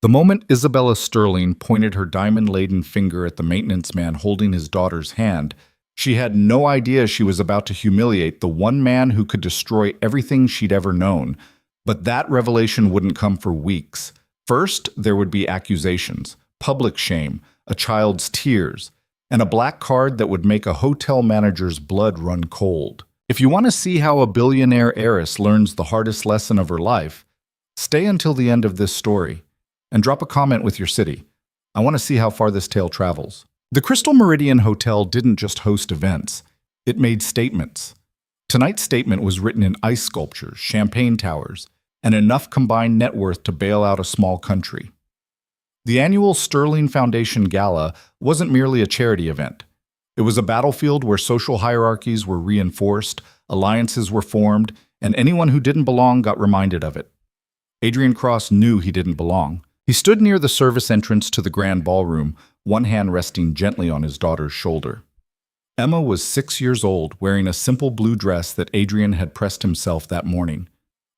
The moment Isabella Sterling pointed her diamond-laden finger at the maintenance man holding his daughter's hand, she had no idea she was about to humiliate the one man who could destroy everything she'd ever known. But that revelation wouldn't come for weeks. First, there would be accusations, public shame, a child's tears, and a black card that would make a hotel manager's blood run cold. If you want to see how a billionaire heiress learns the hardest lesson of her life, stay until the end of this story and drop a comment with your city. I want to see how far this tale travels. The Crystal Meridian Hotel didn't just host events, it made statements. Tonight's statement was written in ice sculptures, champagne towers, and enough combined net worth to bail out a small country. The annual Sterling Foundation Gala wasn't merely a charity event. It was a battlefield where social hierarchies were reinforced, alliances were formed, and anyone who didn't belong got reminded of it. Adrian Cross knew he didn't belong. He stood near the service entrance to the grand ballroom, one hand resting gently on his daughter's shoulder. Emma was 6 years old, wearing a simple blue dress that Adrian had pressed himself that morning.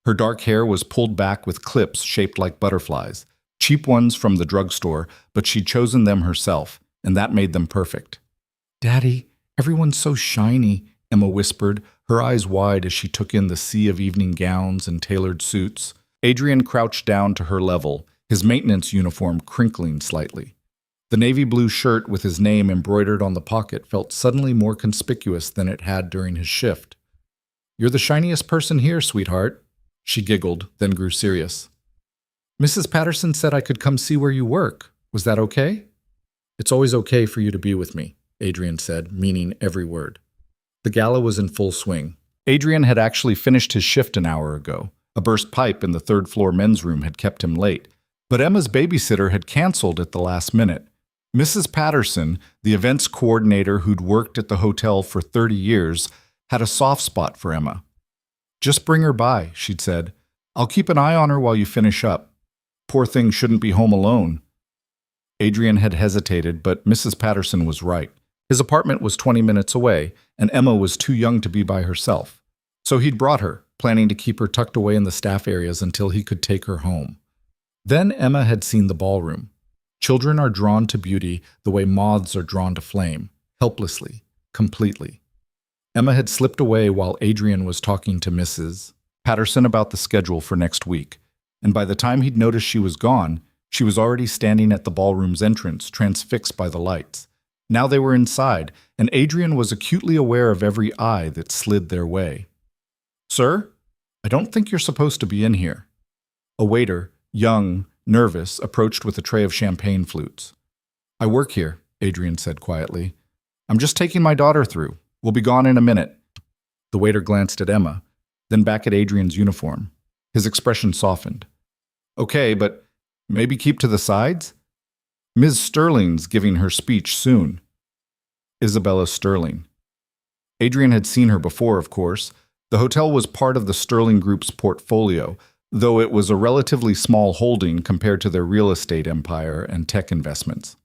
Her dark hair was pulled back with clips shaped like butterflies, cheap ones from the drugstore, but she'd chosen them herself, and that made them perfect. "Daddy, everyone's so shiny," Emma whispered, her eyes wide as she took in the sea of evening gowns and tailored suits. Adrian crouched down to her level, his maintenance uniform crinkling slightly. The navy blue shirt with his name embroidered on the pocket felt suddenly more conspicuous than it had during his shift. "You're the shiniest person here, sweetheart." She giggled, then grew serious. "Mrs. Patterson said I could come see where you work. Was that okay?" "It's always okay for you to be with me," Adrian said, meaning every word. The gala was in full swing. Adrian had actually finished his shift an hour ago. A burst pipe in the third-floor men's room had kept him late. But Emma's babysitter had canceled at the last minute. Mrs. Patterson, the events coordinator who'd worked at the hotel for 30 years, had a soft spot for Emma. "Just bring her by," she'd said. "I'll keep an eye on her while you finish up. Poor thing shouldn't be home alone." Adrian had hesitated, but Mrs. Patterson was right. His apartment was 20 minutes away, and Emma was too young to be by herself. So he'd brought her, planning to keep her tucked away in the staff areas until he could take her home. Then Emma had seen the ballroom. Children are drawn to beauty the way moths are drawn to flame, helplessly, completely. Emma had slipped away while Adrian was talking to Mrs. Patterson about the schedule for next week, and by the time he'd noticed she was gone, she was already standing at the ballroom's entrance, transfixed by the lights. Now they were inside, and Adrian was acutely aware of every eye that slid their way. "Sir, I don't think you're supposed to be in here." A waiter, young, nervous, approached with a tray of champagne flutes. "I work here," Adrian said quietly. "I'm just taking my daughter through. We'll be gone in a minute." The waiter glanced at Emma, then back at Adrian's uniform. His expression softened. "Okay, but maybe keep to the sides? Ms. Sterling's giving her speech soon." Isabella Sterling. Adrian had seen her before, of course. The hotel was part of the Sterling Group's portfolio, though it was a relatively small holding compared to their real estate empire and tech investments.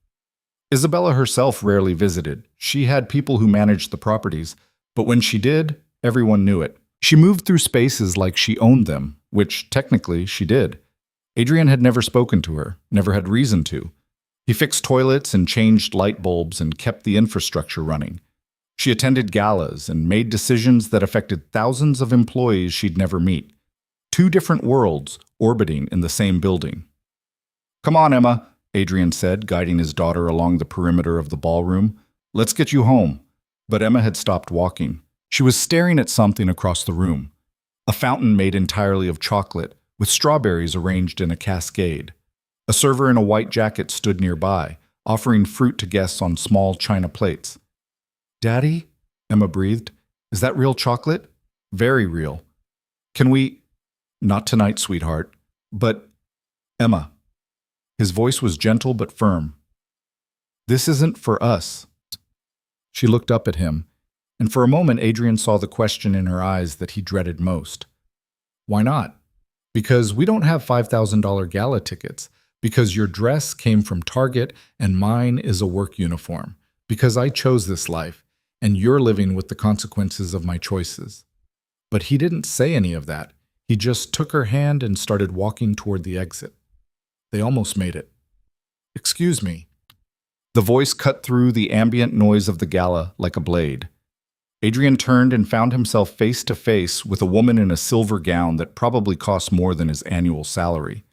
Isabella herself rarely visited. She had people who managed the properties, but when she did, everyone knew it. She moved through spaces like she owned them, which technically she did. Adrian had never spoken to her, never had reason to. He fixed toilets and changed light bulbs and kept the infrastructure running. She attended galas and made decisions that affected thousands of employees she'd never meet. Two different worlds orbiting in the same building. "Come on, Emma," Adrian said, guiding his daughter along the perimeter of the ballroom. "Let's get you home." But Emma had stopped walking. She was staring at something across the room. A fountain made entirely of chocolate, with strawberries arranged in a cascade. A server in a white jacket stood nearby, offering fruit to guests on small china plates. "Daddy?" Emma breathed. "Is that real chocolate?" "Very real." "Can we—" "Not tonight, sweetheart." "But—" "Emma." His voice was gentle but firm. "This isn't for us." She looked up at him, and for a moment Adrian saw the question in her eyes that he dreaded most. "Why not?" "Because we don't have $5,000 gala tickets. Because your dress came from Target and mine is a work uniform. Because I chose this life, and you're living with the consequences of my choices." But he didn't say any of that. He just took her hand and started walking toward the exit. They almost made it. Excuse me. The voice cut through the ambient noise of the gala like a blade. Adrian turned and found himself face to face with a woman in a silver gown that probably cost more than his annual salary.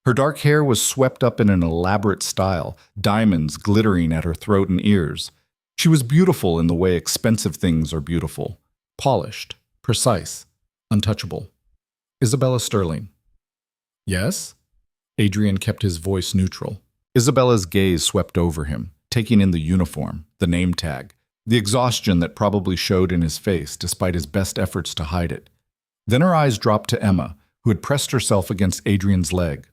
Her dark hair was swept up in an elaborate style, diamonds glittering at her throat and ears. She was beautiful in the way expensive things are beautiful. Polished, precise, untouchable. Isabella Sterling. Yes? Adrian kept his voice neutral. Isabella's gaze swept over him, taking in the uniform, the name tag, the exhaustion that probably showed in his face despite his best efforts to hide it. Then her eyes dropped to Emma, who had pressed herself against Adrian's leg.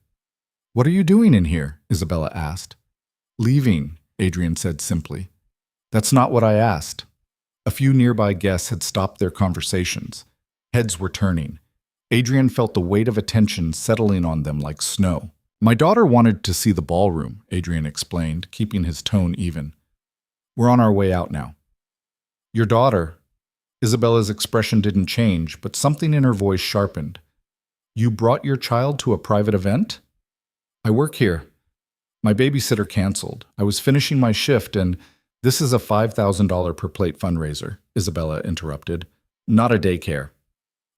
"What are you doing in here?" Isabella asked. "Leaving," Adrian said simply. "That's not what I asked." A few nearby guests had stopped their conversations. Heads were turning. Adrian felt the weight of attention settling on them like snow. "My daughter wanted to see the ballroom," Adrian explained, keeping his tone even. "We're on our way out now." "Your daughter?" Isabella's expression didn't change, but something in her voice sharpened. "You brought your child to a private event?" "I work here. My babysitter canceled. I was finishing my shift and this is a $5,000 per plate fundraiser," Isabella interrupted. "Not a daycare."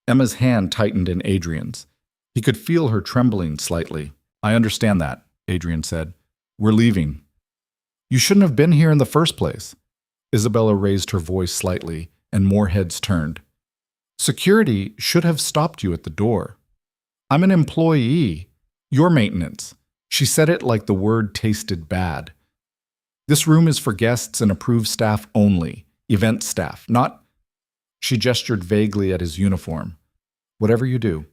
Emma's hand tightened in Adrian's. He could feel her trembling slightly. "I understand that," Adrian said. "We're leaving." "You shouldn't have been here in the first place." Isabella raised her voice slightly, and more heads turned. "Security should have stopped you at the door." "I'm an employee. Your maintenance." She said it like the word tasted bad. "This room is for guests and approved staff only, event staff, not—" She gestured vaguely at his uniform. "Whatever you do."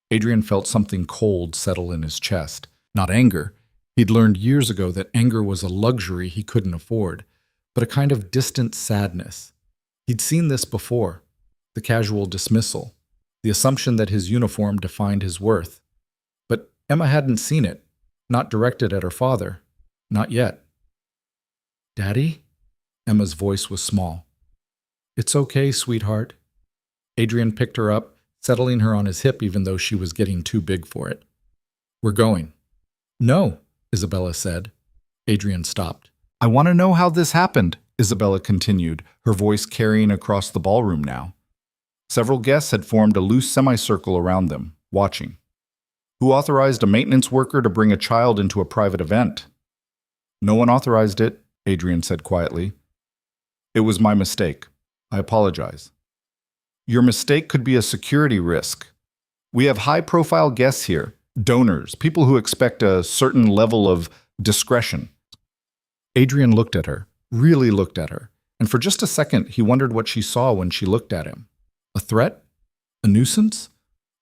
Adrian felt something cold settle in his chest. Not anger. He'd learned years ago that anger was a luxury he couldn't afford, but a kind of distant sadness. He'd seen this before. The casual dismissal. The assumption that his uniform defined his worth. But Emma hadn't seen it. Not directed at her father. Not yet. "Daddy?" Emma's voice was small. "It's okay, sweetheart." Adrian picked her up, settling her on his hip even though she was getting too big for it. "We're going." "No," Isabella said. Adrian stopped. "I want to know how this happened," Isabella continued, her voice carrying across the ballroom now. Several guests had formed a loose semicircle around them, watching. "Who authorized a maintenance worker to bring a child into a private event?" "No one authorized it," Adrian said quietly. "It was my mistake. I apologize." "Your mistake could be a security risk. We have high-profile guests here, donors, people who expect a certain level of discretion." Adrian looked at her, really looked at her, and for just a second he wondered what she saw when she looked at him. A threat? A nuisance?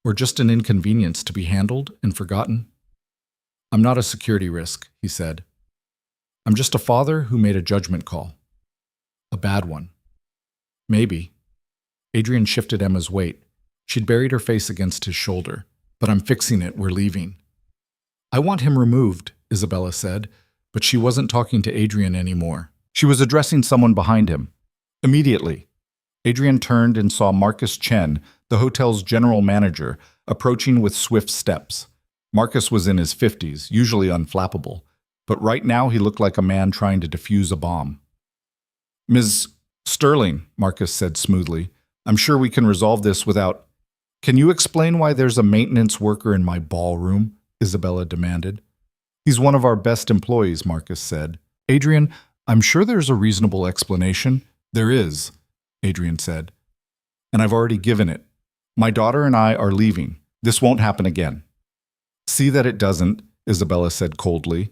Or just an inconvenience to be handled and forgotten? "I'm not a security risk," he said. "I'm just a father who made a judgment call. A bad one." "Maybe." Adrian shifted Emma's weight. She'd buried her face against his shoulder. "But I'm fixing it. We're leaving." "I want him removed," Isabella said, but she wasn't talking to Adrian anymore. She was addressing someone behind him. "Immediately." Adrian turned and saw Marcus Chen, the hotel's general manager, approaching with swift steps. Marcus was in his 50s, usually unflappable, but right now he looked like a man trying to defuse a bomb. "Ms. Sterling," Marcus said smoothly, "I'm sure we can resolve this without—" "Can you explain why there's a maintenance worker in my ballroom?" Isabella demanded. "He's one of our best employees," Marcus said. "Adrian, I'm sure there's a reasonable explanation." "There is," Adrian said. "And I've already given it. My daughter and I are leaving. This won't happen again." "See that it doesn't," Isabella said coldly.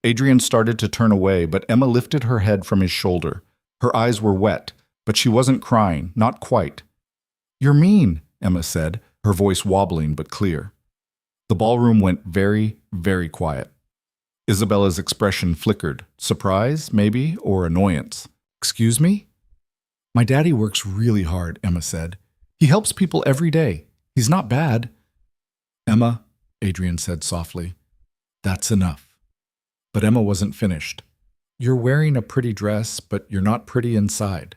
Adrian started to turn away, but Emma lifted her head from his shoulder. Her eyes were wet, but she wasn't crying, not quite. "You're mean," Emma said, her voice wobbling but clear. The ballroom went very, very quiet. Isabella's expression flickered. Surprise, maybe, or annoyance. "Excuse me?" "My daddy works really hard," Emma said. "He helps people every day. He's not bad." "Emma," Adrian said softly, "that's enough." But Emma wasn't finished. "You're wearing a pretty dress, but you're not pretty inside."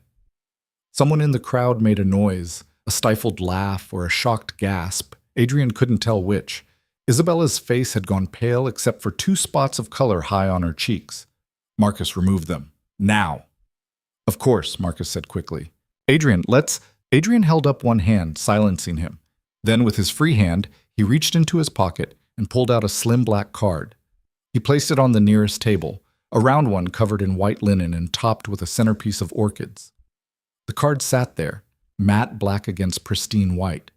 Someone in the crowd made a noise, a stifled laugh or a shocked gasp. Adrian couldn't tell which. Isabella's face had gone pale except for 2 spots of color high on her cheeks. Marcus removed them. Now. Of course, Marcus said quickly. Adrian, let's... Adrian held up one hand, silencing him. Then, with his free hand, he reached into his pocket and pulled out a slim black card. He placed it on the nearest table, a round one covered in white linen and topped with a centerpiece of orchids. The card sat there, matte black against pristine white.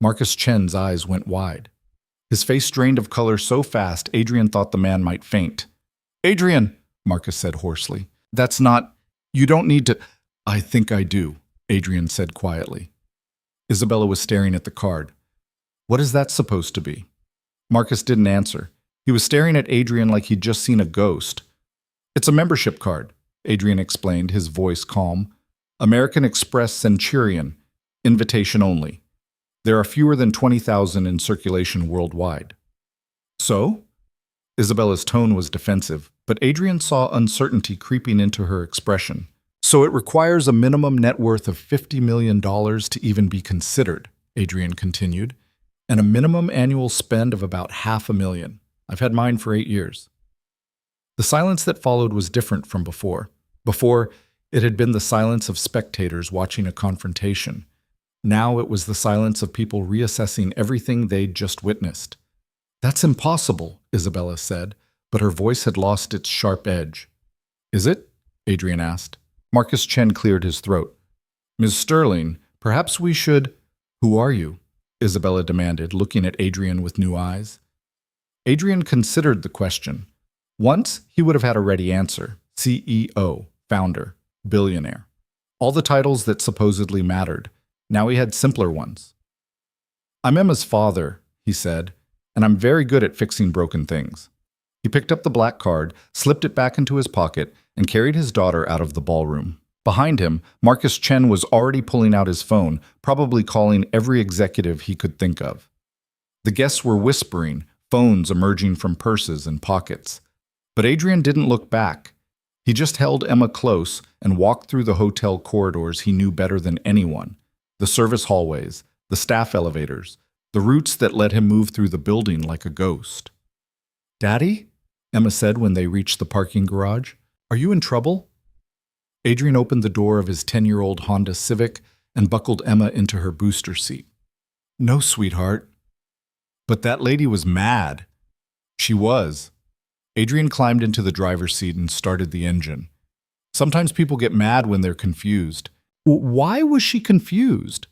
Marcus Chen's eyes went wide. His face drained of color so fast, Adrian thought the man might faint. Adrian, Marcus said hoarsely. That's not... You don't need to... I think I do, Adrian said quietly. Isabella was staring at the card. What is that supposed to be? Marcus didn't answer. He was staring at Adrian like he'd just seen a ghost. It's a membership card, Adrian explained, his voice calm. American Express Centurion. Invitation only. There are fewer than 20,000 in circulation worldwide. So? Isabella's tone was defensive, but Adrian saw uncertainty creeping into her expression. So it requires a minimum net worth of $50 million to even be considered, Adrian continued, and a minimum annual spend of about $500,000. I've had mine for 8 years. The silence that followed was different from before. Before, it had been the silence of spectators watching a confrontation. Now it was the silence of people reassessing everything they'd just witnessed. That's impossible, Isabella said, but her voice had lost its sharp edge. Is it? Adrian asked. Marcus Chen cleared his throat. Ms. Sterling, perhaps we should... Who are you? Isabella demanded, looking at Adrian with new eyes. Adrian considered the question. Once, he would have had a ready answer. CEO, founder, billionaire. All the titles that supposedly mattered. Now he had simpler ones. I'm Emma's father, he said, and I'm very good at fixing broken things. He picked up the black card, slipped it back into his pocket, and carried his daughter out of the ballroom. Behind him, Marcus Chen was already pulling out his phone, probably calling every executive he could think of. The guests were whispering, phones emerging from purses and pockets. But Adrian didn't look back. He just held Emma close and walked through the hotel corridors he knew better than anyone. The service hallways, the staff elevators, the routes that let him move through the building like a ghost. Daddy? Emma said when they reached the parking garage. Are you in trouble? Adrian opened the door of his 10-year-old Honda Civic and buckled Emma into her booster seat. No, sweetheart. But that lady was mad. She was. Adrian climbed into the driver's seat and started the engine. Sometimes people get mad when they're confused. Why was she confused?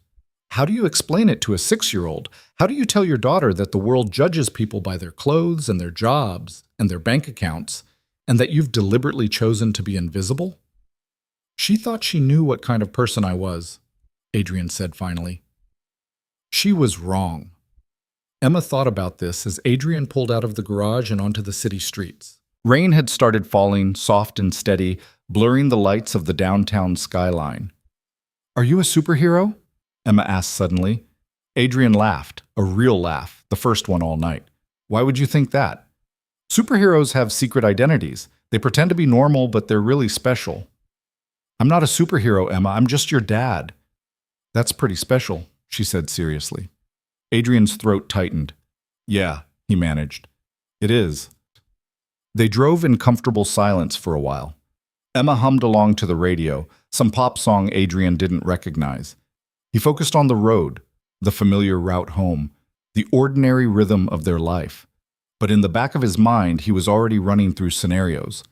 How do you explain it to a 6-year-old? How do you tell your daughter that the world judges people by their clothes and their jobs and their bank accounts, and that you've deliberately chosen to be invisible? She thought she knew what kind of person I was, Adrian said finally. She was wrong. Emma thought about this as Adrian pulled out of the garage and onto the city streets. Rain had started falling, soft and steady, blurring the lights of the downtown skyline. Are you a superhero? Emma asked suddenly. Adrian laughed, a real laugh, the first one all night. Why would you think that? Superheroes have secret identities. They pretend to be normal, but they're really special. I'm not a superhero, Emma. I'm just your dad. That's pretty special, she said seriously. Adrian's throat tightened. Yeah, he managed. It is. They drove in comfortable silence for a while. Emma hummed along to the radio, some pop song Adrian didn't recognize. He focused on the road, the familiar route home, the ordinary rhythm of their life. But in the back of his mind, he was already running through scenarios.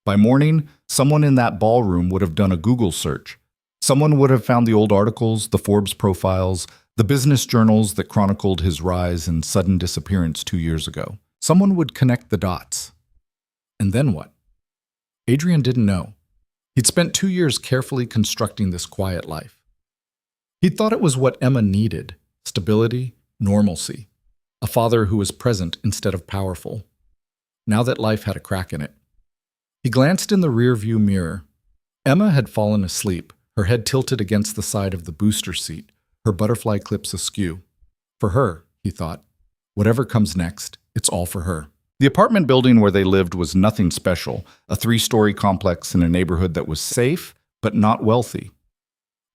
By morning, someone in that ballroom would have done a Google search. Someone would have found the old articles, the Forbes profiles, the business journals that chronicled his rise and sudden disappearance 2 years ago. Someone would connect the dots. And then what? Adrian didn't know. He'd spent 2 years carefully constructing this quiet life. He'd thought it was what Emma needed: stability, normalcy, a father who was present instead of powerful. Now that life had a crack in it. He glanced in the rearview mirror. Emma had fallen asleep, her head tilted against the side of the booster seat, her butterfly clips askew. For her, he thought. Whatever comes next, it's all for her. The apartment building where they lived was nothing special, a 3-story complex in a neighborhood that was safe, but not wealthy.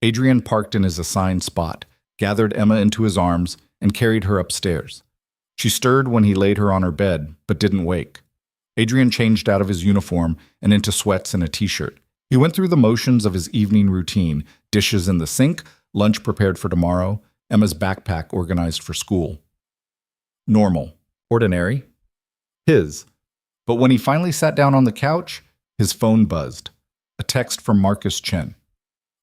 Adrian parked in his assigned spot, gathered Emma into his arms, and carried her upstairs. She stirred when he laid her on her bed, but didn't wake. Adrian changed out of his uniform and into sweats and a t-shirt. He went through the motions of his evening routine, dishes in the sink, lunch prepared for tomorrow, Emma's backpack organized for school. Normal. Ordinary. His. But when he finally sat down on the couch, his phone buzzed. A text from Marcus Chen.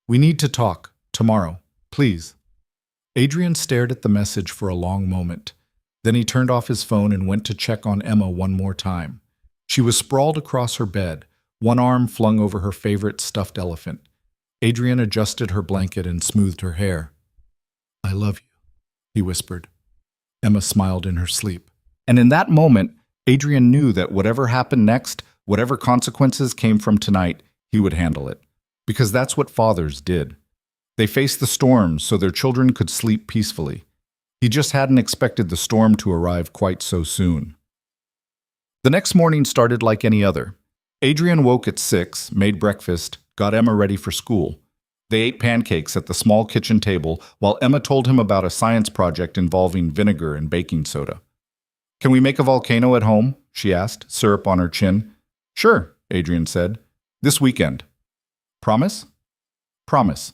"We need to talk. Tomorrow. Please." Adrian stared at the message for a long moment. Then he turned off his phone and went to check on Emma one more time. She was sprawled across her bed, one arm flung over her favorite stuffed elephant. Adrian adjusted her blanket and smoothed her hair. "I love you," he whispered. Emma smiled in her sleep. And in that moment, Adrian knew that whatever happened next, whatever consequences came from tonight, he would handle it. Because that's what fathers did. They faced the storms so their children could sleep peacefully. He just hadn't expected the storm to arrive quite so soon. The next morning started like any other. Adrian woke at 6, made breakfast, got Emma ready for school. They ate pancakes at the small kitchen table while Emma told him about a science project involving vinegar and baking soda. "Can we make a volcano at home?" she asked, syrup on her chin. "Sure," Adrian said. "This weekend." "Promise?" "Promise."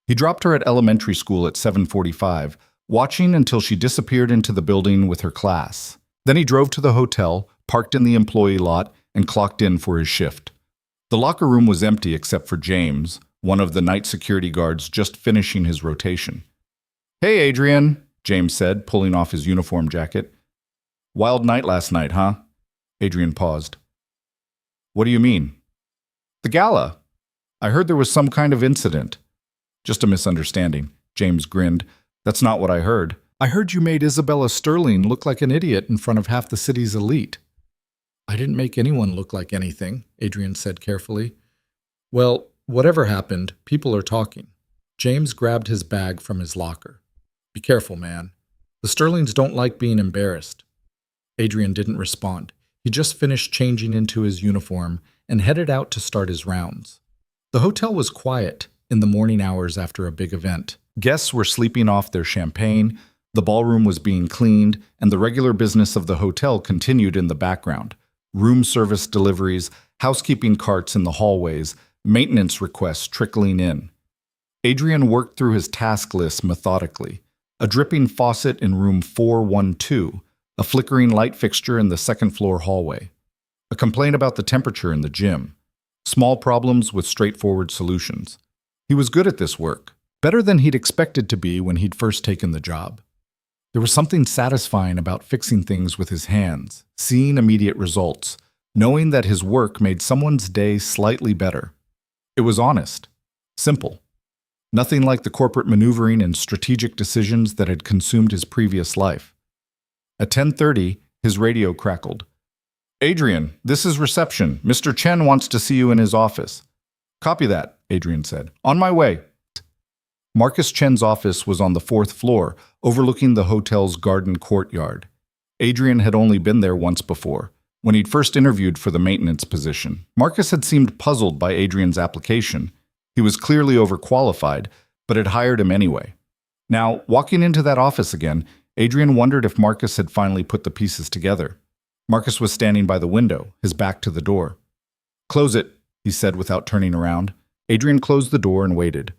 He dropped her at elementary school at 7:45, watching until she disappeared into the building with her class. Then he drove to the hotel, parked in the employee lot, and clocked in for his shift. The locker room was empty except for James, one of the night security guards just finishing his rotation. "Hey, Adrian," James said, pulling off his uniform jacket. "Wild night last night, huh?" Adrian paused. "What do you mean?" "The gala. I heard there was some kind of incident." "Just a misunderstanding," James grinned. "That's not what I heard. I heard you made Isabella Sterling look like an idiot in front of half the city's elite." "I didn't make anyone look like anything," Adrian said carefully. "Well, whatever happened, people are talking." James grabbed his bag from his locker. "Be careful, man. The Sterlings don't like being embarrassed." Adrian didn't respond. He just finished changing into his uniform and headed out to start his rounds. The hotel was quiet in the morning hours after a big event. Guests were sleeping off their champagne, the ballroom was being cleaned, and the regular business of the hotel continued in the background. Room service deliveries, housekeeping carts in the hallways, maintenance requests trickling in. Adrian worked through his task list methodically. A dripping faucet in room 412, a flickering light fixture in the second-floor hallway. A complaint about the temperature in the gym. Small problems with straightforward solutions. He was good at this work, better than he'd expected to be when he'd first taken the job. There was something satisfying about fixing things with his hands, seeing immediate results, knowing that his work made someone's day slightly better. It was honest, simple. Nothing like the corporate maneuvering and strategic decisions that had consumed his previous life. At 10:30, his radio crackled. "Adrian, this is reception. Mr. Chen wants to see you in his office." "Copy that," Adrian said. "On my way." Marcus Chen's office was on the 4th floor, overlooking the hotel's garden courtyard. Adrian had only been there once before, when he'd first interviewed for the maintenance position. Marcus had seemed puzzled by Adrian's application. He was clearly overqualified, but had hired him anyway. Now, walking into that office again, Adrian wondered if Marcus had finally put the pieces together. Marcus was standing by the window, his back to the door. "Close it," he said without turning around. Adrian closed the door and waited.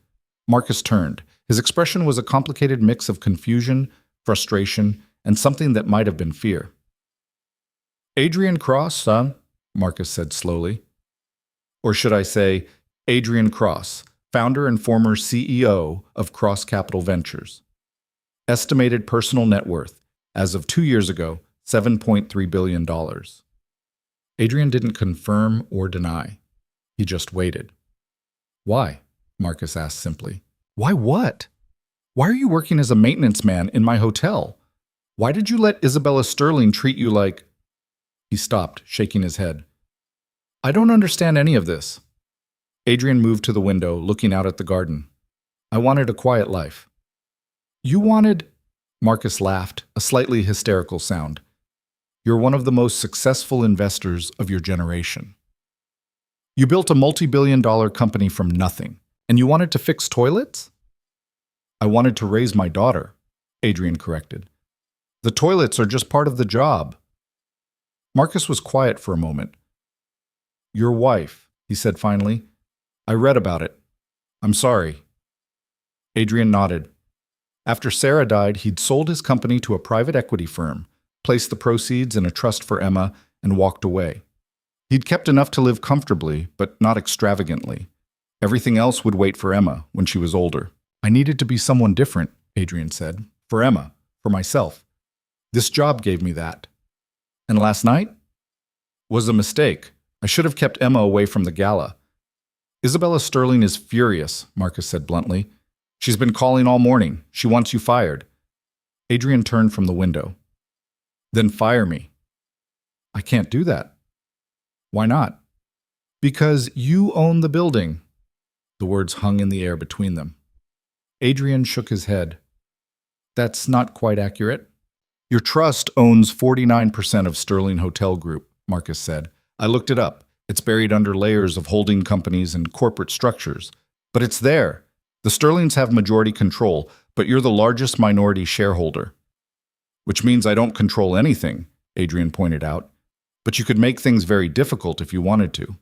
Marcus turned. His expression was a complicated mix of confusion, frustration, and something that might have been fear. "Adrian Cross, son," Marcus said slowly. Or should I say, Adrian Cross, founder and former CEO of Cross Capital Ventures. Estimated personal net worth, as of 2 years ago, $7.3 billion. Adrian didn't confirm or deny. He just waited. "Why?" Marcus asked simply. "Why what? Why are you working as a maintenance man in my hotel? Why did you let Isabella Sterling treat you like—" He stopped, shaking his head. "I don't understand any of this." Adrian moved to the window, looking out at the garden. "I wanted a quiet life." "You wanted—" Marcus laughed, a slightly hysterical sound. "You're one of the most successful investors of your generation. You built a multi-billion-dollar company from nothing. And you wanted to fix toilets?" "I wanted to raise my daughter," Adrian corrected. The toilets are just part of the job. Marcus was quiet for a moment. Your wife, he said finally. I read about it. I'm sorry. Adrian nodded. After Sarah died, he'd sold his company to a private equity firm, placed the proceeds in a trust for Emma, and walked away. He'd kept enough to live comfortably, but not extravagantly. Everything else would wait for Emma when she was older. I needed to be someone different, Adrian said. For Emma, for myself. This job gave me that. And last night? Was a mistake. I should have kept Emma away from the gala. Isabella Sterling is furious, Marcus said bluntly. She's been calling all morning. She wants you fired. Adrian turned from the window. Then fire me. I can't do that. Why not? Because you own the building. The words hung in the air between them. Adrian shook his head. That's not quite accurate. Your trust owns 49% of Sterling Hotel Group, Marcus said. I looked it up. It's buried under layers of holding companies and corporate structures. But it's there. The Sterlings have majority control, but you're the largest minority shareholder. Which means I don't control anything, Adrian pointed out. But you could make things very difficult if you wanted to.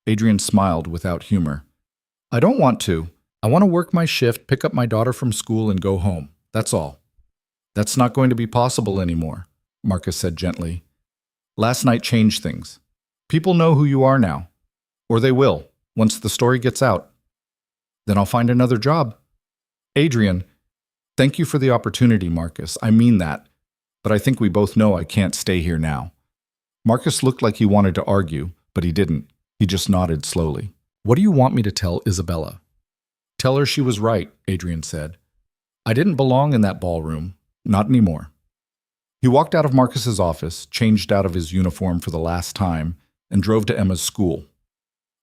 Adrian smiled without humor. I don't want to. I want to work my shift, pick up my daughter from school, and go home. That's all. That's not going to be possible anymore, Marcus said gently. Last night changed things. People know who you are now. Or they will, once the story gets out. Then I'll find another job. Adrian, thank you for the opportunity, Marcus. I mean that. But I think we both know I can't stay here now. Marcus looked like he wanted to argue, but he didn't. He just nodded slowly. What do you want me to tell Isabella? Tell her she was right, Adrian said. I didn't belong in that ballroom. Not anymore. He walked out of Marcus's office, changed out of his uniform for the last time, and drove to Emma's school.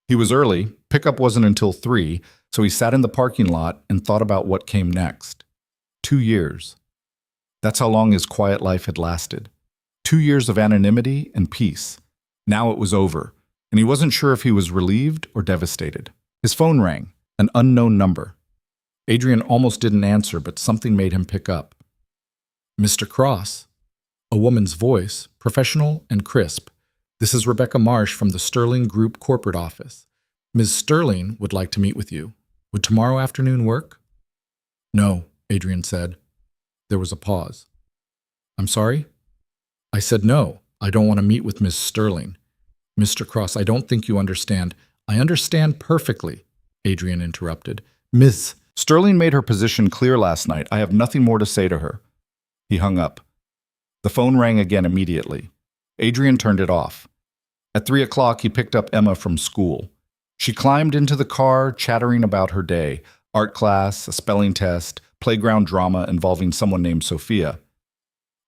He was early, pickup wasn't until 3, so he sat in the parking lot and thought about what came next. 2 years. That's how long his quiet life had lasted. 2 years of anonymity and peace. Now it was over, and he wasn't sure if he was relieved or devastated. His phone rang, an unknown number. Adrian almost didn't answer, but something made him pick up. Mr. Cross. A woman's voice, professional and crisp. This is Rebecca Marsh from the Sterling Group corporate office. Ms. Sterling would like to meet with you. Would tomorrow afternoon work? No, Adrian said. There was a pause. I'm sorry? I said no. I don't want to meet with Ms. Sterling. Mr. Cross, I don't think you understand. I understand perfectly, Adrian interrupted. Ms. Sterling made her position clear last night. I have nothing more to say to her. He hung up. The phone rang again immediately. Adrian turned it off. At 3 o'clock, he picked up Emma from school. She climbed into the car, chattering about her day, art class, a spelling test, playground drama involving someone named Sophia.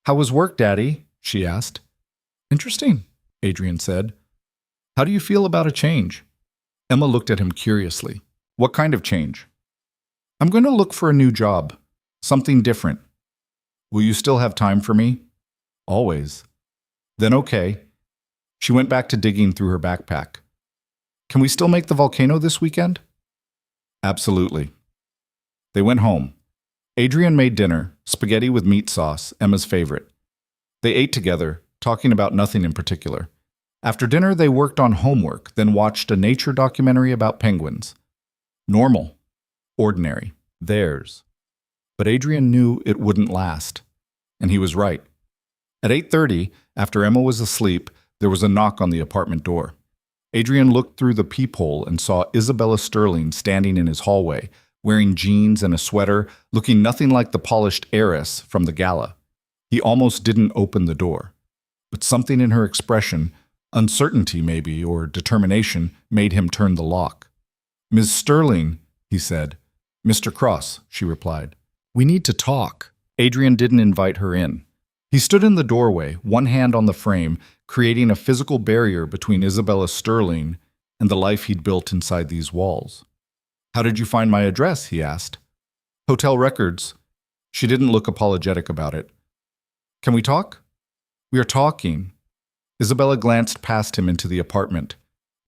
How was work, Daddy? She asked. Interesting, Adrian said. How do you feel about a change? Emma looked at him curiously. What kind of change? I'm going to look for a new job. Something different. Will you still have time for me? Always. Then okay. She went back to digging through her backpack. Can we still make the volcano this weekend? Absolutely. They went home. Adrian made dinner, spaghetti with meat sauce, Emma's favorite. They ate together, talking about nothing in particular. After dinner, they worked on homework, then watched a nature documentary about penguins. Normal. Ordinary. Theirs. But Adrian knew it wouldn't last. And he was right. At 8:30, after Emma was asleep, there was a knock on the apartment door. Adrian looked through the peephole and saw Isabella Sterling standing in his hallway, wearing jeans and a sweater, looking nothing like the polished heiress from the gala. He almost didn't open the door. But something in her expression, uncertainty maybe, or determination, made him turn the lock. Ms. Sterling, he said. Mr. Cross, she replied. We need to talk. Adrian didn't invite her in. He stood in the doorway, one hand on the frame, creating a physical barrier between Isabella Sterling and the life he'd built inside these walls. How did you find my address? He asked. Hotel records. She didn't look apologetic about it. Can we talk? We are talking. Isabella glanced past him into the apartment.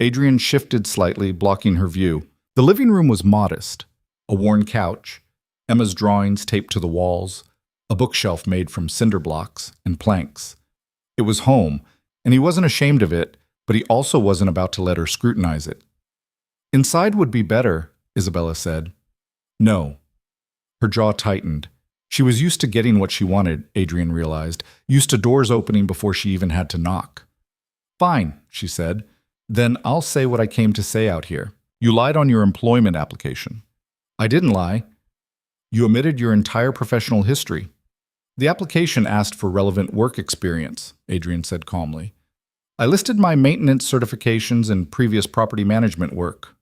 Adrian shifted slightly, blocking her view. The living room was modest. A worn couch, Emma's drawings taped to the walls, a bookshelf made from cinder blocks and planks. It was home, and he wasn't ashamed of it, but he also wasn't about to let her scrutinize it. Inside would be better, Isabella said. No. Her jaw tightened. She was used to getting what she wanted, Adrian realized, used to doors opening before she even had to knock. Fine, she said. Then I'll say what I came to say out here. You lied on your employment application. I didn't lie. You omitted your entire professional history. The application asked for relevant work experience, Adrian said calmly. I listed my maintenance certifications and previous property management work.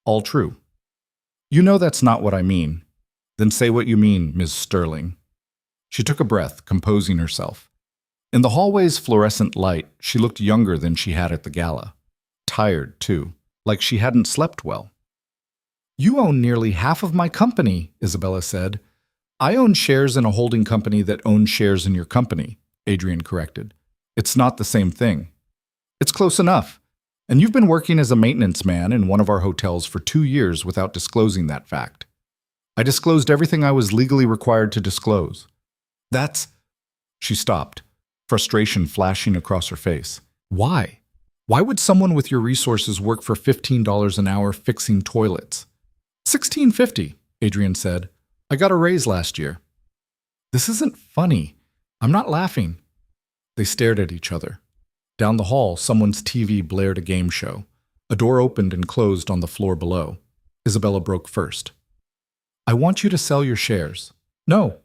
All true. You know that's not what I mean. Then say what you mean, Ms. Sterling. She took a breath, composing herself. In the hallway's fluorescent light, she looked younger than she had at the gala. Tired, too, like she hadn't slept well. You own nearly half of my company, Isabella said. I own shares in a holding company that owns shares in your company, Adrian corrected. It's not the same thing. It's close enough. And you've been working as a maintenance man in one of our hotels for 2 years without disclosing that fact. I disclosed everything I was legally required to disclose. That's... She stopped, frustration flashing across her face. Why? Why would someone with your resources work for $15 an hour fixing toilets? $16.50, Adrian said. I got a raise last year. This isn't funny. I'm not laughing. They stared at each other. Down the hall, someone's TV blared a game show. A door opened and closed on the floor below. Isabella broke first. I want you to sell your shares. No.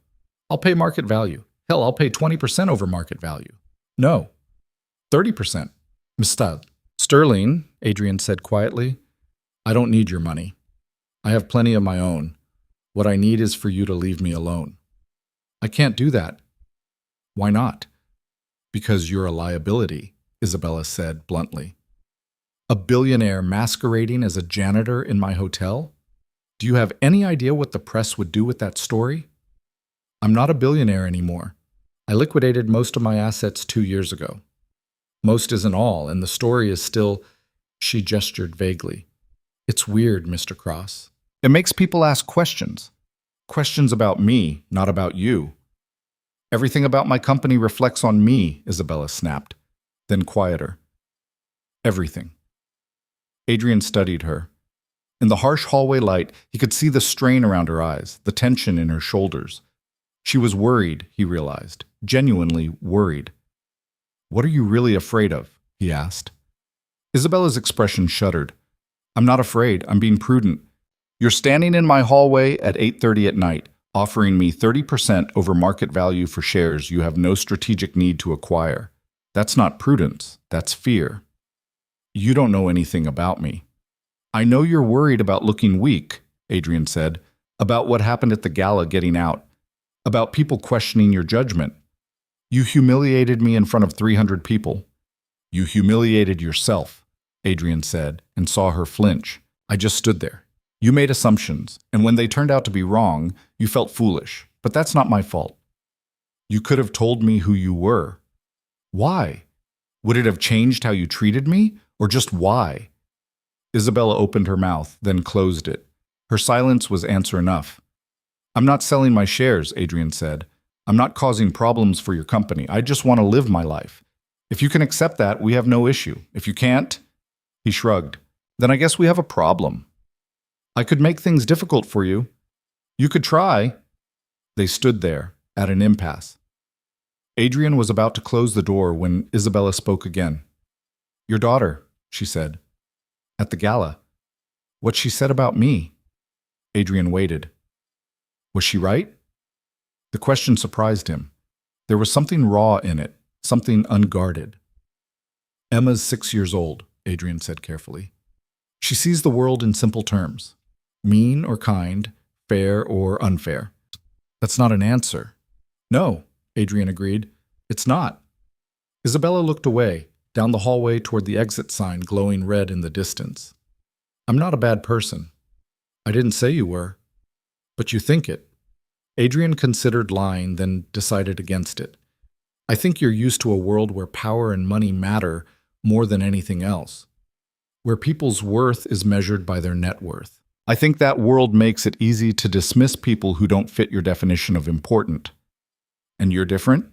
I'll pay market value. Hell, I'll pay 20% over market value. No. 30%. Mr. Sterling, Adrian said quietly, I don't need your money. I have plenty of my own. What I need is for you to leave me alone. I can't do that. Why not? Because you're a liability, Isabella said bluntly. A billionaire masquerading as a janitor in my hotel? Do you have any idea what the press would do with that story? I'm not a billionaire anymore. I liquidated most of my assets 2 years ago. Most isn't all, and the story is still... She gestured vaguely. It's weird, Mr. Cross. It makes people ask questions. Questions about me, not about you. Everything about my company reflects on me, Isabella snapped, then quieter. Everything. Adrian studied her. In the harsh hallway light, he could see the strain around her eyes, the tension in her shoulders. She was worried, he realized, genuinely worried. What are you really afraid of? He asked. Isabella's expression shuddered. I'm not afraid. I'm being prudent. You're standing in my hallway at 8:30 at night, offering me 30% over market value for shares you have no strategic need to acquire. That's not prudence. That's fear. You don't know anything about me. I know you're worried about looking weak, Adrian said, about what happened at the gala getting out, about people questioning your judgment. You humiliated me in front of 300 people. You humiliated yourself, Adrian said, and saw her flinch. I just stood there. You made assumptions, and when they turned out to be wrong, you felt foolish. But that's not my fault. You could have told me who you were. Why? Would it have changed how you treated me, or just why? Isabella opened her mouth, then closed it. Her silence was answer enough. I'm not selling my shares, Adrian said. I'm not causing problems for your company. I just want to live my life. If you can accept that, we have no issue. If you can't, he shrugged, then I guess we have a problem. I could make things difficult for you. You could try. They stood there, at an impasse. Adrian was about to close the door when Isabella spoke again. Your daughter, she said. At the gala. What she said about me. Adrian waited. Was she right? The question surprised him. There was something raw in it, something unguarded. Emma's 6 years old, Adrian said carefully. She sees the world in simple terms. Mean or kind, fair or unfair. That's not an answer. No, Adrian agreed. It's not. Isabella looked away, down the hallway toward the exit sign glowing red in the distance. I'm not a bad person. I didn't say you were. But you think it. Adrian considered lying, then decided against it. I think you're used to a world where power and money matter more than anything else, where people's worth is measured by their net worth. I think that world makes it easy to dismiss people who don't fit your definition of important. And you're different?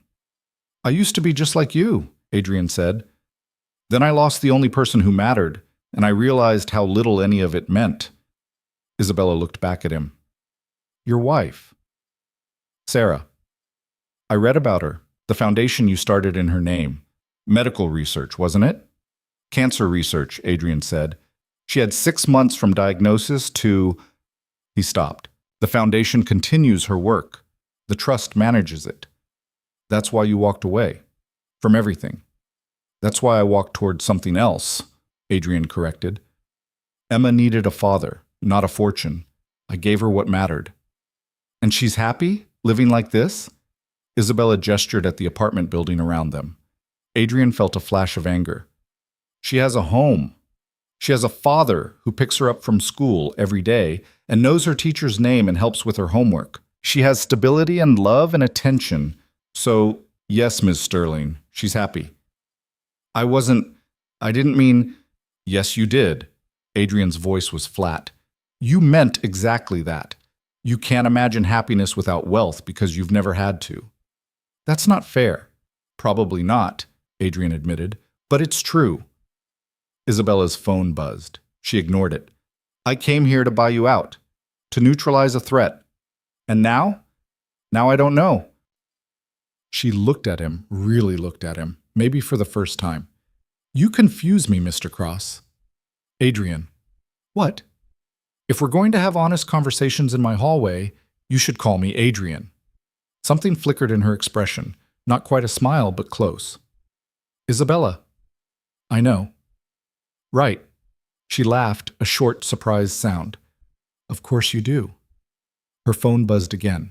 I used to be just like you, Adrian said. Then I lost the only person who mattered, and I realized how little any of it meant. Isabella looked back at him. Your wife. Sarah. I read about her, the foundation you started in her name. Medical research, wasn't it? Cancer research, Adrian said. She had 6 months from diagnosis to... He stopped. The foundation continues her work. The trust manages it. That's why you walked away. From everything. That's why I walked toward something else, Adrian corrected. Emma needed a father, not a fortune. I gave her what mattered. And she's happy, living like this? Isabella gestured at the apartment building around them. Adrian felt a flash of anger. She has a home. She has a father who picks her up from school every day and knows her teacher's name and helps with her homework. She has stability and love and attention. So, yes, Ms. Sterling, she's happy. I didn't mean, yes, you did. Adrian's voice was flat. You meant exactly that. You can't imagine happiness without wealth because you've never had to. That's not fair. Probably not, Adrian admitted, but it's true. Isabella's phone buzzed. She ignored it. I came here to buy you out, to neutralize a threat. And now? Now I don't know. She looked at him, really looked at him, maybe for the first time. You confuse me, Mr. Cross. Adrian. What? If we're going to have honest conversations in my hallway, you should call me Adrian. Something flickered in her expression, not quite a smile, but close. Isabella. I know. Right. She laughed, a short, surprised sound. Of course you do. Her phone buzzed again.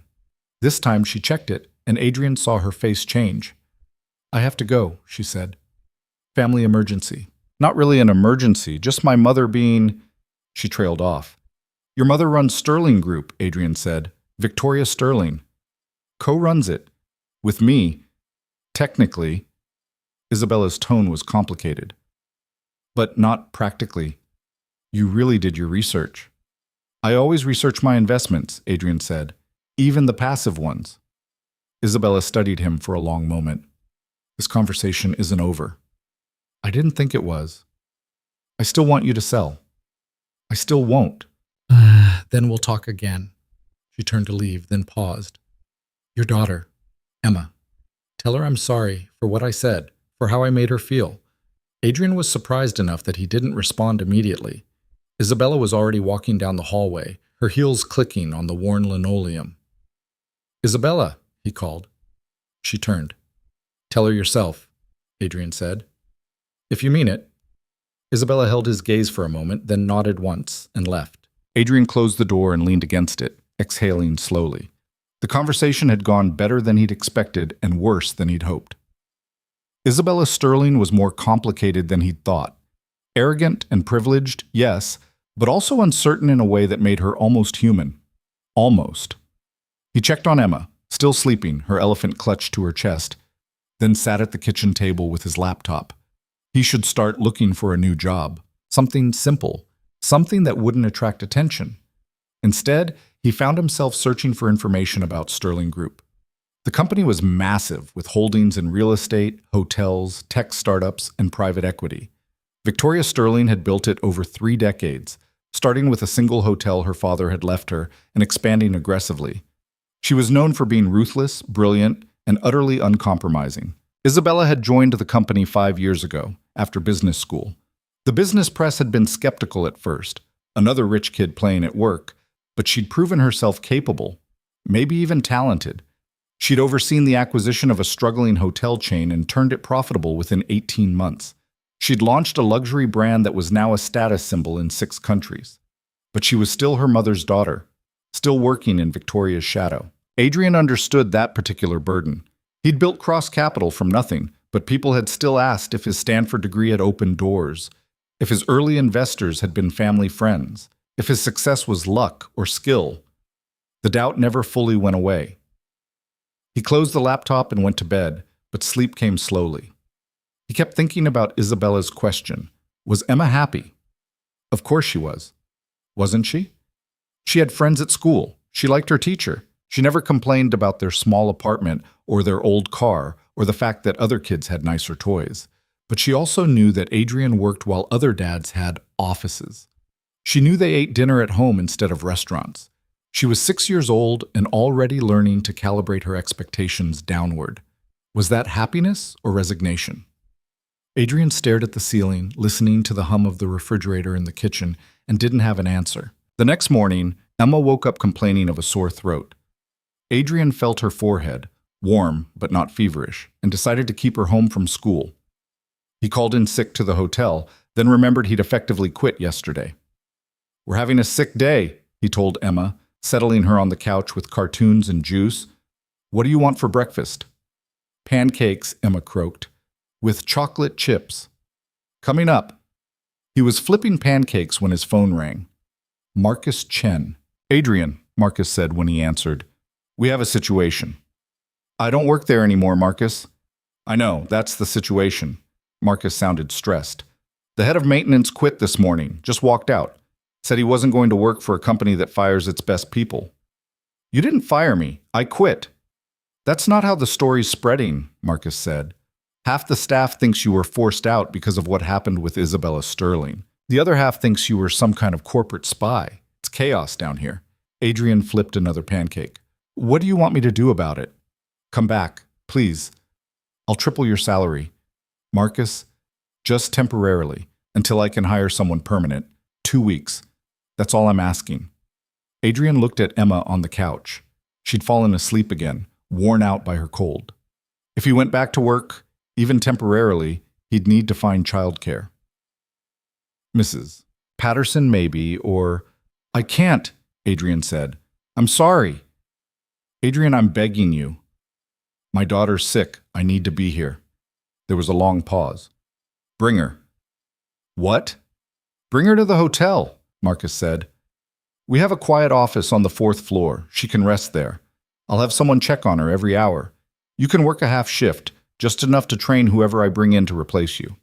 This time she checked it, and Adrian saw her face change. I have to go, she said. Family emergency. Not really an emergency, just my mother being... She trailed off. Your mother runs Sterling Group, Adrian said. Victoria Sterling. Co-runs it. With me. Technically. Isabella's tone was complicated. But not practically. You really did your research. I always research my investments, Adrian said. Even the passive ones. Isabella studied him for a long moment. This conversation isn't over. I didn't think it was. I still want you to sell. I still won't. Then we'll talk again. She turned to leave, then paused. Your daughter, Emma. Tell her I'm sorry for what I said, for how I made her feel. Adrian was surprised enough that he didn't respond immediately. Isabella was already walking down the hallway, her heels clicking on the worn linoleum. Isabella, he called. She turned. Tell her yourself, Adrian said. If you mean it. Isabella held his gaze for a moment, then nodded once and left. Adrian closed the door and leaned against it, exhaling slowly. The conversation had gone better than he'd expected and worse than he'd hoped. Isabella Sterling was more complicated than he'd thought. Arrogant and privileged, yes, but also uncertain in a way that made her almost human. Almost. He checked on Emma, still sleeping, her elephant clutched to her chest, then sat at the kitchen table with his laptop. He should start looking for a new job. Something simple. Something that wouldn't attract attention. Instead, he found himself searching for information about Sterling Group. The company was massive, with holdings in real estate, hotels, tech startups, and private equity. Victoria Sterling had built it over 3 decades, starting with a single hotel her father had left her and expanding aggressively. She was known for being ruthless, brilliant, and utterly uncompromising. Isabella had joined the company 5 years ago, after business school. The business press had been skeptical at first, another rich kid playing at work, but she'd proven herself capable, maybe even talented. She'd overseen the acquisition of a struggling hotel chain and turned it profitable within 18 months. She'd launched a luxury brand that was now a status symbol in 6 countries. But she was still her mother's daughter, still working in Victoria's shadow. Adrian understood that particular burden. He'd built Cross Capital from nothing, but people had still asked if his Stanford degree had opened doors, if his early investors had been family friends, if his success was luck or skill. The doubt never fully went away. He closed the laptop and went to bed, but sleep came slowly. He kept thinking about Isabella's question. Was Emma happy? Of course she was. Wasn't she? She had friends at school. She liked her teacher. She never complained about their small apartment or their old car or the fact that other kids had nicer toys. But she also knew that Adrian worked while other dads had offices. She knew they ate dinner at home instead of restaurants. She was 6 years old and already learning to calibrate her expectations downward. Was that happiness or resignation? Adrian stared at the ceiling, listening to the hum of the refrigerator in the kitchen, and didn't have an answer. The next morning, Emma woke up complaining of a sore throat. Adrian felt her forehead, warm but not feverish, and decided to keep her home from school. He called in sick to the hotel, then remembered he'd effectively quit yesterday. "We're having a sick day," he told Emma, settling her on the couch with cartoons and juice. "What do you want for breakfast?" "Pancakes," Emma croaked, "with chocolate chips." "Coming up." He was flipping pancakes when his phone rang. Marcus Chen. "Adrian," Marcus said when he answered. "We have a situation." "I don't work there anymore, Marcus." "I know, that's the situation." Marcus sounded stressed. "The head of maintenance quit this morning, just walked out. Said he wasn't going to work for a company that fires its best people." "You didn't fire me. I quit." "That's not how the story's spreading," Marcus said. "Half the staff thinks you were forced out because of what happened with Isabella Sterling. The other half thinks you were some kind of corporate spy. It's chaos down here." Adrian flipped another pancake. "What do you want me to do about it?" "Come back, please. I'll triple your salary." "Marcus, just temporarily, until I can hire someone permanent. 2 weeks. That's all I'm asking." Adrian looked at Emma on the couch. She'd fallen asleep again, worn out by her cold. If he went back to work, even temporarily, he'd need to find childcare. "Mrs. Patterson, maybe, or—" "I can't," Adrian said. "I'm sorry." "Adrian, I'm begging you." "My daughter's sick. I need to be here." There was a long pause. "Bring her." "What?" "Bring her to the hotel," Marcus said. "We have a quiet office on the 4th floor. She can rest there. I'll have someone check on her every hour. You can work a half shift, just enough to train whoever I bring in to replace you."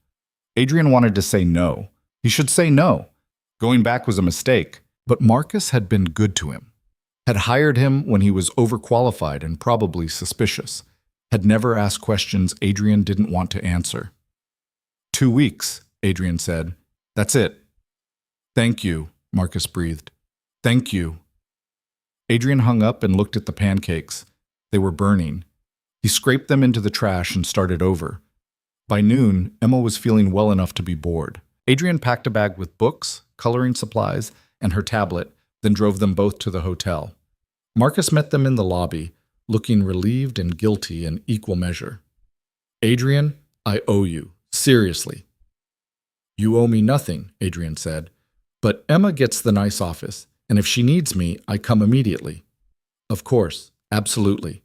Adrian wanted to say no. He should say no. Going back was a mistake. But Marcus had been good to him. Had hired him when he was overqualified and probably suspicious. Had never asked questions Adrian didn't want to answer. 2 weeks, Adrian said. "That's it." "Thank you," Marcus breathed. "Thank you." Adrian hung up and looked at the pancakes. They were burning. He scraped them into the trash and started over. By noon, Emma was feeling well enough to be bored. Adrian packed a bag with books, coloring supplies, and her tablet, then drove them both to the hotel. Marcus met them in the lobby, looking relieved and guilty in equal measure. "Adrian, I owe you. Seriously." "You owe me nothing," Adrian said. "But Emma gets the nice office, and if she needs me, I come immediately." "Of course, absolutely."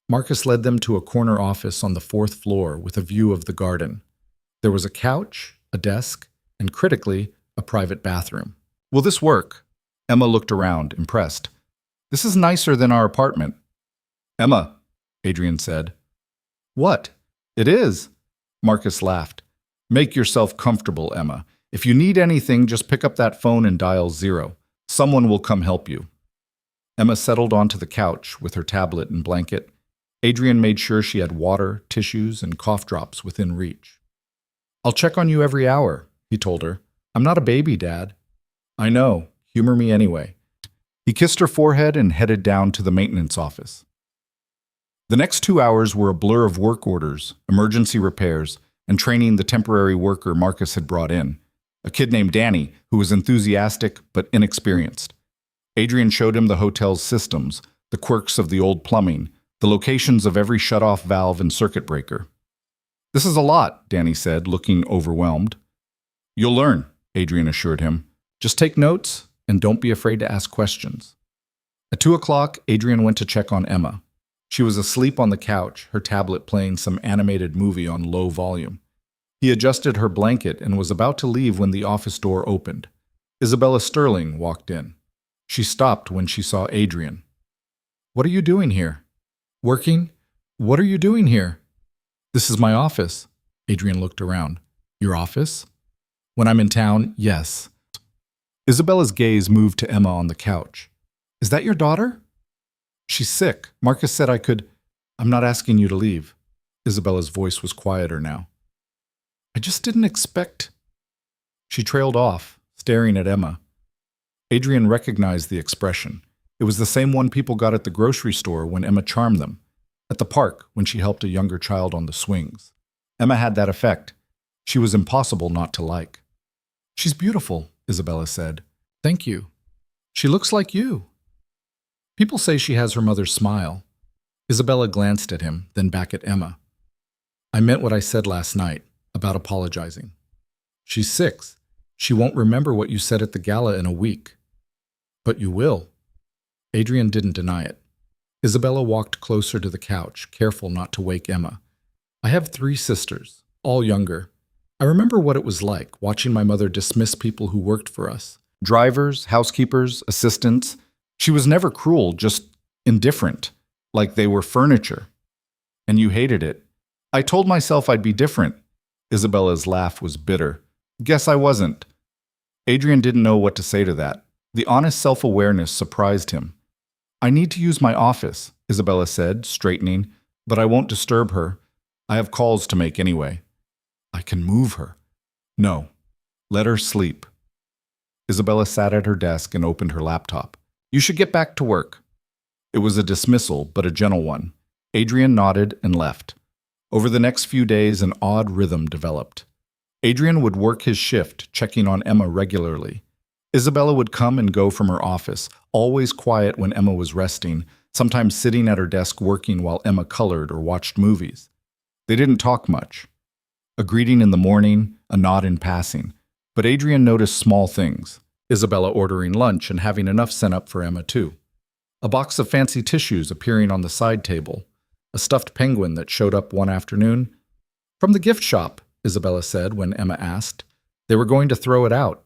Marcus led them to a corner office on the 4th floor with a view of the garden. There was a couch, a desk, and critically, a private bathroom. "Will this work?" Emma looked around, impressed. "This is nicer than our apartment." "Emma," Adrian said. "What?" "It is." Marcus laughed. "Make yourself comfortable, Emma. If you need anything, just pick up that phone and dial 0. Someone will come help you." Emma settled onto the couch with her tablet and blanket. Adrian made sure she had water, tissues, and cough drops within reach. "I'll check on you every hour," he told her. "I'm not a baby, Dad." "I know. Humor me anyway." He kissed her forehead and headed down to the maintenance office. The next 2 hours were a blur of work orders, emergency repairs, and training the temporary worker Marcus had brought in, a kid named Danny who was enthusiastic but inexperienced. Adrian showed him the hotel's systems, the quirks of the old plumbing, the locations of every shut-off valve and circuit breaker. "This is a lot," Danny said, looking overwhelmed. "You'll learn," Adrian assured him. "Just take notes and don't be afraid to ask questions." At 2 o'clock, Adrian went to check on Emma. She was asleep on the couch, her tablet playing some animated movie on low volume. He adjusted her blanket and was about to leave when the office door opened. Isabella Sterling walked in. She stopped when she saw Adrian. "What are you doing here?" "Working? What are you doing here?" "This is my office." Adrian looked around. "Your office?" "When I'm in town, yes." Isabella's gaze moved to Emma on the couch. "Is that your daughter?" She's sick. Marcus said I could. I'm not asking you to leave. Isabella's voice was quieter now. I just didn't expect. She trailed off, staring at Emma. Adrian recognized the expression. It was the same one people got at the grocery store when Emma charmed them, at the park when she helped a younger child on the swings. Emma had that effect. She was impossible not to like. She's beautiful, Isabella said. Thank you. She looks like you. People say she has her mother's smile. Isabella glanced at him, then back at Emma. I meant what I said last night about apologizing. She's 6. She won't remember what you said at the gala in a week. But you will. Adrian didn't deny it. Isabella walked closer to the couch, careful not to wake Emma. I have 3 sisters, all younger. I remember what it was like, watching my mother dismiss people who worked for us. Drivers, housekeepers, assistants. She was never cruel, just indifferent, like they were furniture. And you hated it. I told myself I'd be different. Isabella's laugh was bitter. Guess I wasn't. Adrian didn't know what to say to that. The honest self-awareness surprised him. I need to use my office, Isabella said, straightening, but I won't disturb her. I have calls to make anyway. I can move her. No. Let her sleep. Isabella sat at her desk and opened her laptop. You should get back to work. It was a dismissal, but a gentle one. Adrian nodded and left. Over the next few days, an odd rhythm developed. Adrian would work his shift, checking on Emma regularly. Isabella would come and go from her office, always quiet when Emma was resting, sometimes sitting at her desk working while Emma colored or watched movies. They didn't talk much. A greeting in the morning, a nod in passing. But Adrian noticed small things. Isabella ordering lunch and having enough sent up for Emma too. A box of fancy tissues appearing on the side table. A stuffed penguin that showed up one afternoon. From the gift shop, Isabella said when Emma asked. They were going to throw it out.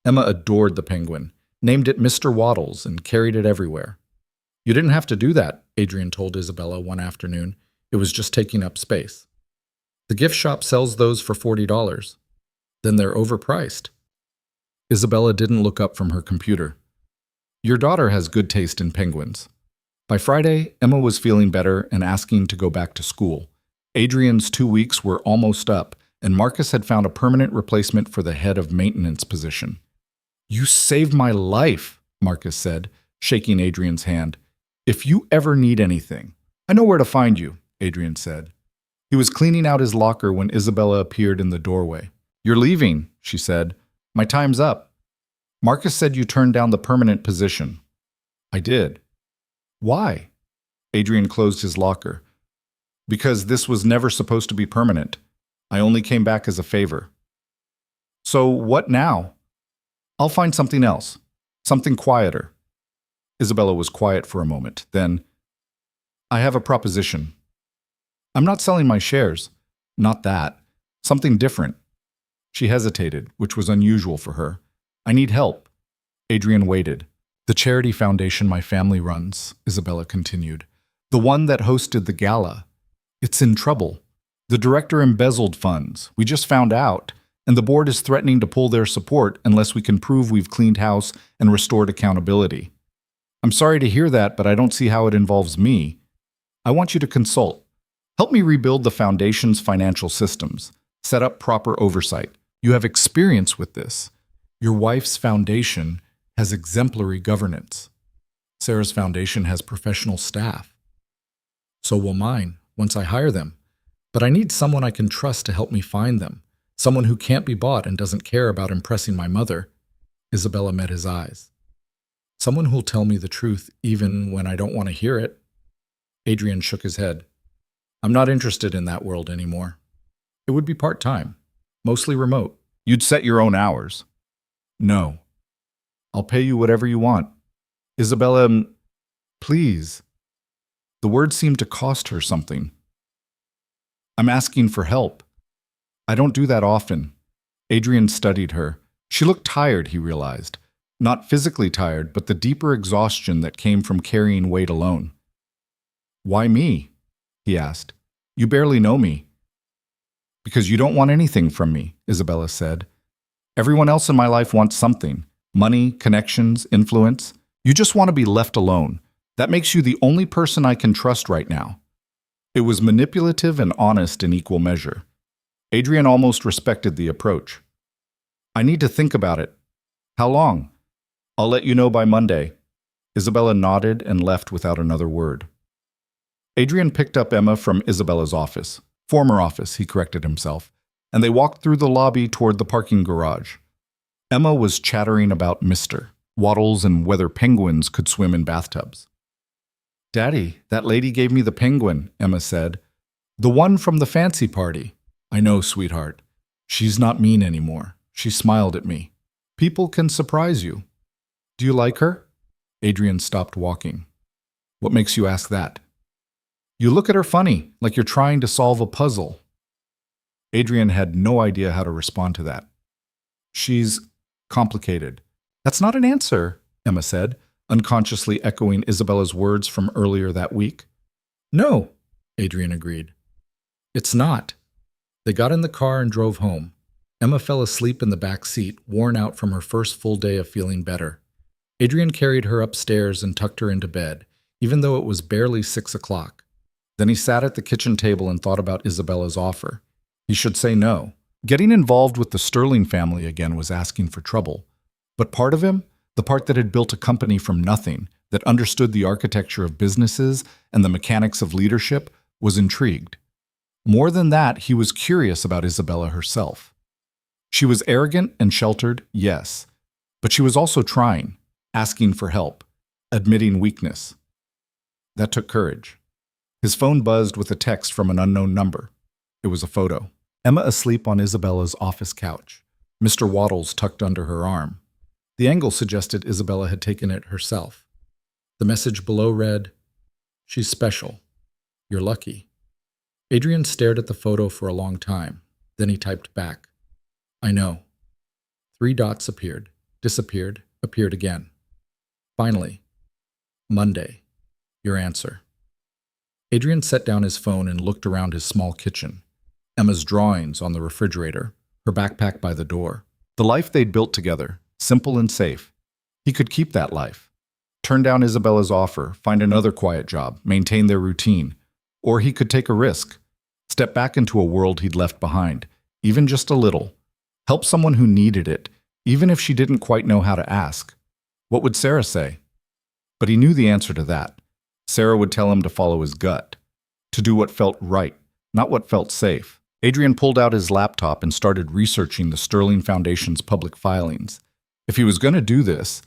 Emma adored the penguin, named it Mr. Waddles, and carried it everywhere. You didn't have to do that, Adrian told Isabella one afternoon. It was just taking up space. The gift shop sells those for $40. Then they're overpriced. Isabella didn't look up from her computer. Your daughter has good taste in penguins. By Friday, Emma was feeling better and asking to go back to school. Adrian's 2 weeks were almost up, and Marcus had found a permanent replacement for the head of maintenance position. You saved my life, Marcus said, shaking Adrian's hand. If you ever need anything, I know where to find you, Adrian said. He was cleaning out his locker when Isabella appeared in the doorway. You're leaving, she said. My time's up. Marcus said you turned down the permanent position. I did. Why? Adrian closed his locker. Because this was never supposed to be permanent. I only came back as a favor. So what now? I'll find something else. Something quieter. Isabella was quiet for a moment. Then, I have a proposition. I'm not selling my shares. Not that. Something different. She hesitated, which was unusual for her. I need help. Adrian waited. The charity foundation my family runs, Isabella continued. The one that hosted the gala. It's in trouble. The director embezzled funds. We just found out. And the board is threatening to pull their support unless we can prove we've cleaned house and restored accountability. I'm sorry to hear that, but I don't see how it involves me. I want you to consult. Help me rebuild the foundation's financial systems. Set up proper oversight. You have experience with this. Your wife's foundation has exemplary governance. Sarah's foundation has professional staff. So will mine, once I hire them. But I need someone I can trust to help me find them. Someone who can't be bought and doesn't care about impressing my mother. Isabella met his eyes. Someone who'll tell me the truth even when I don't want to hear it. Adrian shook his head. I'm not interested in that world anymore. It would be part-time, mostly remote. You'd set your own hours. No. I'll pay you whatever you want. Isabella, please. The word seemed to cost her something. I'm asking for help. I don't do that often. Adrian studied her. She looked tired, he realized. Not physically tired, but the deeper exhaustion that came from carrying weight alone. Why me? He asked. You barely know me. Because you don't want anything from me, Isabella said. Everyone else in my life wants something. Money, connections, influence. You just want to be left alone. That makes you the only person I can trust right now." It was manipulative and honest in equal measure. Adrian almost respected the approach. "I need to think about it." "How long?" "I'll let you know by Monday." Isabella nodded and left without another word. Adrian picked up Emma from Isabella's office. Former office, he corrected himself, and they walked through the lobby toward the parking garage. Emma was chattering about Mr. Waddles and whether penguins could swim in bathtubs. "Daddy, that lady gave me the penguin," Emma said. "The one from the fancy party." "I know, sweetheart. She's not mean anymore." She smiled at me. "People can surprise you." "Do you like her?" Adrian stopped walking. "What makes you ask that?" "You look at her funny, like you're trying to solve a puzzle." Adrian had no idea how to respond to that. "She's complicated." "That's not an answer," Emma said, unconsciously echoing Isabella's words from earlier that week. "No," Adrian agreed. "It's not." They got in the car and drove home. Emma fell asleep in the back seat, worn out from her first full day of feeling better. Adrian carried her upstairs and tucked her into bed, even though it was barely 6 o'clock. Then he sat at the kitchen table and thought about Isabella's offer. He should say no. Getting involved with the Sterling family again was asking for trouble. But part of him, the part that had built a company from nothing, that understood the architecture of businesses and the mechanics of leadership, was intrigued. More than that, he was curious about Isabella herself. She was arrogant and sheltered, yes, but she was also trying, asking for help, admitting weakness. That took courage. His phone buzzed with a text from an unknown number. It was a photo. Emma asleep on Isabella's office couch, Mr. Waddles tucked under her arm. The angle suggested Isabella had taken it herself. The message below read, "She's special. You're lucky." Adrian stared at the photo for a long time. Then he typed back, "I know." 3 dots appeared, disappeared, appeared again. Finally, "Monday. Your answer." Adrian set down his phone and looked around his small kitchen. Emma's drawings on the refrigerator, her backpack by the door. The life they'd built together, simple and safe. He could keep that life. Turn down Isabella's offer, find another quiet job, maintain their routine. Or he could take a risk, step back into a world he'd left behind, even just a little. Help someone who needed it, even if she didn't quite know how to ask. What would Sarah say? But he knew the answer to that. Sarah would tell him to follow his gut, to do what felt right, not what felt safe. Adrian pulled out his laptop and started researching the Sterling Foundation's public filings. If he was going to do this,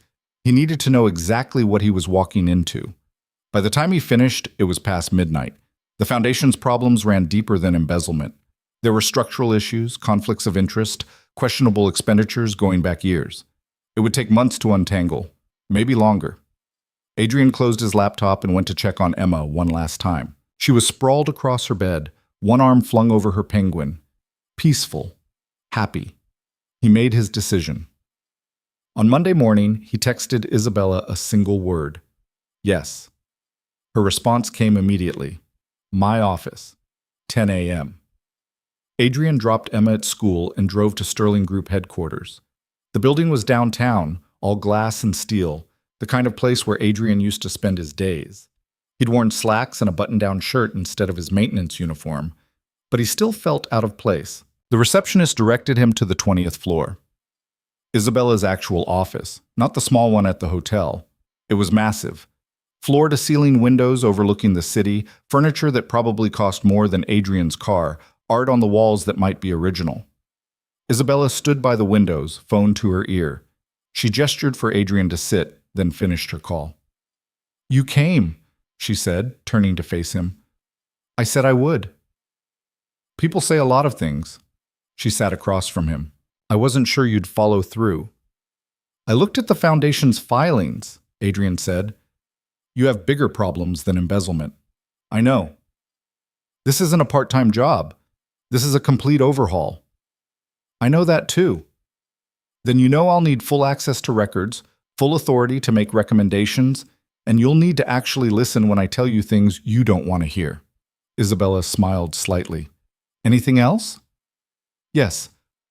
he needed to know exactly what he was walking into. By the time he finished, it was past midnight. The Foundation's problems ran deeper than embezzlement. There were structural issues, conflicts of interest, questionable expenditures going back years. It would take months to untangle, maybe longer. Adrian closed his laptop and went to check on Emma one last time. She was sprawled across her bed, one arm flung over her penguin. Peaceful, happy. He made his decision. On Monday morning, he texted Isabella a single word. Yes. Her response came immediately. My office, 10 a.m. Adrian dropped Emma at school and drove to Sterling Group headquarters. The building was downtown, all glass and steel, the kind of place where Adrian used to spend his days. He'd worn slacks and a button-down shirt instead of his maintenance uniform, but he still felt out of place. The receptionist directed him to the 20th floor. Isabella's actual office, not the small one at the hotel. It was massive. Floor-to-ceiling windows overlooking the city, furniture that probably cost more than Adrian's car, art on the walls that might be original. Isabella stood by the windows, phone to her ear. She gestured for Adrian to sit, then finished her call. You came, she said, turning to face him. I said I would. People say a lot of things. She sat across from him. I wasn't sure you'd follow through. I looked at the Foundation's filings, Adrian said. You have bigger problems than embezzlement. I know. This isn't a part-time job. This is a complete overhaul. I know that too. Then you know I'll need full access to records, full authority to make recommendations, and you'll need to actually listen when I tell you things you don't want to hear. Isabella smiled slightly. Anything else? Yes.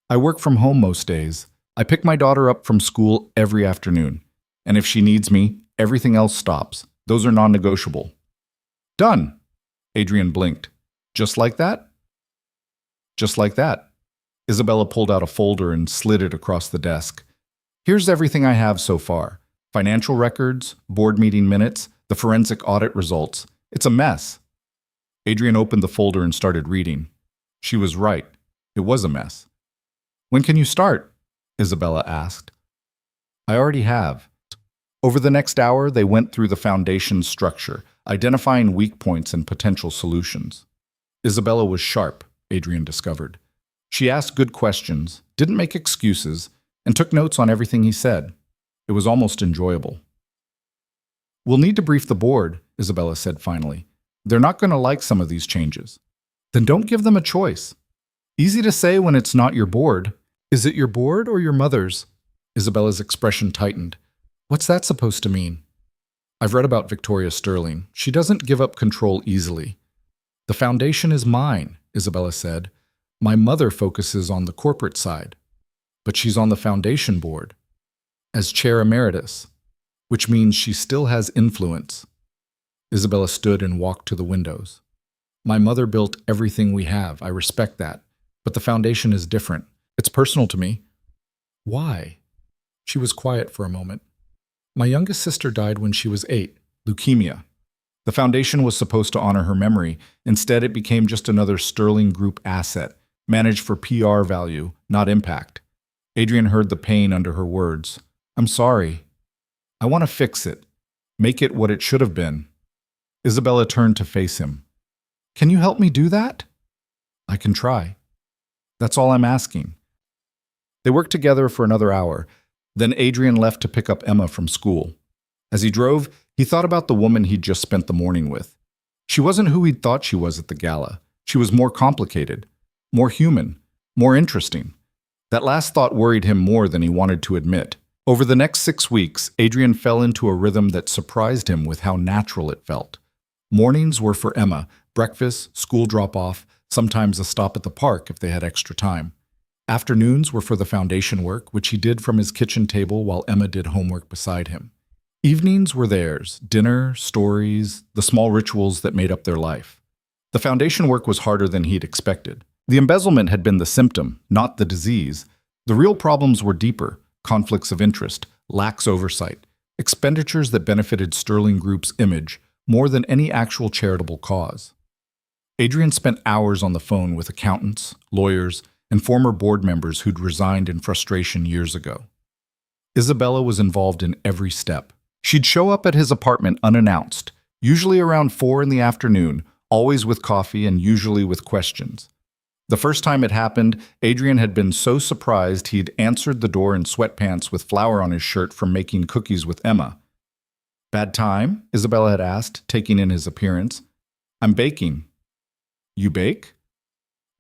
I work from home most days. I pick my daughter up from school every afternoon. And if she needs me, everything else stops. Those are non-negotiable. Done. Adrian blinked. Just like that? Just like that. Isabella pulled out a folder and slid it across the desk. Here's everything I have so far. Financial records, board meeting minutes, the forensic audit results. It's a mess. Adrian opened the folder and started reading. She was right. It was a mess. When can you start? Isabella asked. I already have. Over the next hour, they went through the foundation's structure, identifying weak points and potential solutions. Isabella was sharp, Adrian discovered. She asked good questions, didn't make excuses, and took notes on everything he said. It was almost enjoyable. We'll need to brief the board, Isabella said finally. They're not going to like some of these changes. Then don't give them a choice. Easy to say when it's not your board. Is it your board or your mother's? Isabella's expression tightened. What's that supposed to mean? I've read about Victoria Sterling. She doesn't give up control easily. The foundation is mine, Isabella said. My mother focuses on the corporate side, but she's on the foundation board as chair emeritus, which means she still has influence. Isabella stood and walked to the windows. My mother built everything we have. I respect that. But the foundation is different. It's personal to me. Why? She was quiet for a moment. My youngest sister died when she was 8, leukemia. The foundation was supposed to honor her memory. Instead, it became just another Sterling Group asset, managed for PR value, not impact. Adrian heard the pain under her words. I'm sorry. I want to fix it. Make it what it should have been. Isabella turned to face him. Can you help me do that? I can try. That's all I'm asking. They worked together for another hour. Then Adrian left to pick up Emma from school. As he drove, he thought about the woman he'd just spent the morning with. She wasn't who he'd thought she was at the gala. She was more complicated, more human, more interesting. That last thought worried him more than he wanted to admit. Over the next 6 weeks, Adrian fell into a rhythm that surprised him with how natural it felt. Mornings were for Emma, breakfast, school drop-off, sometimes a stop at the park if they had extra time. Afternoons were for the foundation work, which he did from his kitchen table while Emma did homework beside him. Evenings were theirs, dinner, stories, the small rituals that made up their life. The foundation work was harder than he'd expected. The embezzlement had been the symptom, not the disease. The real problems were deeper: conflicts of interest, lax oversight, expenditures that benefited Sterling Group's image more than any actual charitable cause. Adrian spent hours on the phone with accountants, lawyers, and former board members who'd resigned in frustration years ago. Isabella was involved in every step. She'd show up at his apartment unannounced, usually around 4 in the afternoon, always with coffee and usually with questions. The first time it happened, Adrian had been so surprised he'd answered the door in sweatpants with flour on his shirt from making cookies with Emma. Bad time? Isabella had asked, taking in his appearance. I'm baking. You bake?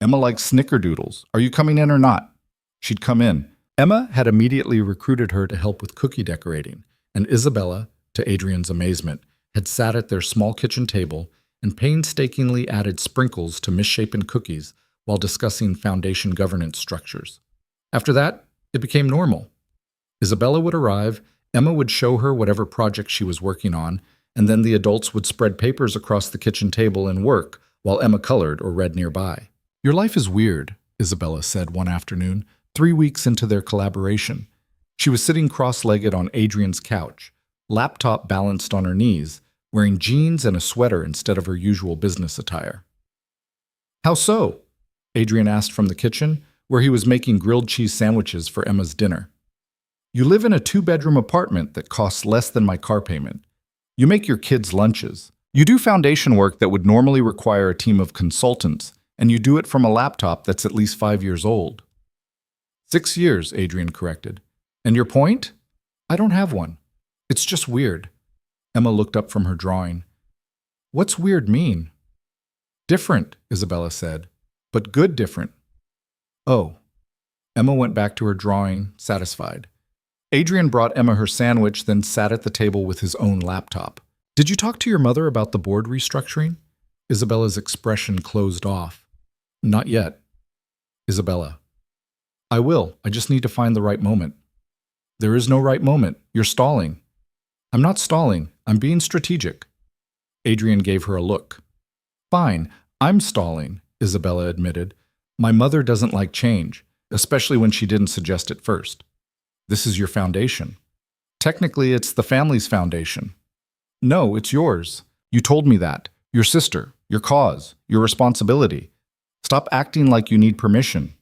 Emma likes snickerdoodles. Are you coming in or not? She'd come in. Emma had immediately recruited her to help with cookie decorating, and Isabella, to Adrian's amazement, had sat at their small kitchen table and painstakingly added sprinkles to misshapen cookies while discussing foundation governance structures. After that, it became normal. Isabella would arrive, Emma would show her whatever project she was working on, and then the adults would spread papers across the kitchen table and work while Emma colored or read nearby. Your life is weird, Isabella said one afternoon, 3 weeks into their collaboration. She was sitting cross-legged on Adrian's couch, laptop balanced on her knees, wearing jeans and a sweater instead of her usual business attire. How so? Adrian asked from the kitchen, where he was making grilled cheese sandwiches for Emma's dinner. You live in a 2-bedroom apartment that costs less than my car payment. You make your kids' lunches. You do foundation work that would normally require a team of consultants, and you do it from a laptop that's at least 5 years old. 6 years, Adrian corrected. And your point? I don't have one. It's just weird. Emma looked up from her drawing. What's weird mean? Different, Isabella said, but good different. Oh. Emma went back to her drawing, satisfied. Adrian brought Emma her sandwich, then sat at the table with his own laptop. Did you talk to your mother about the board restructuring? Isabella's expression closed off. Not yet. Isabella. I will. I just need to find the right moment. There is no right moment. You're stalling. I'm not stalling. I'm being strategic. Adrian gave her a look. Fine, I'm stalling, Isabella admitted. My mother doesn't like change, especially when she didn't suggest it first. This is your foundation. Technically, it's the family's foundation. No, it's yours. You told me that. Your sister, your cause, your responsibility. Stop acting like you need permission.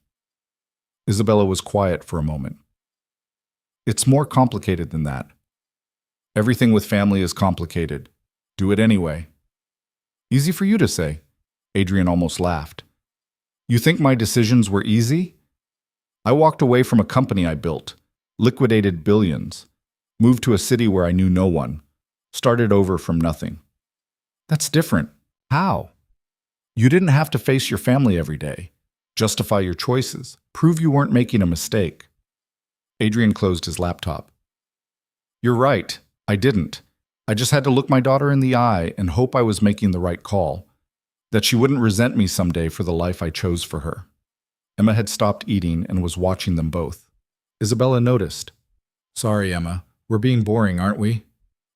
Isabella was quiet for a moment. It's more complicated than that. Everything with family is complicated. Do it anyway. Easy for you to say. Adrian almost laughed. You think my decisions were easy? I walked away from a company I built, liquidated billions, moved to a city where I knew no one, started over from nothing. That's different. How? You didn't have to face your family every day, justify your choices, prove you weren't making a mistake. Adrian closed his laptop. You're right, I didn't. I just had to look my daughter in the eye and hope I was making the right call, that she wouldn't resent me someday for the life I chose for her. Emma had stopped eating and was watching them both. Isabella noticed. Sorry, Emma, we're being boring, aren't we?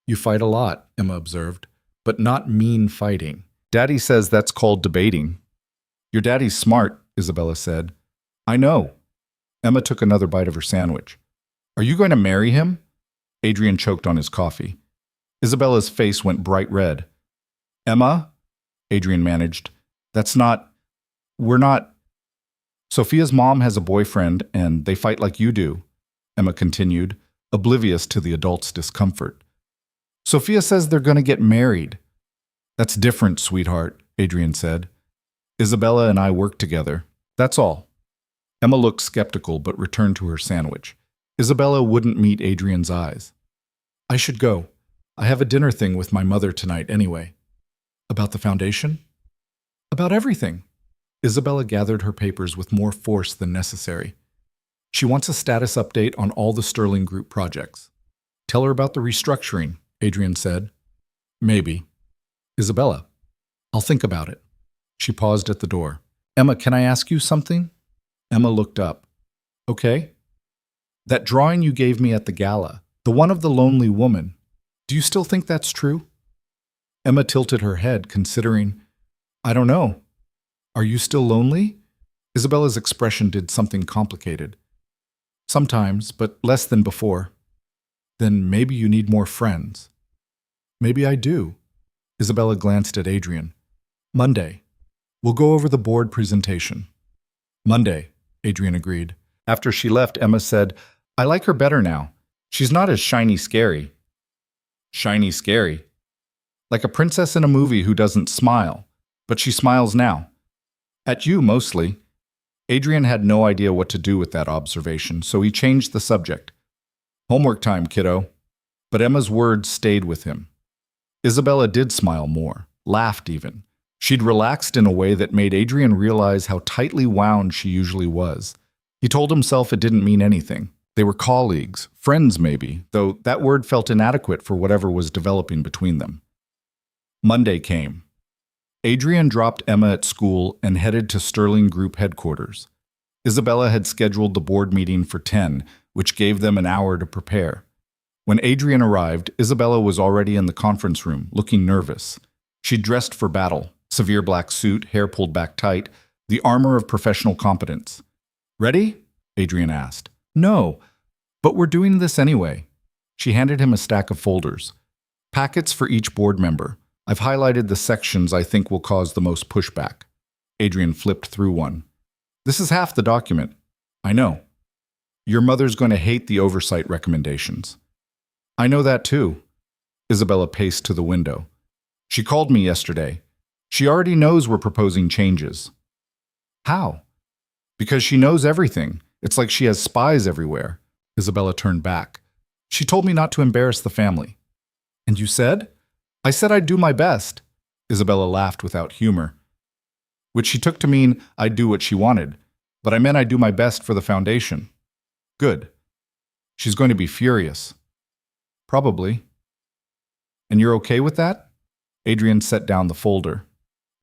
You fight a lot, Emma observed, but not mean fighting. Daddy says that's called debating. Your daddy's smart, Isabella said. I know. Emma took another bite of her sandwich. Are you going to marry him? Adrian choked on his coffee. Isabella's face went bright red. Emma? Adrian managed. We're not. Sophia's mom has a boyfriend and they fight like you do, Emma continued, oblivious to the adult's discomfort. Sophia says they're going to get married. That's different, sweetheart, Adrian said. Isabella and I work together. That's all. Emma looked skeptical but returned to her sandwich. Isabella wouldn't meet Adrian's eyes. I should go. I have a dinner thing with my mother tonight anyway. About the foundation? About everything. Isabella gathered her papers with more force than necessary. She wants a status update on all the Sterling Group projects. Tell her about the restructuring, Adrian said. Maybe. Isabella, I'll think about it. She paused at the door. Emma, can I ask you something? Emma looked up. Okay. That drawing you gave me at the gala, the one of the lonely woman, do you still think that's true? Emma tilted her head, considering, I don't know. Are you still lonely? Isabella's expression did something complicated. Sometimes, but less than before. Then maybe you need more friends. Maybe I do. Isabella glanced at Adrian. Monday. We'll go over the board presentation. Monday, Adrian agreed. After she left, Emma said, I like her better now. She's not as shiny scary. Shiny scary? Like a princess in a movie who doesn't smile, but she smiles now. At you, mostly. Adrian had no idea what to do with that observation, so he changed the subject. Homework time, kiddo. But Emma's words stayed with him. Isabella did smile more, laughed even. She'd relaxed in a way that made Adrian realize how tightly wound she usually was. He told himself it didn't mean anything. They were colleagues, friends maybe, though that word felt inadequate for whatever was developing between them. Monday came. Adrian dropped Emma at school and headed to Sterling Group headquarters. Isabella had scheduled the board meeting for 10, which gave them an hour to prepare. When Adrian arrived, Isabella was already in the conference room, looking nervous. She'd dressed for battle, severe black suit, hair pulled back tight, the armor of professional competence. Ready? Adrian asked. No, but we're doing this anyway. She handed him a stack of folders. Packets for each board member. I've highlighted the sections I think will cause the most pushback. Adrian flipped through one. This is half the document. I know. Your mother's going to hate the oversight recommendations. I know that too. Isabella paced to the window. She called me yesterday. She already knows we're proposing changes. How? Because she knows everything. It's like she has spies everywhere. Isabella turned back. She told me not to embarrass the family. And you said? I said I'd do my best. Isabella laughed without humor, which she took to mean I'd do what she wanted, but I meant I'd do my best for the foundation. Good. She's going to be furious. Probably. And you're okay with that? Adrian set down the folder.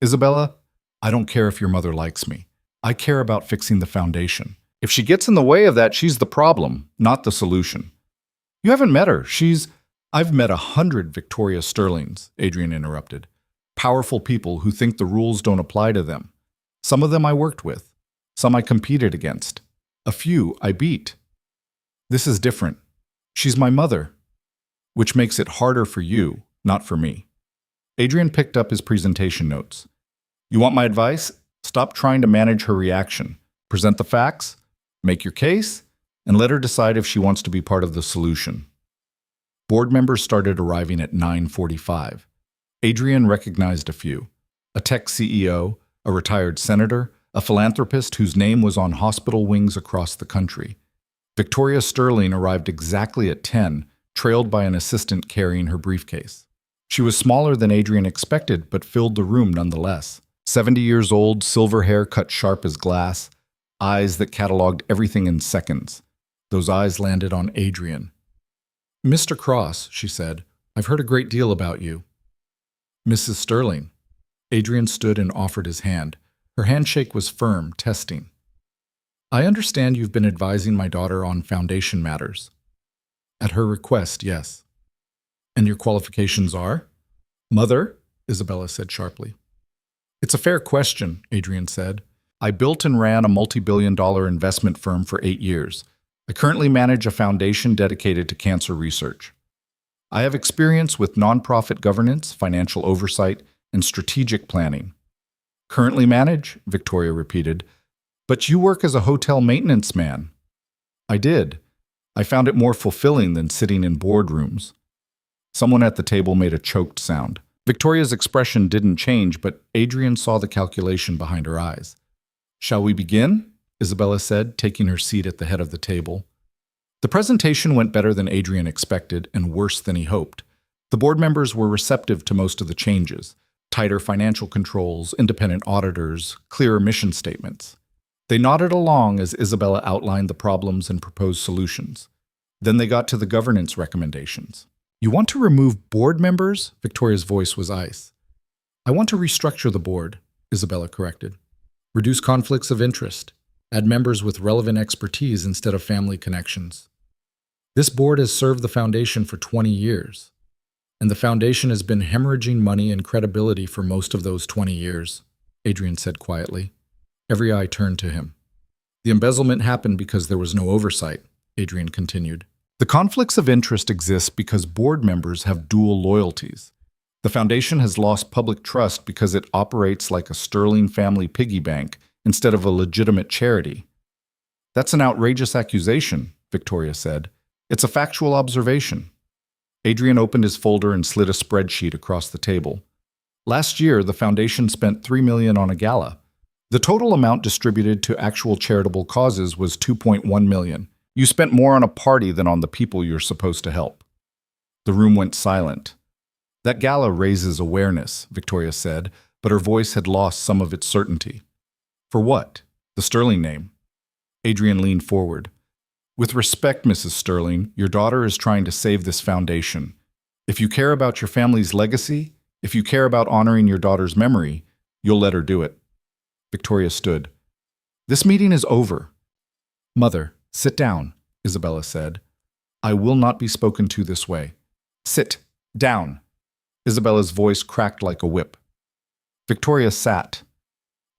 Isabella, I don't care if your mother likes me. I care about fixing the foundation. If she gets in the way of that, she's the problem, not the solution. You haven't met her. She's... I've met 100 Victoria Sterlings, Adrian interrupted. Powerful people who think the rules don't apply to them. Some of them I worked with. Some I competed against. A few I beat. This is different. She's my mother, which makes it harder for you, not for me. Adrian picked up his presentation notes. You want my advice? Stop trying to manage her reaction. Present the facts, make your case, and let her decide if she wants to be part of the solution. Board members started arriving at 9:45. Adrian recognized a few. A tech CEO, a retired senator, a philanthropist whose name was on hospital wings across the country. Victoria Sterling arrived exactly at 10, trailed by an assistant carrying her briefcase. She was smaller than Adrian expected, but filled the room nonetheless. 70 years old, silver hair cut sharp as glass, eyes that cataloged everything in seconds. Those eyes landed on Adrian. Mr. Cross, she said, I've heard a great deal about you. Mrs. Sterling. Adrian stood and offered his hand. Her handshake was firm, testing. I understand you've been advising my daughter on foundation matters. At her request, yes. And your qualifications are? Mother, Isabella said sharply. It's a fair question, Adrian said. I built and ran a multi-billion-dollar investment firm for 8 years. I currently manage a foundation dedicated to cancer research. I have experience with nonprofit governance, financial oversight, and strategic planning. Currently manage, Victoria repeated. But you work as a hotel maintenance man. I did. I found it more fulfilling than sitting in boardrooms. Someone at the table made a choked sound. Victoria's expression didn't change, but Adrian saw the calculation behind her eyes. Shall we begin? Isabella said, taking her seat at the head of the table. The presentation went better than Adrian expected and worse than he hoped. The board members were receptive to most of the changes. Tighter financial controls, independent auditors, clearer mission statements. They nodded along as Isabella outlined the problems and proposed solutions. Then they got to the governance recommendations. You want to remove board members? Victoria's voice was ice. I want to restructure the board, Isabella corrected. Reduce conflicts of interest. Add members with relevant expertise instead of family connections. This board has served the foundation for 20 years, and the foundation has been hemorrhaging money and credibility for most of those 20 years, Adrian said quietly. Every eye turned to him. The embezzlement happened because there was no oversight, Adrian continued. The conflicts of interest exist because board members have dual loyalties. The foundation has lost public trust because it operates like a Sterling family piggy bank instead of a legitimate charity. That's an outrageous accusation, Victoria said. It's a factual observation. Adrian opened his folder and slid a spreadsheet across the table. Last year, the foundation spent $3 million on a gala. The total amount distributed to actual charitable causes was $2.1 million. You spent more on a party than on the people you're supposed to help. The room went silent. That gala raises awareness, Victoria said, but her voice had lost some of its certainty. For what? The Sterling name. Adrian leaned forward. With respect, Mrs. Sterling, your daughter is trying to save this foundation. If you care about your family's legacy, if you care about honoring your daughter's memory, you'll let her do it. Victoria stood. This meeting is over. Mother, sit down, Isabella said. I will not be spoken to this way. Sit down. Isabella's voice cracked like a whip. Victoria sat.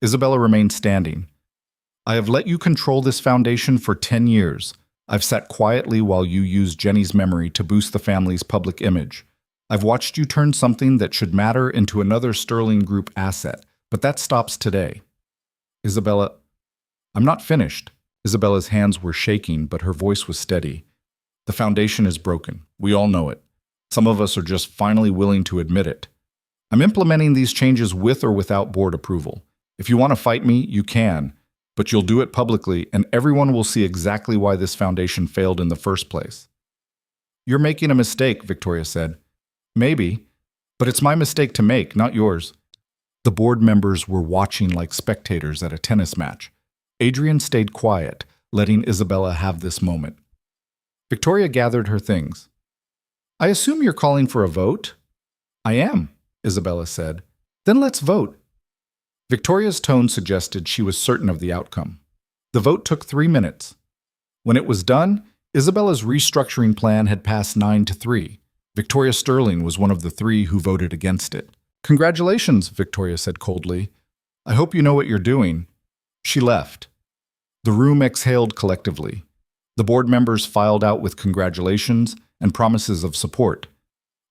Isabella remained standing. I have let you control this foundation for 10 years. I've sat quietly while you used Jenny's memory to boost the family's public image. I've watched you turn something that should matter into another Sterling Group asset, but that stops today. Isabella, I'm not finished. Isabella's hands were shaking, but her voice was steady. The foundation is broken. We all know it. Some of us are just finally willing to admit it. I'm implementing these changes with or without board approval. If you want to fight me, you can, but you'll do it publicly, and everyone will see exactly why this foundation failed in the first place. You're making a mistake, Victoria said. Maybe, but it's my mistake to make, not yours. The board members were watching like spectators at a tennis match. Adrian stayed quiet, letting Isabella have this moment. Victoria gathered her things. I assume you're calling for a vote? I am, Isabella said. Then let's vote. Victoria's tone suggested she was certain of the outcome. The vote took 3 minutes. When it was done, Isabella's restructuring plan had passed 9-3. Victoria Sterling was one of the three who voted against it. Congratulations, Victoria said coldly. I hope you know what you're doing. She left. The room exhaled collectively. The board members filed out with congratulations and promises of support.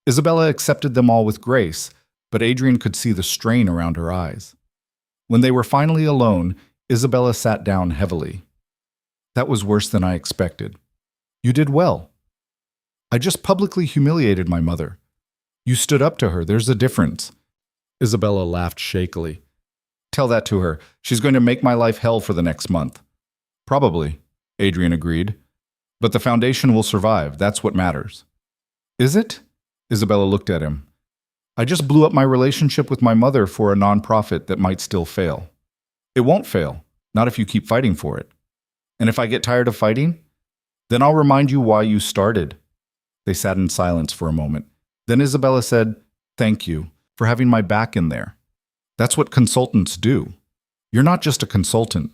Isabella accepted them all with grace, but Adrian could see the strain around her eyes. When they were finally alone, Isabella sat down heavily. That was worse than I expected. You did well. I just publicly humiliated my mother. You stood up to her. There's a difference. Isabella laughed shakily. Tell that to her. She's going to make my life hell for the next month. Probably, Adrian agreed. But the foundation will survive. That's what matters. Is it? Isabella looked at him. I just blew up my relationship with my mother for a nonprofit that might still fail. It won't fail, not if you keep fighting for it. And if I get tired of fighting, then I'll remind you why you started. They sat in silence for a moment. Then Isabella said, Thank you for having my back in there. That's what consultants do. You're not just a consultant.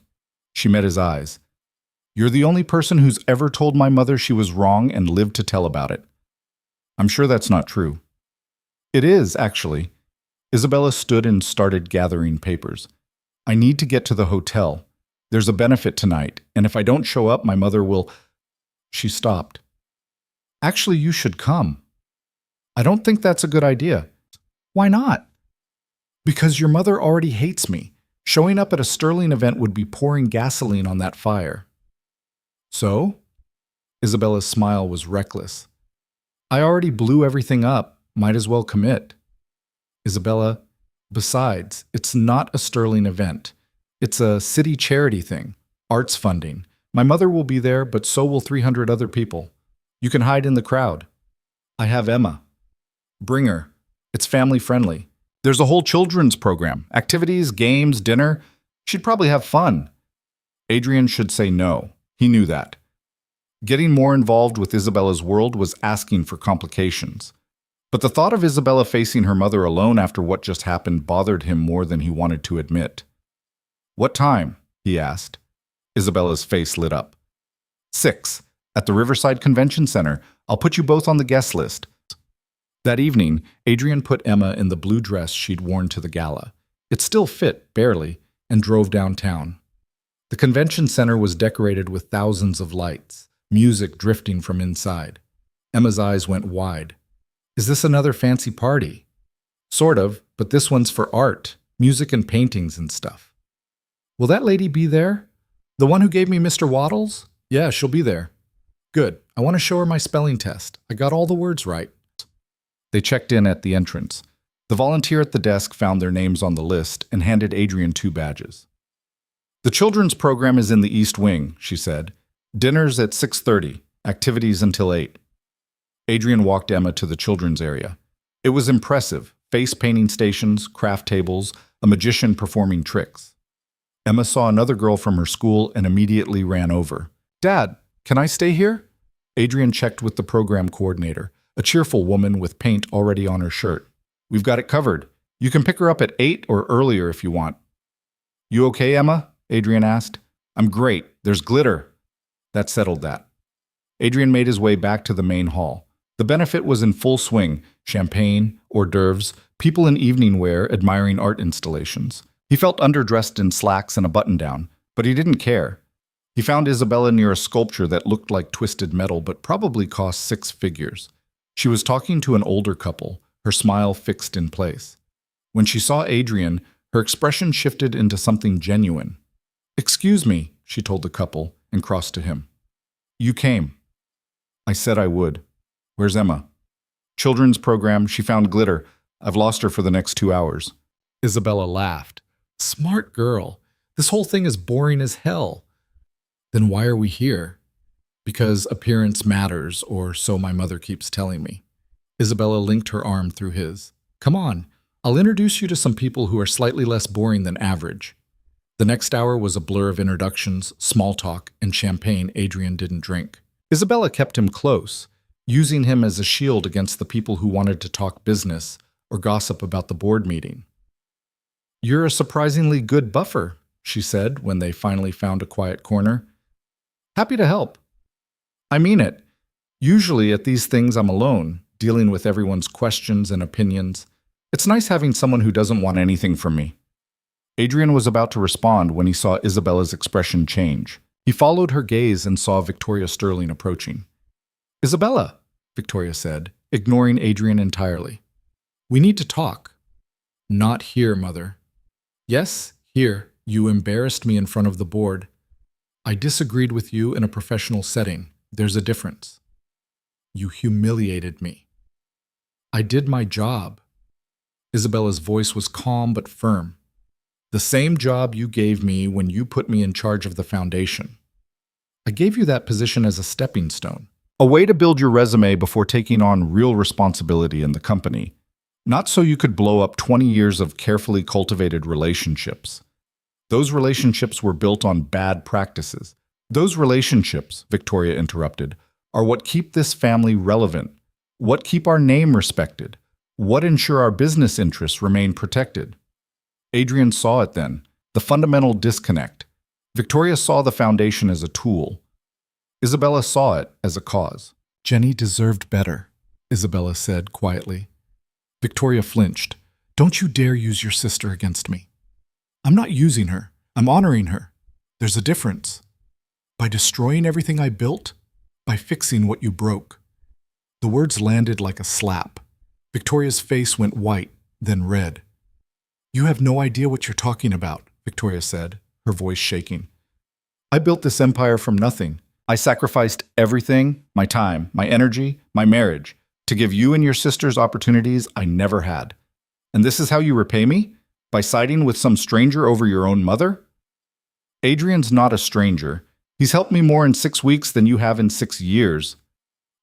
She met his eyes. You're the only person who's ever told my mother she was wrong and lived to tell about it. I'm sure that's not true. It is, actually. Isabella stood and started gathering papers. I need to get to the hotel. There's a benefit tonight, and if I don't show up, my mother will... She stopped. Actually, you should come. I don't think that's a good idea. Why not? Because your mother already hates me. Showing up at a Sterling event would be pouring gasoline on that fire. So? Isabella's smile was reckless. I already blew everything up. Might as well commit. Isabella, besides, it's not a Sterling event. It's a city charity thing. Arts funding. My mother will be there, but so will 300 other people. You can hide in the crowd. I have Emma. Bring her. It's family friendly. There's a whole children's program. Activities, games, dinner. She'd probably have fun. Adrian should say no. He knew that. Getting more involved with Isabella's world was asking for complications. But the thought of Isabella facing her mother alone after what just happened bothered him more than he wanted to admit. What time? He asked. Isabella's face lit up. 6, at the Riverside Convention Center. I'll put you both on the guest list. That evening, Adrian put Emma in the blue dress she'd worn to the gala. It still fit, barely, and drove downtown. The convention center was decorated with thousands of lights, music drifting from inside. Emma's eyes went wide. Is this another fancy party? Sort of, but this one's for art, music and paintings and stuff. Will that lady be there? The one who gave me Mr. Waddles? Yeah, she'll be there. Good. I want to show her my spelling test. I got all the words right. They checked in at the entrance. The volunteer at the desk found their names on the list and handed Adrian 2 badges. The children's program is in the East Wing, she said. Dinner's at 6:30, activities until 8. Adrian walked Emma to the children's area. It was impressive. Face painting stations, craft tables, a magician performing tricks. Emma saw another girl from her school and immediately ran over. Dad, can I stay here? Adrian checked with the program coordinator, a cheerful woman with paint already on her shirt. We've got it covered. You can pick her up at 8 or earlier if you want. You okay, Emma? Adrian asked. I'm great. There's glitter. That settled that. Adrian made his way back to the main hall. The benefit was in full swing. Champagne, hors d'oeuvres, people in evening wear admiring art installations. He felt underdressed in slacks and a button-down, but he didn't care. He found Isabella near a sculpture that looked like twisted metal but probably cost 6 figures. She was talking to an older couple, her smile fixed in place. When she saw Adrian, her expression shifted into something genuine. Excuse me, she told the couple and crossed to him. You came. I said I would. Where's Emma? Children's program, she found glitter. I've lost her for the next 2 hours. Isabella laughed. Smart girl. This whole thing is boring as hell. Then why are we here? Because appearance matters, or so my mother keeps telling me. Isabella linked her arm through his. Come on, I'll introduce you to some people who are slightly less boring than average. The next hour was a blur of introductions, small talk, and champagne Adrian didn't drink. Isabella kept him close, using him as a shield against the people who wanted to talk business or gossip about the board meeting. You're a surprisingly good buffer, she said when they finally found a quiet corner. Happy to help. I mean it. Usually at these things I'm alone, dealing with everyone's questions and opinions. It's nice having someone who doesn't want anything from me. Adrian was about to respond when he saw Isabella's expression change. He followed her gaze and saw Victoria Sterling approaching. "Isabella," Victoria said, ignoring Adrian entirely. "We need to talk." "Not here, Mother." "Yes, here. You embarrassed me in front of the board. I disagreed with you in a professional setting. There's a difference. You humiliated me." "I did my job." Isabella's voice was calm but firm. "The same job you gave me when you put me in charge of the foundation. I gave you that position as a stepping stone, a way to build your resume before taking on real responsibility in the company, not so you could blow up 20 years of carefully cultivated relationships. Those relationships were built on bad practices. Those relationships," Victoria interrupted, "are what keep this family relevant, what keep our name respected, what ensure our business interests remain protected." Adrian saw it then, the fundamental disconnect. Victoria saw the foundation as a tool. Isabella saw it as a cause. "Jenny deserved better," Isabella said quietly. Victoria flinched. "Don't you dare use your sister against me." "I'm not using her. I'm honoring her. There's a difference. By destroying everything I built, by fixing what you broke." The words landed like a slap. Victoria's face went white, then red. "You have no idea what you're talking about," Victoria said, her voice shaking. "I built this empire from nothing. I sacrificed everything, my time, my energy, my marriage, to give you and your sisters opportunities I never had. And this is how you repay me? By siding with some stranger over your own mother?" "Adrian's not a stranger. He's helped me more in 6 weeks than you have in 6 years.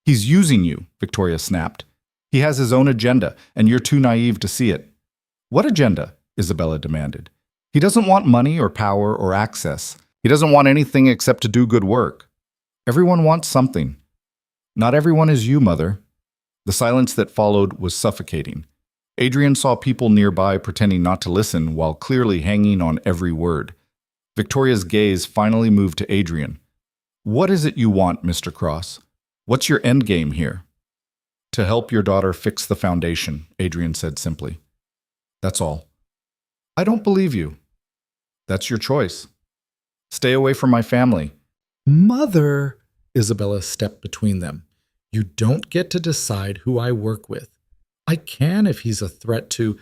He's using you," Victoria snapped. "He has his own agenda, and you're too naive to see it." "What agenda?" Isabella demanded. "He doesn't want money or power or access. He doesn't want anything except to do good work. Everyone wants something. Not everyone is you, Mother." The silence that followed was suffocating. Adrian saw people nearby pretending not to listen while clearly hanging on every word. Victoria's gaze finally moved to Adrian. "What is it you want, Mr. Cross? What's your end game here?" "To help your daughter fix the foundation," Adrian said simply. "That's all." "I don't believe you." "That's your choice. Stay away from my family." "Mother," Isabella stepped between them. "You don't get to decide who I work with. I can if he's a threat to—"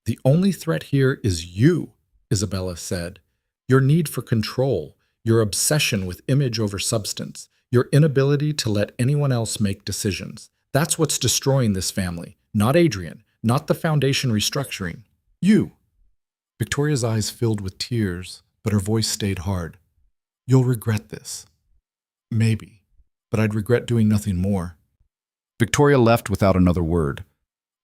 "The only threat here is you," Isabella said. "Your need for control, your obsession with image over substance, your inability to let anyone else make decisions. That's what's destroying this family. Not Adrian, not the foundation restructuring. You." Victoria's eyes filled with tears, but her voice stayed hard. "You'll regret this." "Maybe, but I'd regret doing nothing more." Victoria left without another word.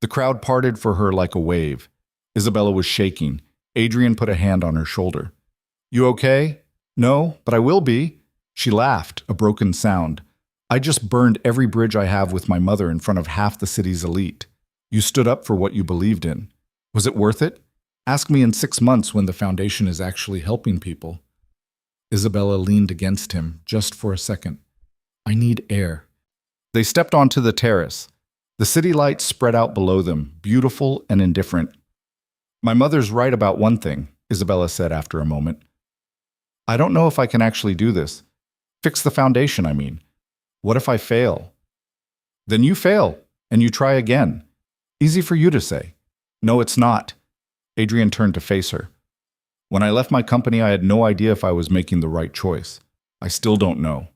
The crowd parted for her like a wave. Isabella was shaking. Adrian put a hand on her shoulder. "You okay?" "No, but I will be." She laughed, a broken sound. "I just burned every bridge I have with my mother in front of half the city's elite. You stood up for what you believed in. Was it worth it? Ask me in 6 months when the foundation is actually helping people." Isabella leaned against him just for a second. "I need air." They stepped onto the terrace. The city lights spread out below them, beautiful and indifferent. "My mother's right about one thing," Isabella said after a moment. "I don't know if I can actually do this. Fix the foundation, I mean. What if I fail?" "Then you fail, and you try again. Easy for you to say." "No, it's not." Adrian turned to face her. "When I left my company, I had no idea if I was making the right choice. I still don't know.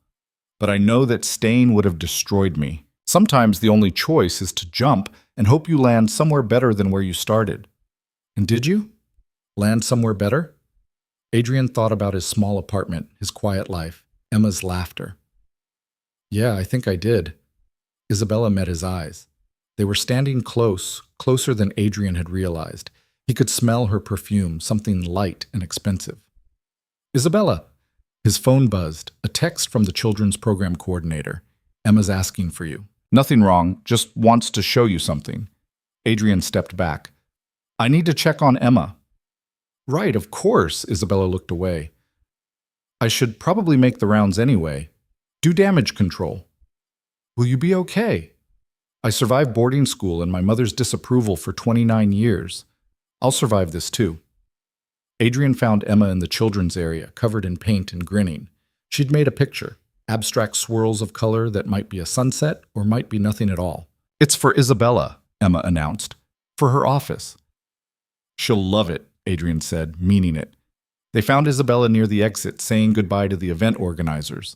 But I know that staying would have destroyed me. Sometimes the only choice is to jump and hope you land somewhere better than where you started." "And did you? Land somewhere better?" Adrian thought about his small apartment, his quiet life, Emma's laughter. "Yeah, I think I did." Isabella met his eyes. They were standing close, closer than Adrian had realized. He could smell her perfume, something light and expensive. "Isabella!" His phone buzzed, a text from the children's program coordinator. "Emma's asking for you." "Nothing wrong, just wants to show you something." Adrian stepped back. "I need to check on Emma." "Right, of course," Isabella looked away. "I should probably make the rounds anyway. Do damage control." "Will you be okay?" I survived boarding school and my mother's disapproval for 29 years. I'll survive this too. Adrian found Emma in the children's area, covered in paint and grinning. She'd made a picture, abstract swirls of color that might be a sunset or might be nothing at all. It's for Isabella, Emma announced. For her office. She'll love it, Adrian said, meaning it. They found Isabella near the exit, saying goodbye to the event organizers.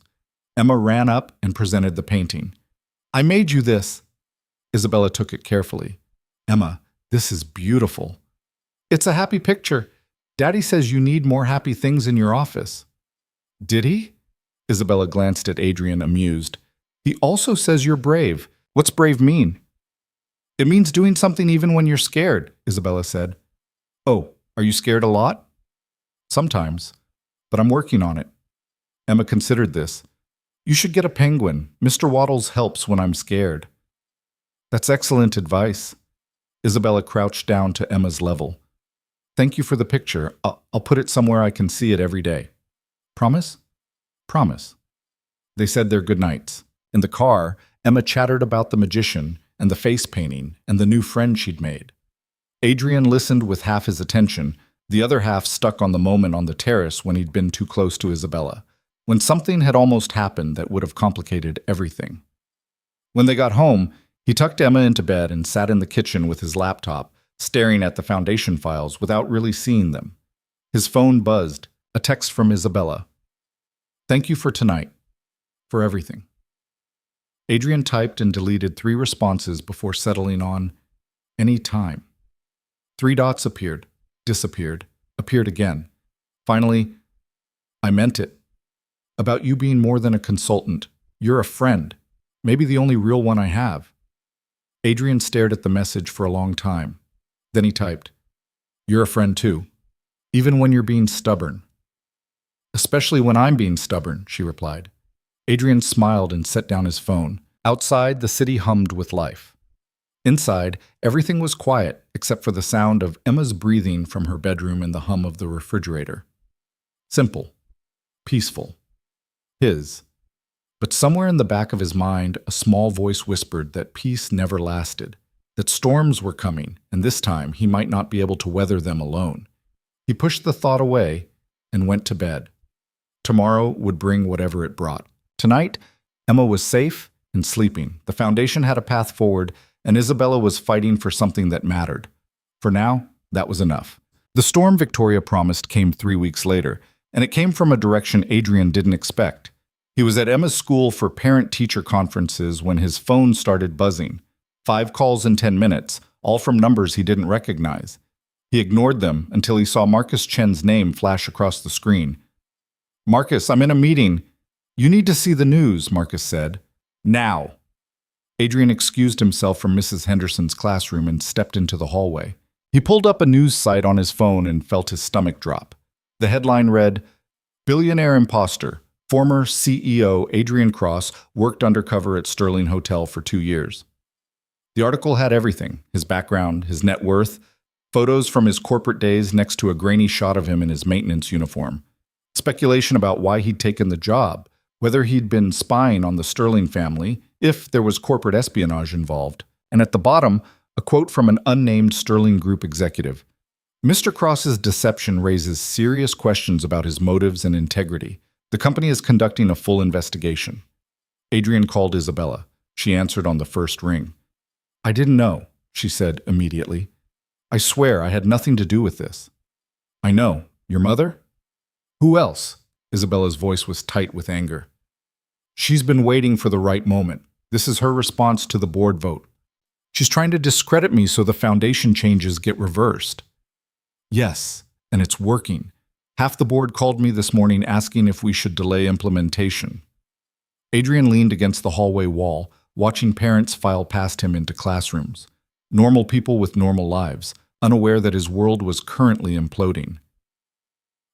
Emma ran up and presented the painting. I made you this. Isabella took it carefully. Emma, this is beautiful. It's a happy picture. Daddy says you need more happy things in your office. Did he? Isabella glanced at Adrian, amused. He also says you're brave. What's brave mean? It means doing something even when you're scared, Isabella said. Oh, are you scared a lot? Sometimes, but I'm working on it. Emma considered this. You should get a penguin. Mr. Waddles helps when I'm scared. That's excellent advice. Isabella crouched down to Emma's level. Thank you for the picture. I'll put it somewhere I can see it every day. Promise? Promise. They said their goodnights. In the car, Emma chattered about the magician and the face painting and the new friend she'd made. Adrian listened with half his attention, the other half stuck on the moment on the terrace when he'd been too close to Isabella, when something had almost happened that would have complicated everything. When they got home, he tucked Emma into bed and sat in the kitchen with his laptop, staring at the foundation files without really seeing them. His phone buzzed, a text from Isabella. Thank you for tonight. For everything. Adrian typed and deleted 3 responses before settling on any time. 3 dots appeared, disappeared, appeared again. Finally, I meant it. About you being more than a consultant. You're a friend. Maybe the only real one I have. Adrian stared at the message for a long time. Then he typed, You're a friend too, even when you're being stubborn. Especially when I'm being stubborn, she replied. Adrian smiled and set down his phone. Outside, the city hummed with life. Inside, everything was quiet except for the sound of Emma's breathing from her bedroom and the hum of the refrigerator. Simple. Peaceful. His. But somewhere in the back of his mind, a small voice whispered that peace never lasted, that storms were coming, and this time he might not be able to weather them alone. He pushed the thought away and went to bed. Tomorrow would bring whatever it brought. Tonight, Emma was safe and sleeping. The foundation had a path forward, and Isabella was fighting for something that mattered. For now, that was enough. The storm Victoria promised came 3 weeks later, and it came from a direction Adrian didn't expect. He was at Emma's school for parent-teacher conferences when his phone started buzzing. 5 calls in 10 minutes, all from numbers he didn't recognize. He ignored them until he saw Marcus Chen's name flash across the screen. Marcus, I'm in a meeting. You need to see the news, Marcus said. Now. Adrian excused himself from Mrs. Henderson's classroom and stepped into the hallway. He pulled up a news site on his phone and felt his stomach drop. The headline read, Billionaire imposter. Former CEO Adrian Cross worked undercover at Sterling Hotel for 2 years. The article had everything, his background, his net worth, photos from his corporate days next to a grainy shot of him in his maintenance uniform. Speculation about why he'd taken the job, whether he'd been spying on the Sterling family, if there was corporate espionage involved, and at the bottom, a quote from an unnamed Sterling Group executive. Mr. Cross's deception raises serious questions about his motives and integrity. The company is conducting a full investigation. Adrian called Isabella. She answered on the first ring. I didn't know, she said immediately. I swear I had nothing to do with this. I know. Your mother? Who else? Isabella's voice was tight with anger. She's been waiting for the right moment. This is her response to the board vote. She's trying to discredit me so the foundation changes get reversed. Yes, and it's working. Half the board called me this morning asking if we should delay implementation. Adrian leaned against the hallway wall, watching parents file past him into classrooms. Normal people with normal lives, unaware that his world was currently imploding.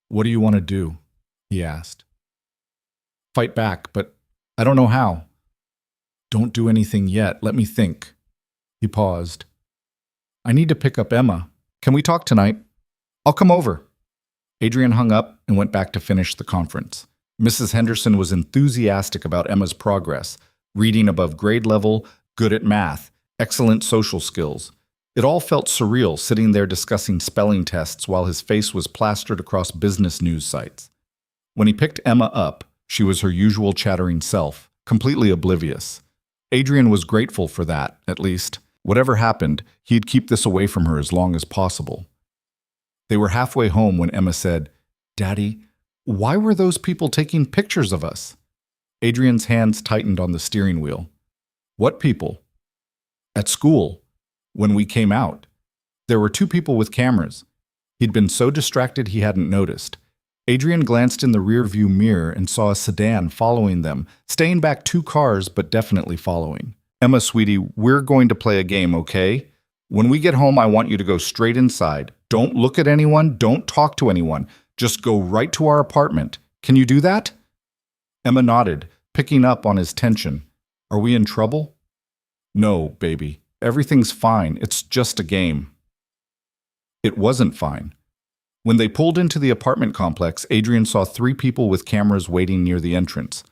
What do you want to do? He asked. Fight back, but I don't know how. Don't do anything yet. Let me think. He paused. I need to pick up Emma. Can we talk tonight? I'll come over. Adrian hung up and went back to finish the conference. Mrs. Henderson was enthusiastic about Emma's progress, reading above grade level, good at math, excellent social skills. It all felt surreal sitting there discussing spelling tests while his face was plastered across business news sites. When he picked Emma up, she was her usual chattering self, completely oblivious. Adrian was grateful for that, at least. Whatever happened, he'd keep this away from her as long as possible. They were halfway home when Emma said, "Daddy, why were those people taking pictures of us?" Adrian's hands tightened on the steering wheel. "What people?" "At school, when we came out. There were two people with cameras." He'd been so distracted he hadn't noticed. Adrian glanced in the rear-view mirror and saw a sedan following them, staying back 2 cars but definitely following. "Emma, sweetie, we're going to play a game, okay? When we get home, I want you to go straight inside. Don't look at anyone, don't talk to anyone. Just go right to our apartment. Can you do that?" Emma nodded, picking up on his tension. "Are we in trouble?" "No, baby. Everything's fine. It's just a game." It wasn't fine. When they pulled into the apartment complex, Adrian saw 3 people with cameras waiting near the entrance.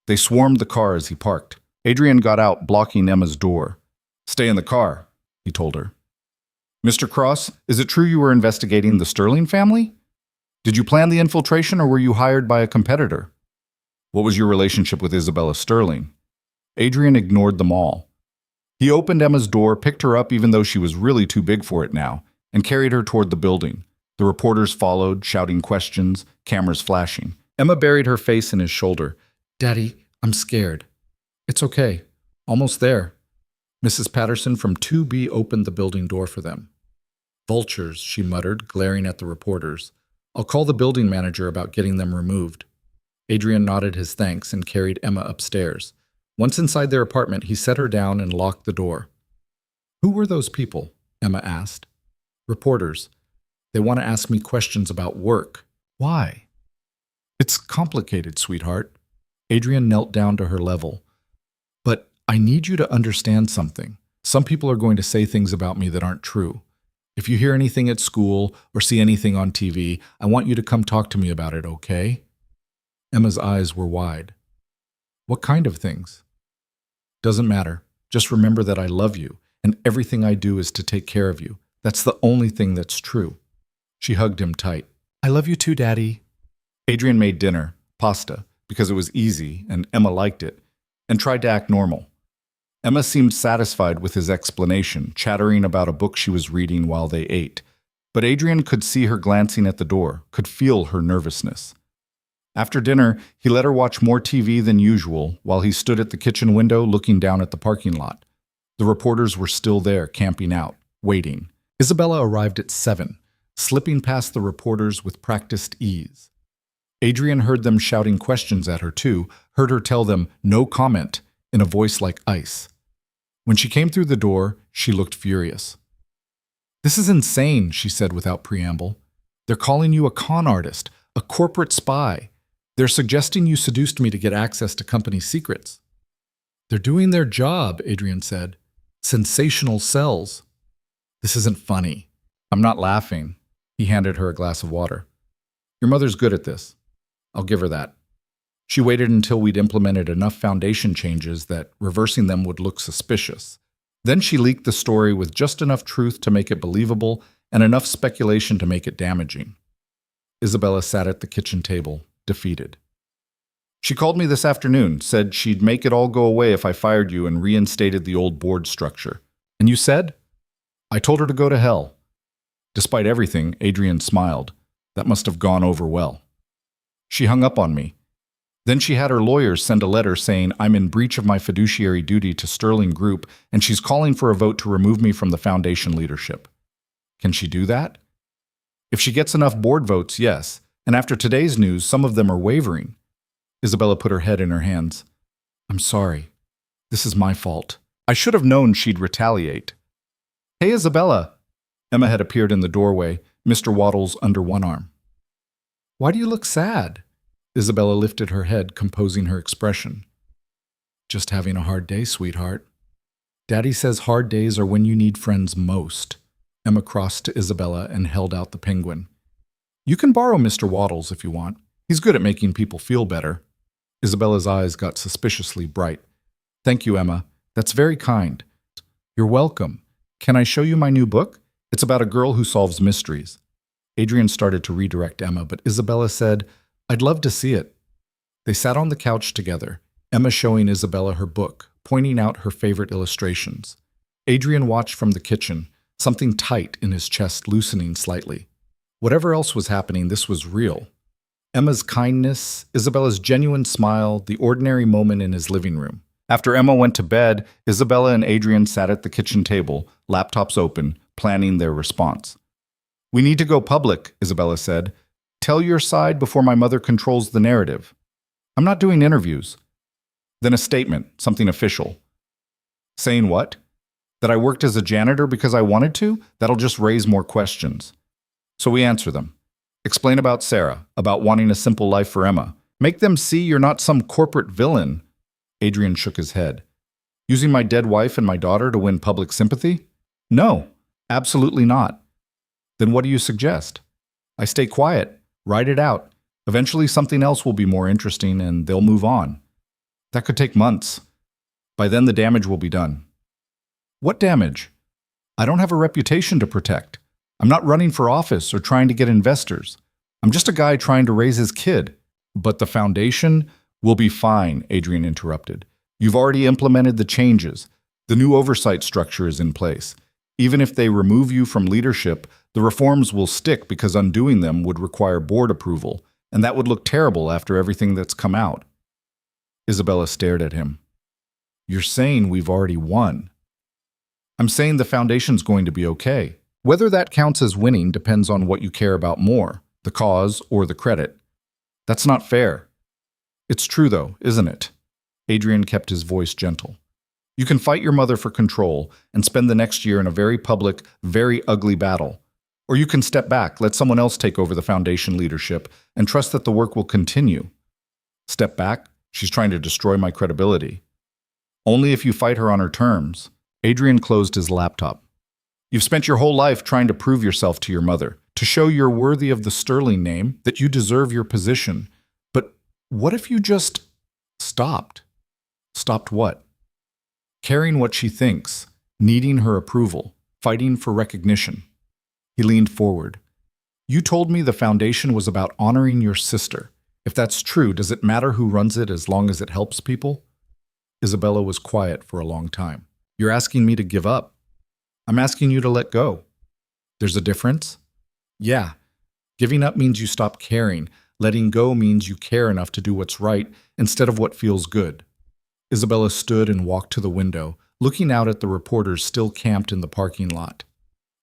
They swarmed the car as he parked. Adrian got out, blocking Emma's door. "Stay in the car," he told her. "Mr. Cross, is it true you were investigating the Sterling family? Did you plan the infiltration or were you hired by a competitor? What was your relationship with Isabella Sterling?" Adrian ignored them all. He opened Emma's door, picked her up even though she was really too big for it now, and carried her toward the building. The reporters followed, shouting questions, cameras flashing. Emma buried her face in his shoulder. "Daddy, I'm scared." "It's okay. Almost there." Mrs. Patterson from 2B opened the building door for them. "Vultures," she muttered, glaring at the reporters. "I'll call the building manager about getting them removed." Adrian nodded his thanks and carried Emma upstairs. Once inside their apartment, he set her down and locked the door. "Who were those people?" Emma asked. "Reporters. They want to ask me questions about work." "Why?" "It's complicated, sweetheart." Adrian knelt down to her level. "But I need you to understand something. Some people are going to say things about me that aren't true. If you hear anything at school or see anything on TV, I want you to come talk to me about it, okay?" Emma's eyes were wide. "What kind of things?" "Doesn't matter. Just remember that I love you, and everything I do is to take care of you. That's the only thing that's true." She hugged him tight. "I love you too, Daddy." Adrian made dinner, pasta, because it was easy and Emma liked it, and tried to act normal. Emma seemed satisfied with his explanation, chattering about a book she was reading while they ate. But Adrian could see her glancing at the door, could feel her nervousness. After dinner, he let her watch more TV than usual while he stood at the kitchen window looking down at the parking lot. The reporters were still there, camping out, waiting. Isabella arrived at 7, slipping past the reporters with practiced ease. Adrian heard them shouting questions at her too, heard her tell them, "No comment," in a voice like ice. When she came through the door, she looked furious. "This is insane," she said without preamble. "They're calling you a con artist, a corporate spy. They're suggesting you seduced me to get access to company secrets." "They're doing their job," Adrian said. "Sensational sells." "This isn't funny." "I'm not laughing." He handed her a glass of water. "Your mother's good at this. I'll give her that. She waited until we'd implemented enough foundation changes that reversing them would look suspicious. Then she leaked the story with just enough truth to make it believable and enough speculation to make it damaging." Isabella sat at the kitchen table, defeated. "She called me this afternoon, said she'd make it all go away if I fired you and reinstated the old board structure. And you said?" "I told her to go to hell." Despite everything, Adrian smiled. That must have gone over well. "She hung up on me. Then she had her lawyers send a letter saying I'm in breach of my fiduciary duty to Sterling Group and she's calling for a vote to remove me from the foundation leadership." "Can she do that?" "If she gets enough board votes, yes. And after today's news, some of them are wavering." Isabella put her head in her hands. "I'm sorry. This is my fault. I should have known she'd retaliate." "Hey, Isabella." Emma had appeared in the doorway, Mr. Waddles under one arm. "Why do you look sad?" Isabella lifted her head, composing her expression. "Just having a hard day, sweetheart." "Daddy says hard days are when you need friends most." Emma crossed to Isabella and held out the penguin. "You can borrow Mr. Waddles if you want. He's good at making people feel better." Isabella's eyes got suspiciously bright. "Thank you, Emma. That's very kind." You're welcome. Can I show you my new book? It's about a girl who solves mysteries. Adrian started to redirect Emma, but Isabella said, I'd love to see it. They sat on the couch together, Emma showing Isabella her book, pointing out her favorite illustrations. Adrian watched from the kitchen, something tight in his chest loosening slightly. Whatever else was happening, this was real. Emma's kindness, Isabella's genuine smile, the ordinary moment in his living room. After Emma went to bed, Isabella and Adrian sat at the kitchen table, laptops open, planning their response. We need to go public, Isabella said. Tell your side before my mother controls the narrative. I'm not doing interviews. Then a statement, something official. Saying what? That I worked as a janitor because I wanted to? That'll just raise more questions. So we answer them. Explain about Sarah, about wanting a simple life for Emma. Make them see you're not some corporate villain. Adrian shook his head. Using my dead wife and my daughter to win public sympathy? No, absolutely not. Then what do you suggest? I stay quiet, write it out. Eventually something else will be more interesting and they'll move on. That could take months. By then the damage will be done. What damage? I don't have a reputation to protect. I'm not running for office or trying to get investors. I'm just a guy trying to raise his kid. But the foundation will be fine, Adrian interrupted. You've already implemented the changes. The new oversight structure is in place. Even if they remove you from leadership, the reforms will stick because undoing them would require board approval, and that would look terrible after everything that's come out. Isabella stared at him. You're saying we've already won. I'm saying the foundation's going to be okay. Whether that counts as winning depends on what you care about more, the cause or the credit. That's not fair. It's true, though, isn't it? Adrian kept his voice gentle. You can fight your mother for control and spend the next year in a very public, very ugly battle. Or you can step back, let someone else take over the foundation leadership, and trust that the work will continue. Step back? She's trying to destroy my credibility. Only if you fight her on her terms. Adrian closed his laptop. You've spent your whole life trying to prove yourself to your mother, to show you're worthy of the Sterling name, that you deserve your position. But what if you just stopped? Stopped what? Caring what she thinks, needing her approval, fighting for recognition. He leaned forward. You told me the foundation was about honoring your sister. If that's true, does it matter who runs it as long as it helps people? Isabella was quiet for a long time. You're asking me to give up. I'm asking you to let go. There's a difference? Yeah. Giving up means you stop caring. Letting go means you care enough to do what's right instead of what feels good. Isabella stood and walked to the window, looking out at the reporters still camped in the parking lot.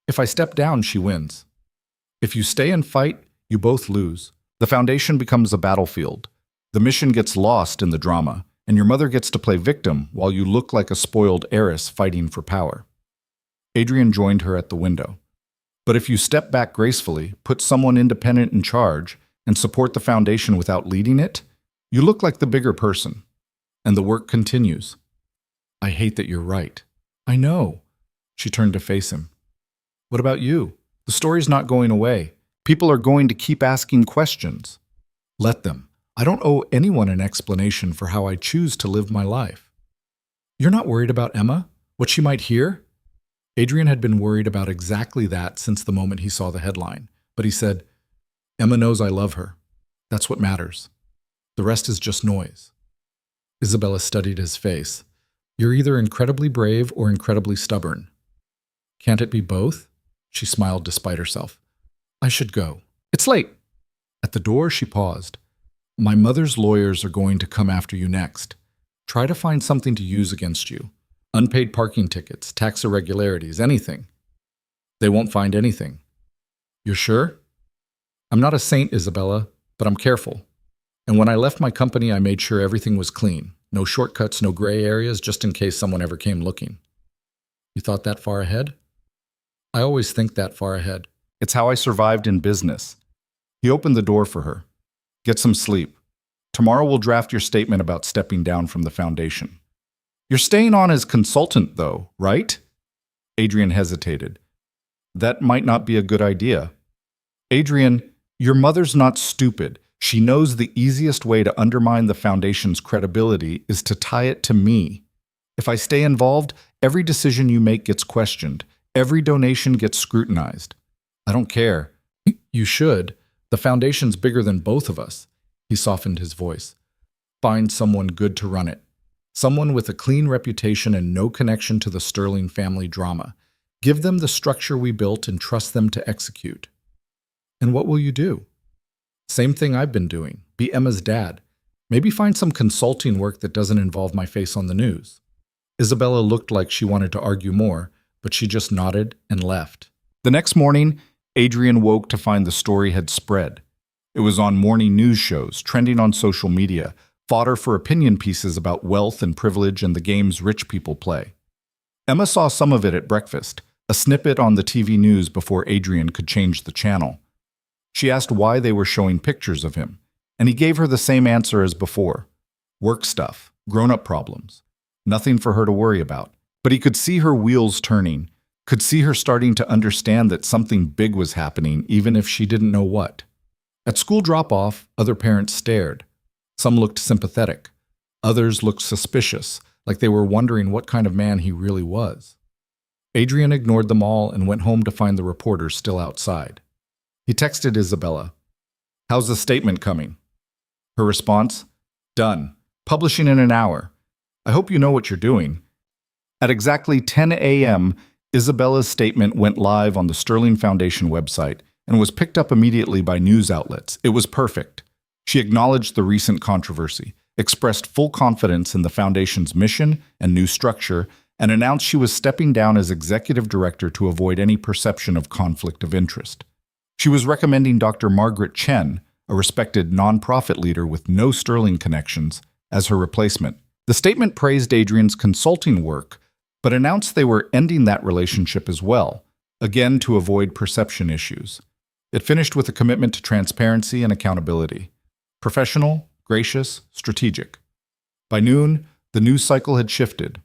If I step down, she wins. If you stay and fight, you both lose. The foundation becomes a battlefield. The mission gets lost in the drama, and your mother gets to play victim while you look like a spoiled heiress fighting for power. Adrian joined her at the window. But if you step back gracefully, put someone independent in charge, and support the foundation without leading it, you look like the bigger person. And the work continues. I hate that you're right. I know. She turned to face him. What about you? The story's not going away. People are going to keep asking questions. Let them. I don't owe anyone an explanation for how I choose to live my life. You're not worried about Emma? What she might hear? Adrian had been worried about exactly that since the moment he saw the headline. But he said, Emma knows I love her. That's what matters. The rest is just noise. Isabella studied his face. You're either incredibly brave or incredibly stubborn. Can't it be both? She smiled despite herself. I should go. It's late. At the door, she paused. My mother's lawyers are going to come after you next. Try to find something to use against you. Unpaid parking tickets, tax irregularities, anything. They won't find anything. You're sure? I'm not a saint, Isabella, but I'm careful. And when I left my company, I made sure everything was clean. No shortcuts, no gray areas, just in case someone ever came looking. You thought that far ahead? I always think that far ahead. It's how I survived in business. He opened the door for her. Get some sleep. Tomorrow we'll draft your statement about stepping down from the foundation. You're staying on as consultant, though, right? Adrian hesitated. That might not be a good idea. Adrian, your mother's not stupid. She knows the easiest way to undermine the foundation's credibility is to tie it to me. If I stay involved, Every decision you make gets questioned. Every donation gets scrutinized. I don't care. You should. The foundation's bigger than both of us. He softened his voice. Find someone good to run it. Someone with a clean reputation and no connection to the Sterling family drama. Give them the structure we built and trust them to execute. And what will you do? Same thing I've been doing. Be Emma's dad. Maybe find some consulting work that doesn't involve my face on the news. Isabella looked like she wanted to argue more, but she just nodded and left. The next morning, Adrian woke to find the story had spread. It was on morning news shows, trending on social media, fodder for opinion pieces about wealth and privilege and the games rich people play. Emma saw some of it at breakfast, a snippet on the TV news before Adrian could change the channel. She asked why they were showing pictures of him, and he gave her the same answer as before. Work stuff, grown-up problems. Nothing for her to worry about. But he could see her wheels turning, could see her starting to understand that something big was happening, even if she didn't know what. At school drop-off, other parents stared. Some looked sympathetic. Others looked suspicious, like they were wondering what kind of man he really was. Adrian ignored them all and went home to find the reporters still outside. He texted Isabella. How's the statement coming? Her response? Done. Publishing in an hour. I hope you know what you're doing. At exactly 10 a.m., Isabella's statement went live on the Sterling Foundation website and was picked up immediately by news outlets. It was perfect. She acknowledged the recent controversy, expressed full confidence in the foundation's mission and new structure, and announced she was stepping down as executive director to avoid any perception of conflict of interest. She was recommending Dr. Margaret Chen, a respected nonprofit leader with no Sterling connections, as her replacement. The statement praised Adrian's consulting work, but announced they were ending that relationship as well, again to avoid perception issues. It finished with a commitment to transparency and accountability. Professional, gracious, strategic. By noon, the news cycle had shifted.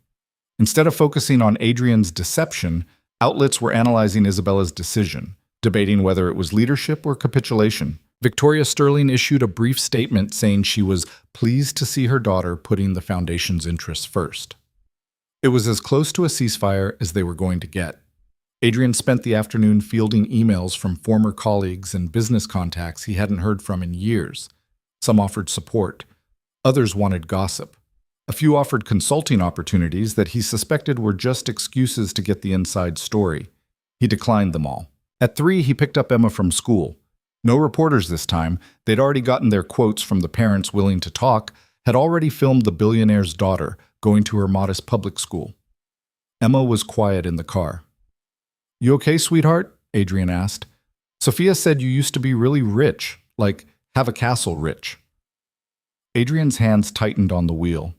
Instead of focusing on Adrian's deception, outlets were analyzing Isabella's decision, debating whether it was leadership or capitulation. Victoria Sterling issued a brief statement saying she was pleased to see her daughter putting the foundation's interests first. It was as close to a ceasefire as they were going to get. Adrian spent the afternoon fielding emails from former colleagues and business contacts he hadn't heard from in years. Some offered support. Others wanted gossip. A few offered consulting opportunities that he suspected were just excuses to get the inside story. He declined them all. At 3, he picked up Emma from school. No reporters this time. They'd already gotten their quotes from the parents willing to talk, had already filmed the billionaire's daughter going to her modest public school. Emma was quiet in the car. You okay, sweetheart? Adrian asked. Sophia said you used to be really rich, like have a castle rich. Adrian's hands tightened on the wheel.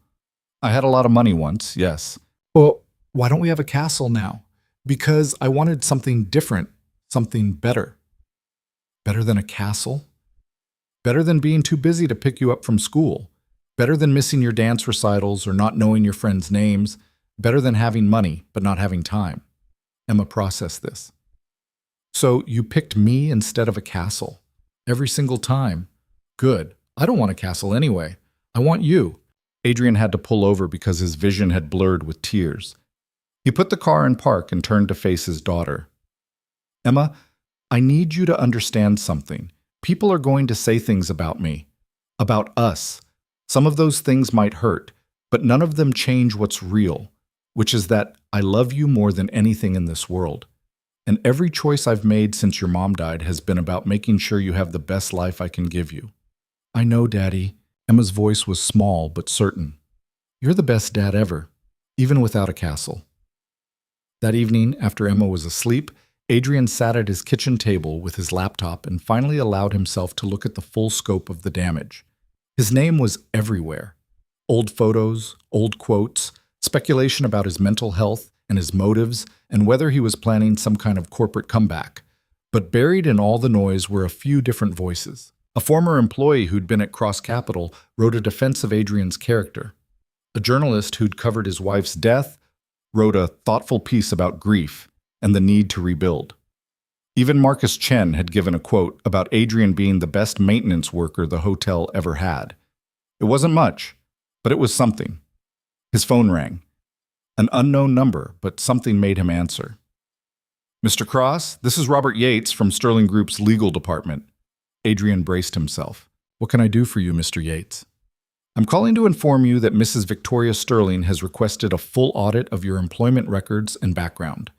I had a lot of money once, yes. Well, why don't we have a castle now? Because I wanted something different, something better. Better than a castle? Better than being too busy to pick you up from school. Better than missing your dance recitals or not knowing your friends' names. Better than having money, but not having time. Emma processed this. So you picked me instead of a castle? Every single time? Good. I don't want a castle anyway. I want you. Adrian had to pull over because his vision had blurred with tears. He put the car in park and turned to face his daughter. Emma, I need you to understand something. People are going to say things about me, about us. Some of those things might hurt, but none of them change what's real, which is that I love you more than anything in this world. And every choice I've made since your mom died has been about making sure you have the best life I can give you. I know, Daddy. Emma's voice was small but certain. You're the best dad ever, even without a castle. That evening, after Emma was asleep, Adrian sat at his kitchen table with his laptop and finally allowed himself to look at the full scope of the damage. His name was everywhere. Old photos, old quotes, speculation about his mental health and his motives and whether he was planning some kind of corporate comeback. But buried in all the noise were a few different voices. A former employee who'd been at Cross Capital wrote a defense of Adrian's character. A journalist who'd covered his wife's death wrote a thoughtful piece about grief and the need to rebuild. Even Marcus Chen had given a quote about Adrian being the best maintenance worker the hotel ever had. It wasn't much, but it was something. His phone rang. An unknown number, but something made him answer. Mr. Cross, this is Robert Yates from Sterling Group's legal department. Adrian braced himself. What can I do for you, Mr. Yates? I'm calling to inform you that Mrs. Victoria Sterling has requested a full audit of your employment records and background.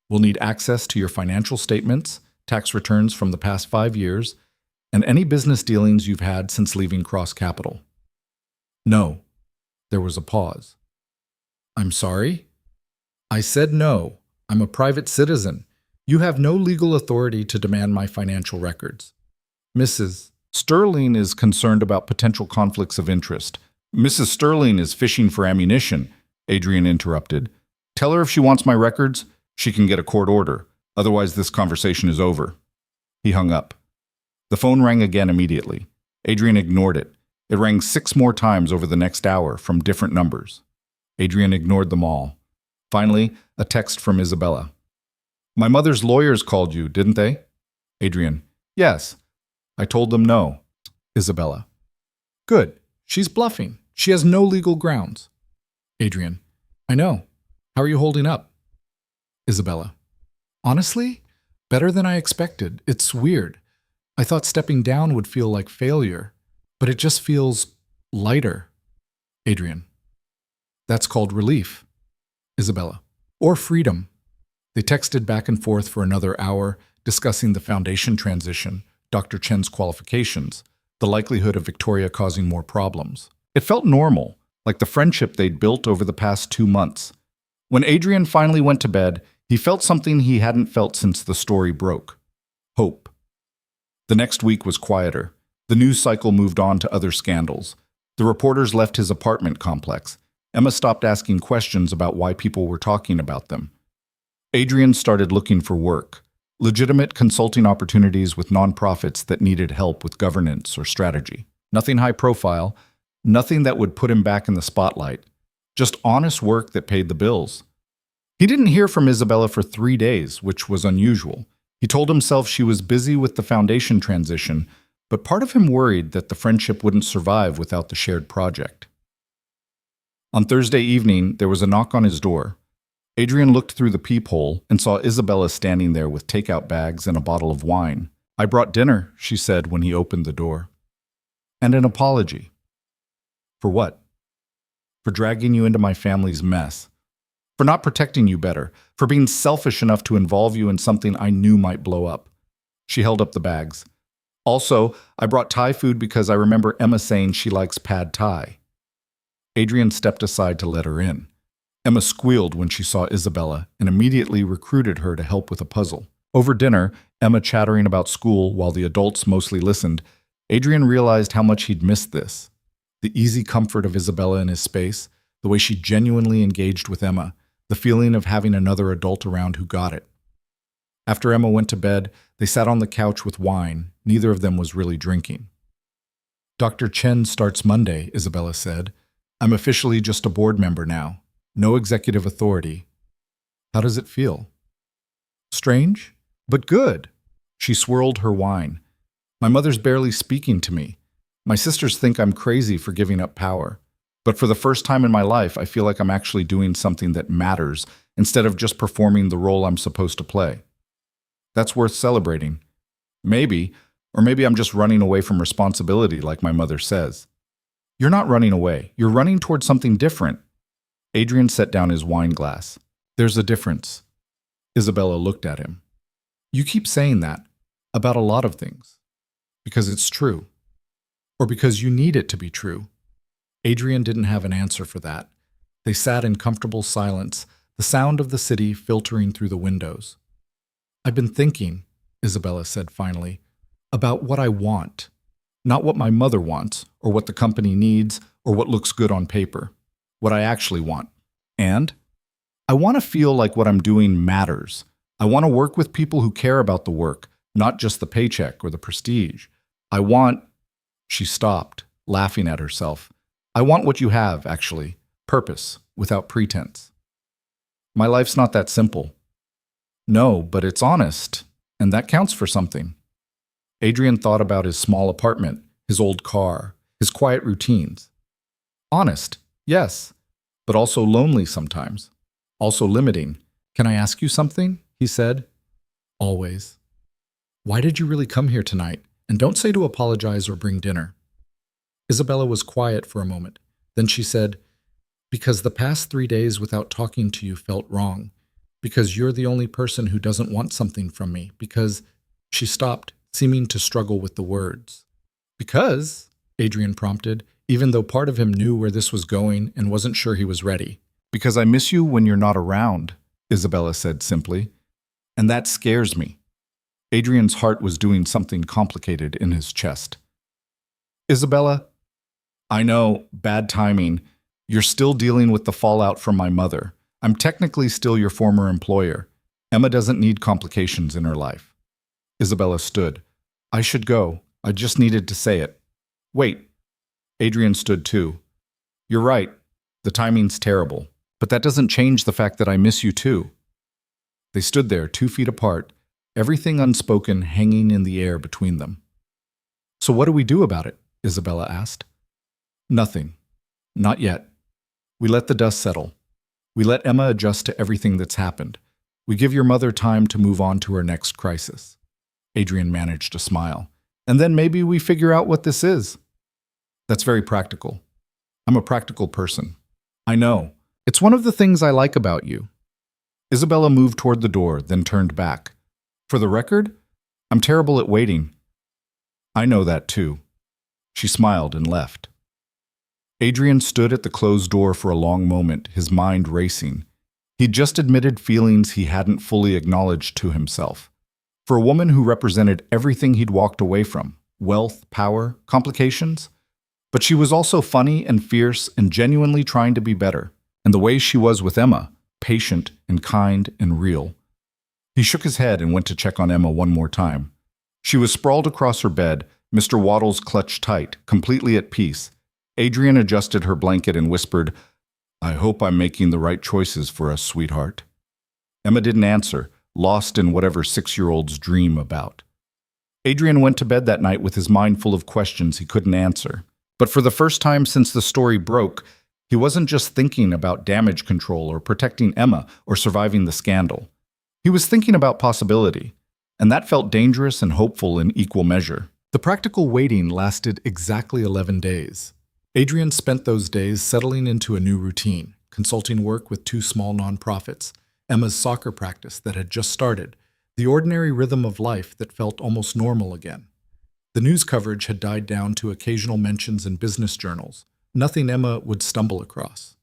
We'll need access to your financial statements, tax returns from the past 5 years, and any business dealings you've had since leaving Cross Capital. No. There was a pause. I'm sorry? I said no. I'm a private citizen. You have no legal authority to demand my financial records. Mrs. Sterling is concerned about potential conflicts of interest. Mrs. Sterling is fishing for ammunition, Adrian interrupted. Tell her if she wants my records, she can get a court order. Otherwise, this conversation is over. He hung up. The phone rang again immediately. Adrian ignored it. It rang 6 more times over the next hour from different numbers. Adrian ignored them all. Finally, a text from Isabella. My mother's lawyers called you, didn't they? Adrian. Yes. I told them no. Isabella. Good. She's bluffing. She has no legal grounds. Adrian. I know. How are you holding up? Isabella. Honestly, better than I expected. It's weird. I thought stepping down would feel like failure, but it just feels lighter. Adrian. That's called relief. Isabella. Or freedom. They texted back and forth for another hour, discussing the foundation transition, Dr. Chen's qualifications, the likelihood of Victoria causing more problems. It felt normal, like the friendship they'd built over the past 2 months. When Adrian finally went to bed, he felt something he hadn't felt since the story broke. Hope. The next week was quieter. The news cycle moved on to other scandals. The reporters left his apartment complex. Emma stopped asking questions about why people were talking about them. Adrian started looking for work, legitimate consulting opportunities with nonprofits that needed help with governance or strategy. Nothing high profile, nothing that would put him back in the spotlight. Just honest work that paid the bills. He didn't hear from Isabella for 3 days, which was unusual. He told himself she was busy with the foundation transition, but part of him worried that the friendship wouldn't survive without the shared project. On Thursday evening, there was a knock on his door. Adrian looked through the peephole and saw Isabella standing there with takeout bags and a bottle of wine. I brought dinner, she said when he opened the door. And an apology. For what? For dragging you into my family's mess. For not protecting you better. For being selfish enough to involve you in something I knew might blow up. She held up the bags. Also, I brought Thai food because I remember Emma saying she likes pad Thai. Adrian stepped aside to let her in. Emma squealed when she saw Isabella and immediately recruited her to help with a puzzle. Over dinner, Emma chattering about school while the adults mostly listened, Adrian realized how much he'd missed this. The easy comfort of Isabella in his space, the way she genuinely engaged with Emma, the feeling of having another adult around who got it. After Emma went to bed, they sat on the couch with wine. Neither of them was really drinking. Dr. Chen starts Monday, Isabella said. I'm officially just a board member now. No executive authority. How does it feel? Strange, but good. She swirled her wine. My mother's barely speaking to me. My sisters think I'm crazy for giving up power. But for the first time in my life, I feel like I'm actually doing something that matters instead of just performing the role I'm supposed to play. That's worth celebrating. Maybe, or maybe I'm just running away from responsibility like my mother says. You're not running away. You're running towards something different. Adrian set down his wine glass. There's a difference. Isabella looked at him. You keep saying that about a lot of things. Because it's true. Or because you need it to be true. Adrian didn't have an answer for that. They sat in comfortable silence, the sound of the city filtering through the windows. I've been thinking, Isabella said finally, about what I want. Not what my mother wants, or what the company needs, or what looks good on paper. What I actually want. And I want to feel like what I'm doing matters. I want to work with people who care about the work, not just the paycheck or the prestige. I want... She stopped, laughing at herself. I want what you have, actually. Purpose, without pretense. My life's not that simple. No, but it's honest, and that counts for something. Adrian thought about his small apartment, his old car, his quiet routines. Honest, yes, but also lonely sometimes. Also limiting. Can I ask you something? He said. Always. Why did you really come here tonight? And don't say to apologize or bring dinner. Isabella was quiet for a moment. Then she said, because the past 3 days without talking to you felt wrong. Because you're the only person who doesn't want something from me. Because she stopped, seeming to struggle with the words. Because, Adrian prompted, even though part of him knew where this was going and wasn't sure he was ready. Because I miss you when you're not around, Isabella said simply. And that scares me. Adrian's heart was doing something complicated in his chest. Isabella, I know, bad timing. You're still dealing with the fallout from my mother. I'm technically still your former employer. Emma doesn't need complications in her life. Isabella stood. I should go. I just needed to say it. Wait. Adrian stood too. You're right. The timing's terrible. But that doesn't change the fact that I miss you too. They stood there 2 feet apart, everything unspoken hanging in the air between them. So what do we do about it? Isabella asked. Nothing. Not yet. We let the dust settle. We let Emma adjust to everything that's happened. We give your mother time to move on to her next crisis. Adrian managed a smile. And then maybe we figure out what this is. That's very practical. I'm a practical person. I know. It's one of the things I like about you. Isabella moved toward the door, then turned back. For the record, I'm terrible at waiting. I know that too. She smiled and left. Adrian stood at the closed door for a long moment, his mind racing. He'd just admitted feelings he hadn't fully acknowledged to himself. For a woman who represented everything he'd walked away from, wealth, power, complications. But she was also funny and fierce and genuinely trying to be better. And the way she was with Emma, patient and kind and real. He shook his head and went to check on Emma one more time. She was sprawled across her bed, Mr. Waddles clutched tight, completely at peace. Adrian adjusted her blanket and whispered, I hope I'm making the right choices for us, sweetheart. Emma didn't answer, lost in whatever 6-year-olds dream about. Adrian went to bed that night with his mind full of questions he couldn't answer. But for the first time since the story broke, he wasn't just thinking about damage control or protecting Emma or surviving the scandal. He was thinking about possibility, and that felt dangerous and hopeful in equal measure. The practical waiting lasted exactly 11 days. Adrian spent those days settling into a new routine, consulting work with 2 small nonprofits, Emma's soccer practice that had just started, the ordinary rhythm of life that felt almost normal again. The news coverage had died down to occasional mentions in business journals, nothing Emma would stumble across.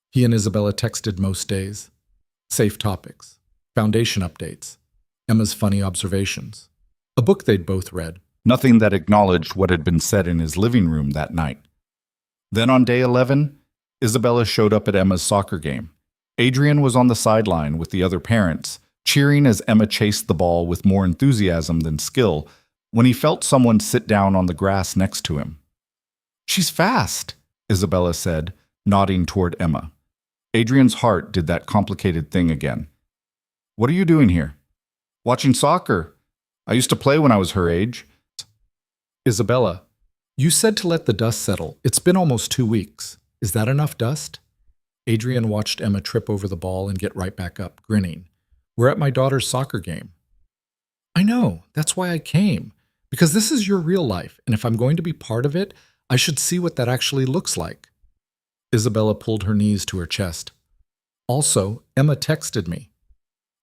He and Isabella texted most days. Safe topics, foundation updates, Emma's funny observations, a book they'd both read. Nothing that acknowledged what had been said in his living room that night. Then on day 11, Isabella showed up at Emma's soccer game. Adrian was on the sideline with the other parents, cheering as Emma chased the ball with more enthusiasm than skill, when he felt someone sit down on the grass next to him. She's fast, Isabella said, nodding toward Emma. Adrian's heart did that complicated thing again. What are you doing here? Watching soccer. I used to play when I was her age. Isabella, you said to let the dust settle. It's been almost 2 weeks. Is that enough dust? Adrian watched Emma trip over the ball and get right back up, grinning. We're at my daughter's soccer game. I know. That's why I came. Because this is your real life, and if I'm going to be part of it, I should see what that actually looks like. Isabella pulled her knees to her chest. Also, Emma texted me.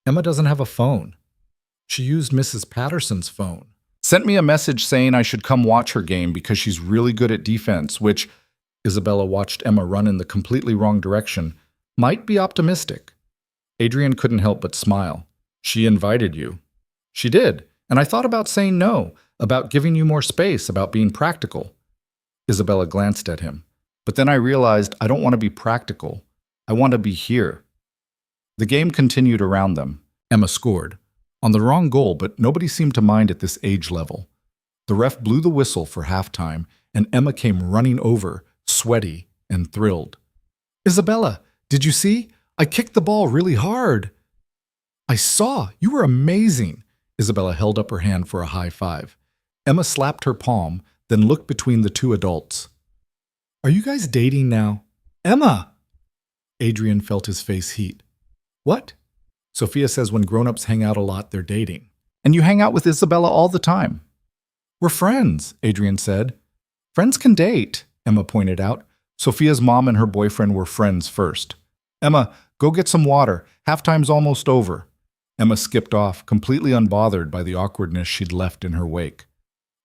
Emma doesn't have a phone. She used Mrs. Patterson's phone. Sent me a message saying I should come watch her game because she's really good at defense, which, Isabella watched Emma run in the completely wrong direction, might be optimistic. Adrian couldn't help but smile. She invited you. She did, and I thought about saying no, about giving you more space, about being practical. Isabella glanced at him. But then I realized I don't want to be practical. I want to be here. The game continued around them. Emma scored. On the wrong goal, but nobody seemed to mind at this age level. The ref blew the whistle for halftime, and Emma came running over, sweaty and thrilled. Isabella, did you see? I kicked the ball really hard. I saw. You were amazing. Isabella held up her hand for a high five. Emma slapped her palm, then looked between the 2 adults. Are you guys dating now? Emma! Adrian felt his face heat. What? Sophia says when grown-ups hang out a lot, they're dating. And you hang out with Isabella all the time. We're friends, Adrian said. Friends can date, Emma pointed out. Sophia's mom and her boyfriend were friends first. Emma, go get some water. Halftime's almost over. Emma skipped off, completely unbothered by the awkwardness she'd left in her wake.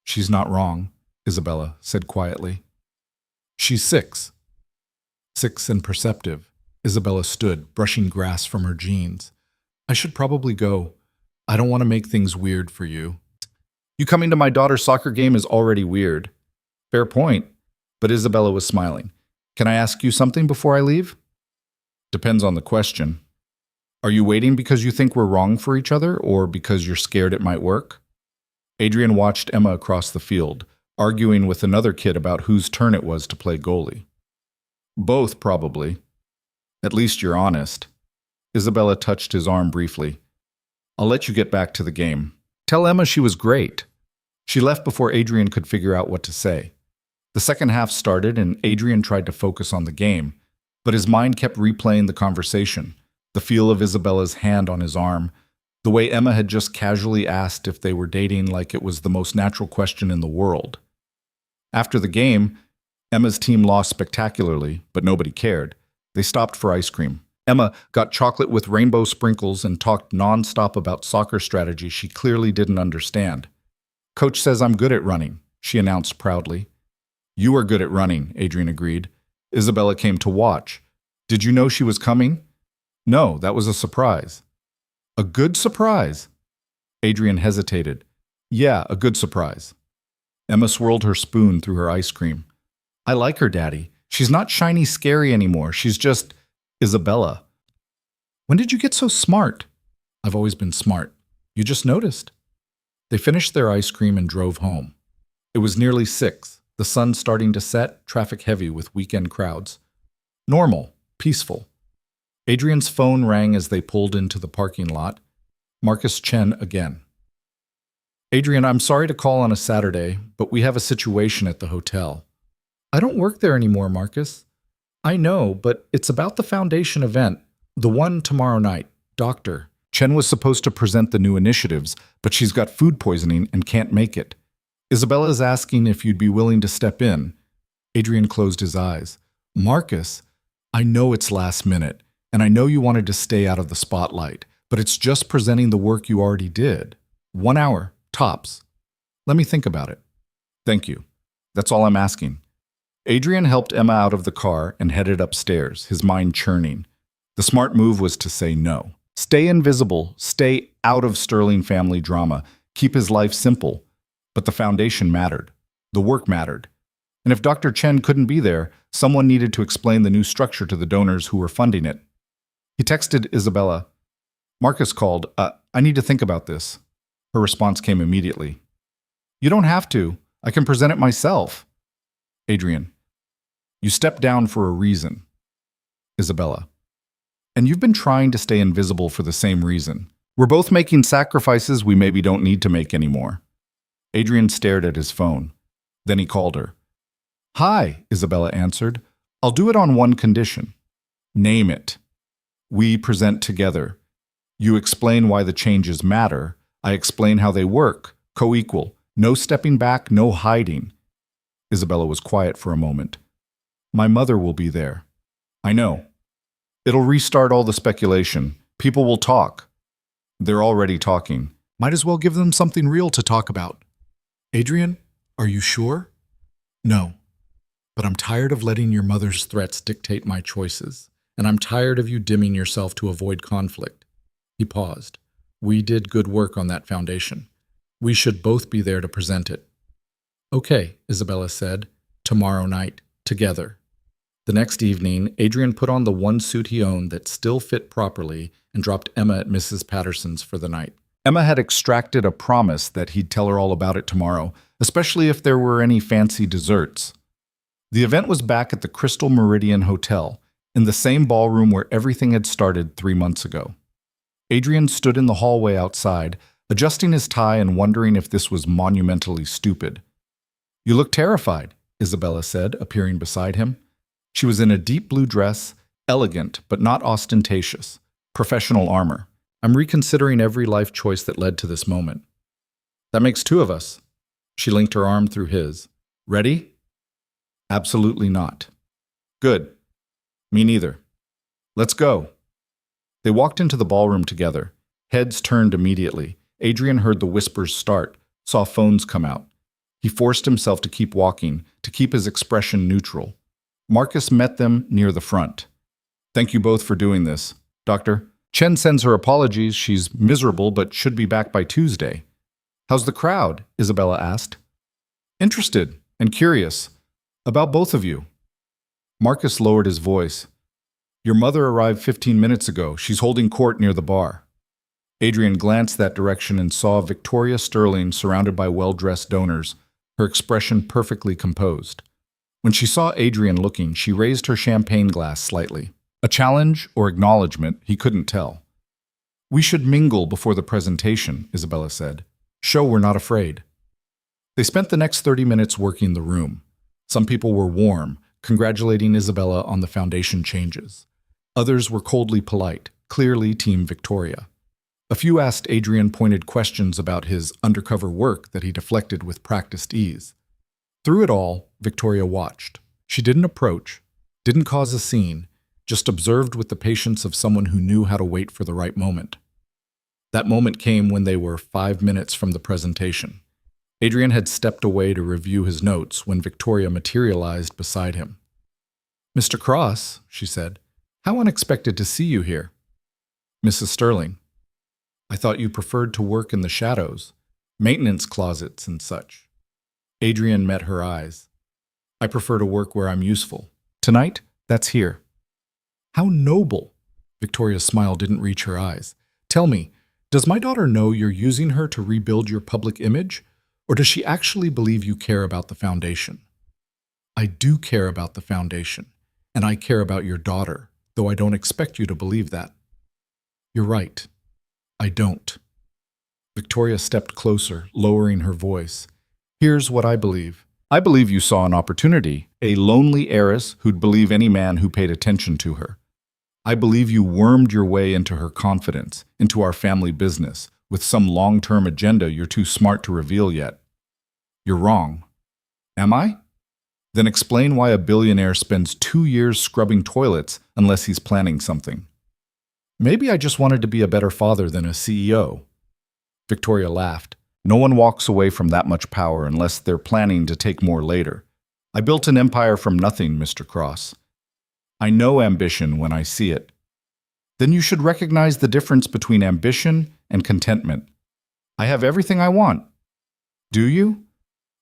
She's not wrong, Isabella said quietly. She's 6. 6 and perceptive. Isabella stood, brushing grass from her jeans. I should probably go. I don't want to make things weird for you. You coming to my daughter's soccer game is already weird. Fair point. But Isabella was smiling. Can I ask you something before I leave? Depends on the question. Are you waiting because you think we're wrong for each other, or because you're scared it might work? Adrian watched Emma across the field, arguing with another kid about whose turn it was to play goalie. Both, probably. At least you're honest. Isabella touched his arm briefly. I'll let you get back to the game. Tell Emma she was great. She left before Adrian could figure out what to say. The second half started and Adrian tried to focus on the game, but his mind kept replaying the conversation, the feel of Isabella's hand on his arm, the way Emma had just casually asked if they were dating like it was the most natural question in the world. After the game, Emma's team lost spectacularly, but nobody cared. They stopped for ice cream. Emma got chocolate with rainbow sprinkles and talked nonstop about soccer strategy she clearly didn't understand. Coach says I'm good at running, she announced proudly. You are good at running, Adrian agreed. Isabella came to watch. Did you know she was coming? No, that was a surprise. A good surprise? Adrian hesitated. Yeah, a good surprise. Emma swirled her spoon through her ice cream. I like her, Daddy. She's not shiny scary anymore. She's just Isabella. When did you get so smart? I've always been smart. You just noticed. They finished their ice cream and drove home. It was nearly 6, the sun starting to set, traffic heavy with weekend crowds. Normal, peaceful. Adrian's phone rang as they pulled into the parking lot. Marcus Chen again. Adrian, I'm sorry to call on a Saturday, but we have a situation at the hotel. I don't work there anymore, Marcus. I know, but it's about the foundation event, the one tomorrow night. Doctor. Chen was supposed to present the new initiatives, but she's got food poisoning and can't make it. Isabella is asking if you'd be willing to step in. Adrian closed his eyes. Marcus, I know it's last minute, and I know you wanted to stay out of the spotlight, but it's just presenting the work you already did. 1 hour, tops. Let me think about it. Thank you. That's all I'm asking. Adrian helped Emma out of the car and headed upstairs, his mind churning. The smart move was to say no. Stay invisible, stay out of Sterling family drama, keep his life simple. But the foundation mattered. The work mattered. And if Dr. Chen couldn't be there, someone needed to explain the new structure to the donors who were funding it. He texted Isabella. Marcus called. I need to think about this. Her response came immediately. You don't have to. I can present it myself. Adrian. You stepped down for a reason. Isabella. And you've been trying to stay invisible for the same reason. We're both making sacrifices we maybe don't need to make anymore. Adrian stared at his phone. Then he called her. Hi, Isabella answered. I'll do it on one condition. Name it. We present together. You explain why the changes matter. I explain how they work. Co-equal. No stepping back, no hiding. Isabella was quiet for a moment. My mother will be there. I know. It'll restart all the speculation. People will talk. They're already talking. Might as well give them something real to talk about. Adrian, are you sure? No. But I'm tired of letting your mother's threats dictate my choices, and I'm tired of you dimming yourself to avoid conflict. He paused. We did good work on that foundation. We should both be there to present it. Okay, Isabella said. Tomorrow night, together. The next evening, Adrian put on the one suit he owned that still fit properly and dropped Emma at Mrs. Patterson's for the night. Emma had extracted a promise that he'd tell her all about it tomorrow, especially if there were any fancy desserts. The event was back at the Crystal Meridian Hotel, in the same ballroom where everything had started 3 months ago. Adrian stood in the hallway outside, adjusting his tie and wondering if this was monumentally stupid. You look terrified, Isabella said, appearing beside him. She was in a deep blue dress, elegant but not ostentatious. Professional armor. I'm reconsidering every life choice that led to this moment. That makes two of us. She linked her arm through his. Ready? Absolutely not. Good. Me neither. Let's go. They walked into the ballroom together. Heads turned immediately. Adrian heard the whispers start, saw phones come out. He forced himself to keep walking, to keep his expression neutral. Marcus met them near the front. Thank you both for doing this, Doctor. Chen sends her apologies. She's miserable, but should be back by Tuesday. How's the crowd? Isabella asked. Interested and curious. About both of you. Marcus lowered his voice. Your mother arrived 15 minutes ago. She's holding court near the bar. Adrian glanced that direction and saw Victoria Sterling surrounded by well-dressed donors, her expression perfectly composed. When she saw Adrian looking, she raised her champagne glass slightly. A challenge or acknowledgement, he couldn't tell. We should mingle before the presentation, Isabella said. Show we're not afraid. They spent the next 30 minutes working the room. Some people were warm, congratulating Isabella on the foundation changes. Others were coldly polite, clearly Team Victoria. A few asked Adrian pointed questions about his undercover work that he deflected with practiced ease. Through it all, Victoria watched. She didn't approach, didn't cause a scene, just observed with the patience of someone who knew how to wait for the right moment. That moment came when they were 5 minutes from the presentation. Adrian had stepped away to review his notes when Victoria materialized beside him. Mr. Cross, she said, how unexpected to see you here. Mrs. Sterling, I thought you preferred to work in the shadows, maintenance closets and such. Adrian met her eyes. I prefer to work where I'm useful. Tonight, that's here. How noble! Victoria's smile didn't reach her eyes. Tell me, does my daughter know you're using her to rebuild your public image, or does she actually believe you care about the foundation? I do care about the foundation, and I care about your daughter, though I don't expect you to believe that. You're right. I don't. Victoria stepped closer, lowering her voice. Here's what I believe. I believe you saw an opportunity, a lonely heiress who'd believe any man who paid attention to her. I believe you wormed your way into her confidence, into our family business, with some long-term agenda you're too smart to reveal yet. You're wrong. Am I? Then explain why a billionaire spends 2 years scrubbing toilets unless he's planning something. Maybe I just wanted to be a better father than a CEO. Victoria laughed. No one walks away from that much power unless they're planning to take more later. I built an empire from nothing, Mr. Cross. I know ambition when I see it. Then you should recognize the difference between ambition and contentment. I have everything I want. Do you?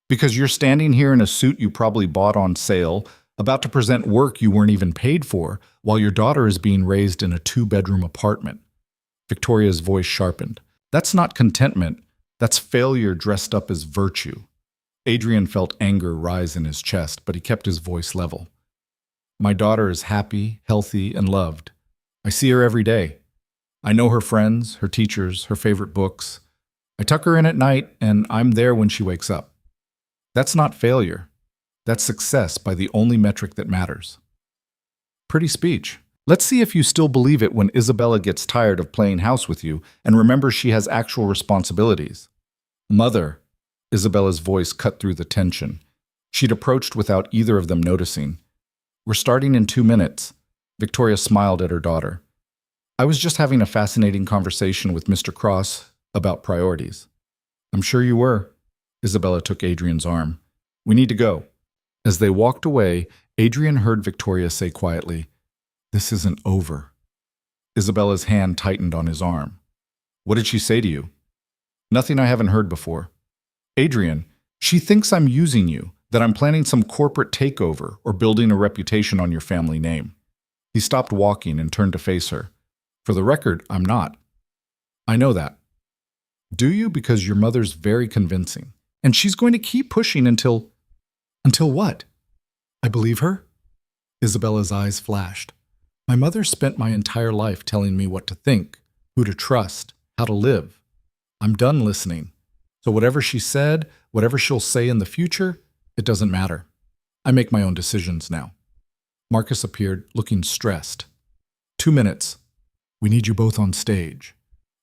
Because you're standing here in a suit you probably bought on sale, about to present work you weren't even paid for, while your daughter is being raised in a 2-bedroom apartment. Victoria's voice sharpened. That's not contentment. That's failure dressed up as virtue. Adrian felt anger rise in his chest, but he kept his voice level. My daughter is happy, healthy, and loved. I see her every day. I know her friends, her teachers, her favorite books. I tuck her in at night, and I'm there when she wakes up. That's not failure. That's success by the only metric that matters. Pretty speech. Let's see if you still believe it when Isabella gets tired of playing house with you and remembers she has actual responsibilities. Mother, Isabella's voice cut through the tension. She'd approached without either of them noticing. We're starting in 2 minutes. Victoria smiled at her daughter. I was just having a fascinating conversation with Mr. Cross about priorities. I'm sure you were. Isabella took Adrian's arm. We need to go. As they walked away, Adrian heard Victoria say quietly, This isn't over. Isabella's hand tightened on his arm. What did she say to you? Nothing I haven't heard before. Adrian, she thinks I'm using you, that I'm planning some corporate takeover or building a reputation on your family name. He stopped walking and turned to face her. For the record, I'm not. I know that. Do you? Because your mother's very convincing. And she's going to keep pushing until... Until what? I believe her? Isabella's eyes flashed. My mother spent my entire life telling me what to think, who to trust, how to live. I'm done listening. So whatever she said, whatever she'll say in the future, it doesn't matter. I make my own decisions now. Marcus appeared, looking stressed. 2 minutes. We need you both on stage.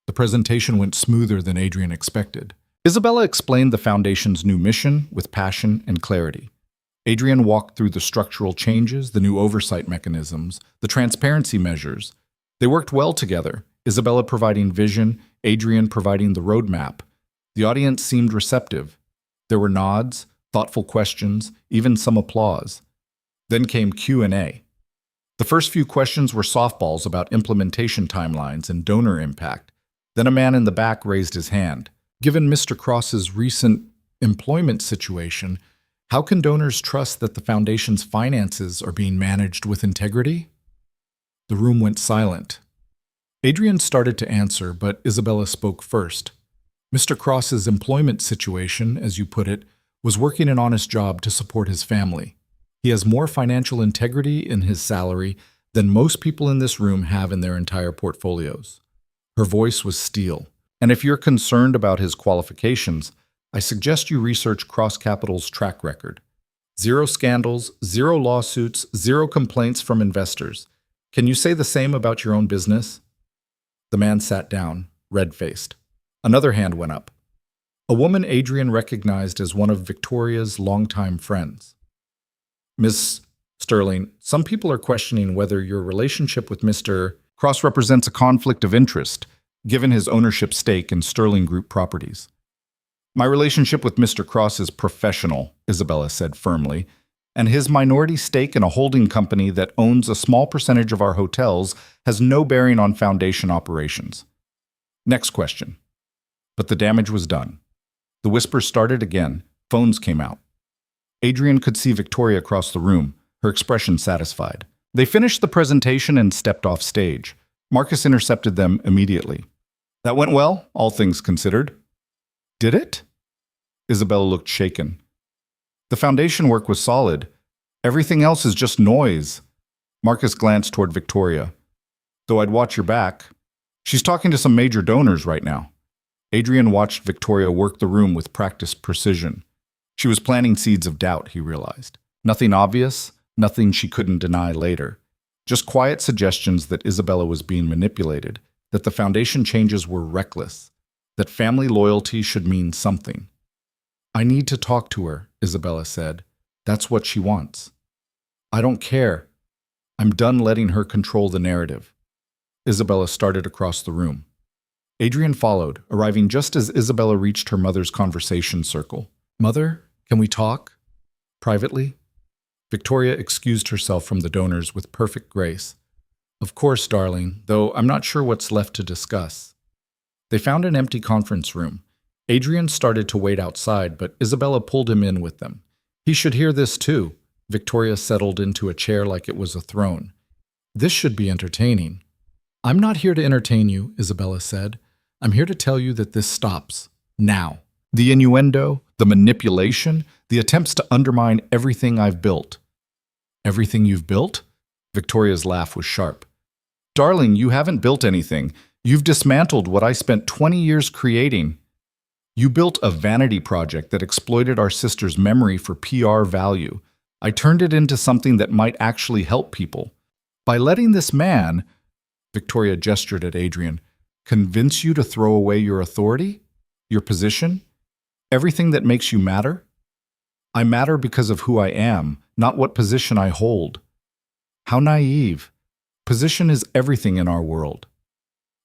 The presentation went smoother than Adrian expected. Isabella explained the foundation's new mission with passion and clarity. Adrian walked through the structural changes, the new oversight mechanisms, the transparency measures. They worked well together, Isabella providing vision, Adrian providing the roadmap. The audience seemed receptive. There were nods, thoughtful questions, even some applause. Then came Q&A. The first few questions were softballs about implementation timelines and donor impact. Then a man in the back raised his hand. Given Mr. Cross's recent employment situation, how can donors trust that the foundation's finances are being managed with integrity? The room went silent. Adrian started to answer, but Isabella spoke first. Mr. Cross's employment situation, as you put it, was working an honest job to support his family. He has more financial integrity in his salary than most people in this room have in their entire portfolios. Her voice was steel. And if you're concerned about his qualifications, I suggest you research Cross Capital's track record. 0 scandals, 0 lawsuits, 0 complaints from investors. Can you say the same about your own business? The man sat down, red-faced. Another hand went up. A woman Adrian recognized as one of Victoria's longtime friends. Miss Sterling, some people are questioning whether your relationship with Mr. Cross represents a conflict of interest, given his ownership stake in Sterling Group properties. My relationship with Mr. Cross is professional, Isabella said firmly, and his minority stake in a holding company that owns a small percentage of our hotels has no bearing on foundation operations. Next question. But the damage was done. The whispers started again. Phones came out. Adrian could see Victoria across the room, her expression satisfied. They finished the presentation and stepped off stage. Marcus intercepted them immediately. That went well, all things considered. Did it? Isabella looked shaken. The foundation work was solid. Everything else is just noise. Marcus glanced toward Victoria. Though I'd watch your back. She's talking to some major donors right now. Adrian watched Victoria work the room with practiced precision. She was planting seeds of doubt, he realized. Nothing obvious, nothing she couldn't deny later. Just quiet suggestions that Isabella was being manipulated, that the foundation changes were reckless, that family loyalty should mean something. I need to talk to her, Isabella said. That's what she wants. I don't care. I'm done letting her control the narrative. Isabella started across the room. Adrian followed, arriving just as Isabella reached her mother's conversation circle. Mother, can we talk? Privately? Victoria excused herself from the donors with perfect grace. Of course, darling, though I'm not sure what's left to discuss. They found an empty conference room. Adrian started to wait outside, but Isabella pulled him in with them. He should hear this too. Victoria settled into a chair like it was a throne. This should be entertaining. I'm not here to entertain you, Isabella said. I'm here to tell you that this stops. Now. The innuendo, the manipulation, the attempts to undermine everything I've built. Everything you've built? Victoria's laugh was sharp. Darling, you haven't built anything. You've dismantled what I spent 20 years creating. You built a vanity project that exploited our sister's memory for PR value. I turned it into something that might actually help people. By letting this man, Victoria gestured at Adrian, convince you to throw away your authority, your position, everything that makes you matter? I matter because of who I am, not what position I hold. How naive. Position is everything in our world.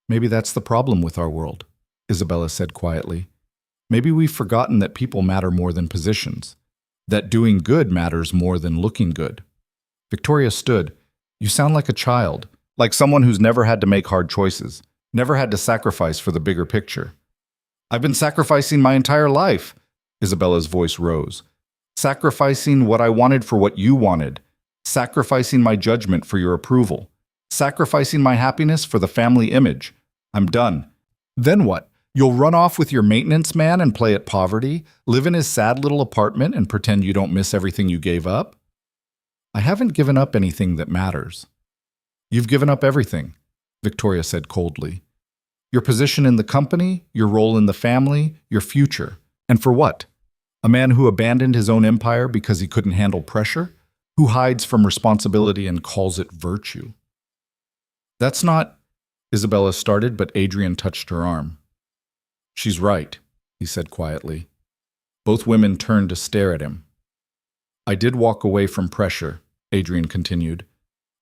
Maybe that's the problem with our world, Isabella said quietly. Maybe we've forgotten that people matter more than positions, that doing good matters more than looking good. Victoria stood. You sound like a child, like someone who's never had to make hard choices, never had to sacrifice for the bigger picture. I've been sacrificing my entire life, Isabella's voice rose. Sacrificing what I wanted for what you wanted. Sacrificing my judgment for your approval. Sacrificing my happiness for the family image. I'm done. Then what? You'll run off with your maintenance man and play at poverty, live in his sad little apartment and pretend you don't miss everything you gave up? I haven't given up anything that matters. You've given up everything, Victoria said coldly. Your position in the company, your role in the family, your future. And for what? A man who abandoned his own empire because he couldn't handle pressure? Who hides from responsibility and calls it virtue? That's not... Isabella started, but Adrian touched her arm. She's right, he said quietly. Both women turned to stare at him. I did walk away from pressure, Adrian continued.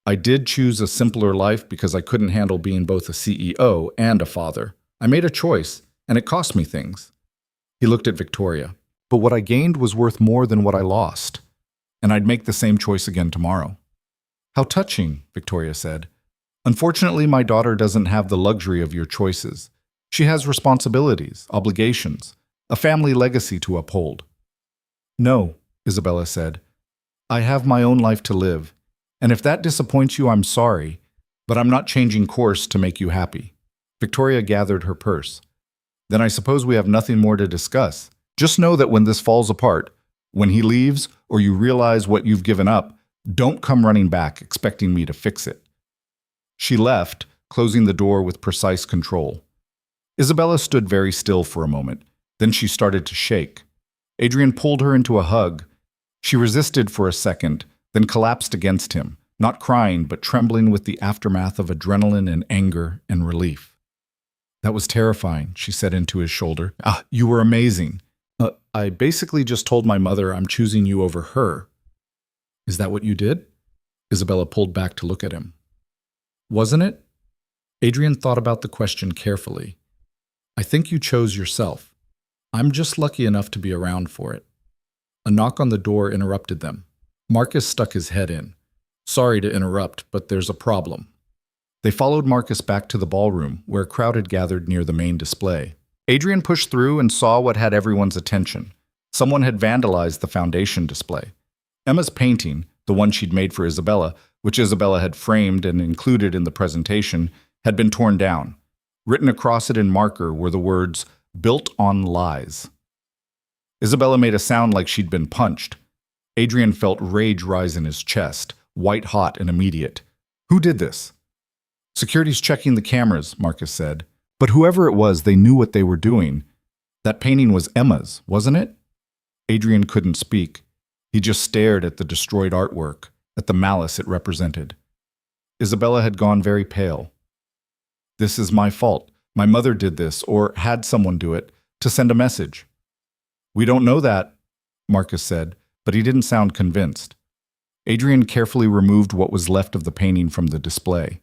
I did choose a simpler life because I couldn't handle being both a CEO and a father. I made a choice, and it cost me things. He looked at Victoria. But what I gained was worth more than what I lost, and I'd make the same choice again tomorrow. How touching, Victoria said. Unfortunately, my daughter doesn't have the luxury of your choices. She has responsibilities, obligations, a family legacy to uphold. No, Isabella said. I have my own life to live, and if that disappoints you, I'm sorry, but I'm not changing course to make you happy. Victoria gathered her purse. Then I suppose we have nothing more to discuss. Just know that when this falls apart, when he leaves or you realize what you've given up, don't come running back expecting me to fix it. She left, closing the door with precise control. Isabella stood very still for a moment. Then she started to shake. Adrian pulled her into a hug. She resisted for a second, then collapsed against him, not crying but trembling with the aftermath of adrenaline and anger and relief. That was terrifying, she said into his shoulder. You were amazing. I basically just told my mother I'm choosing you over her. Is that what you did? Isabella pulled back to look at him. Wasn't it? Adrian thought about the question carefully. I think you chose yourself. I'm just lucky enough to be around for it. A knock on the door interrupted them. Marcus stuck his head in. Sorry to interrupt, but there's a problem. They followed Marcus back to the ballroom, where a crowd had gathered near the main display. Adrian pushed through and saw what had everyone's attention. Someone had vandalized the foundation display. Emma's painting, the one she'd made for Isabella, which Isabella had framed and included in the presentation, had been torn down. Written across it in marker were the words, "Built on lies." Isabella made a sound like she'd been punched. Adrian felt rage rise in his chest, white hot and immediate. Who did this? Security's checking the cameras, Marcus said. But whoever it was, they knew what they were doing. That painting was Emma's, wasn't it? Adrian couldn't speak. He just stared at the destroyed artwork, at the malice it represented. Isabella had gone very pale. This is my fault. My mother did this, or had someone do it, to send a message. We don't know that, Marcus said, but he didn't sound convinced. Adrian carefully removed what was left of the painting from the display.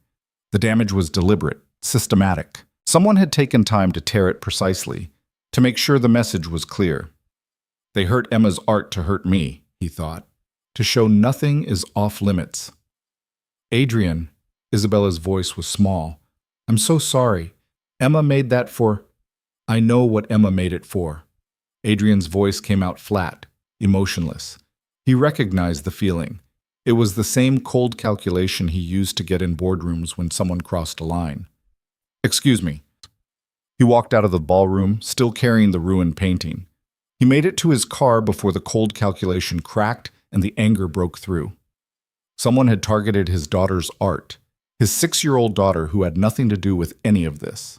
The damage was deliberate, systematic. Someone had taken time to tear it precisely, to make sure the message was clear. They hurt Emma's art to hurt me, he thought, to show nothing is off limits. Adrian, Isabella's voice was small. I'm so sorry. Emma made that for... I know what Emma made it for. Adrian's voice came out flat, emotionless. He recognized the feeling. It was the same cold calculation he used to get in boardrooms when someone crossed a line. Excuse me. He walked out of the ballroom, still carrying the ruined painting. He made it to his car before the cold calculation cracked and the anger broke through. Someone had targeted his daughter's art, his 6-year-old daughter who had nothing to do with any of this.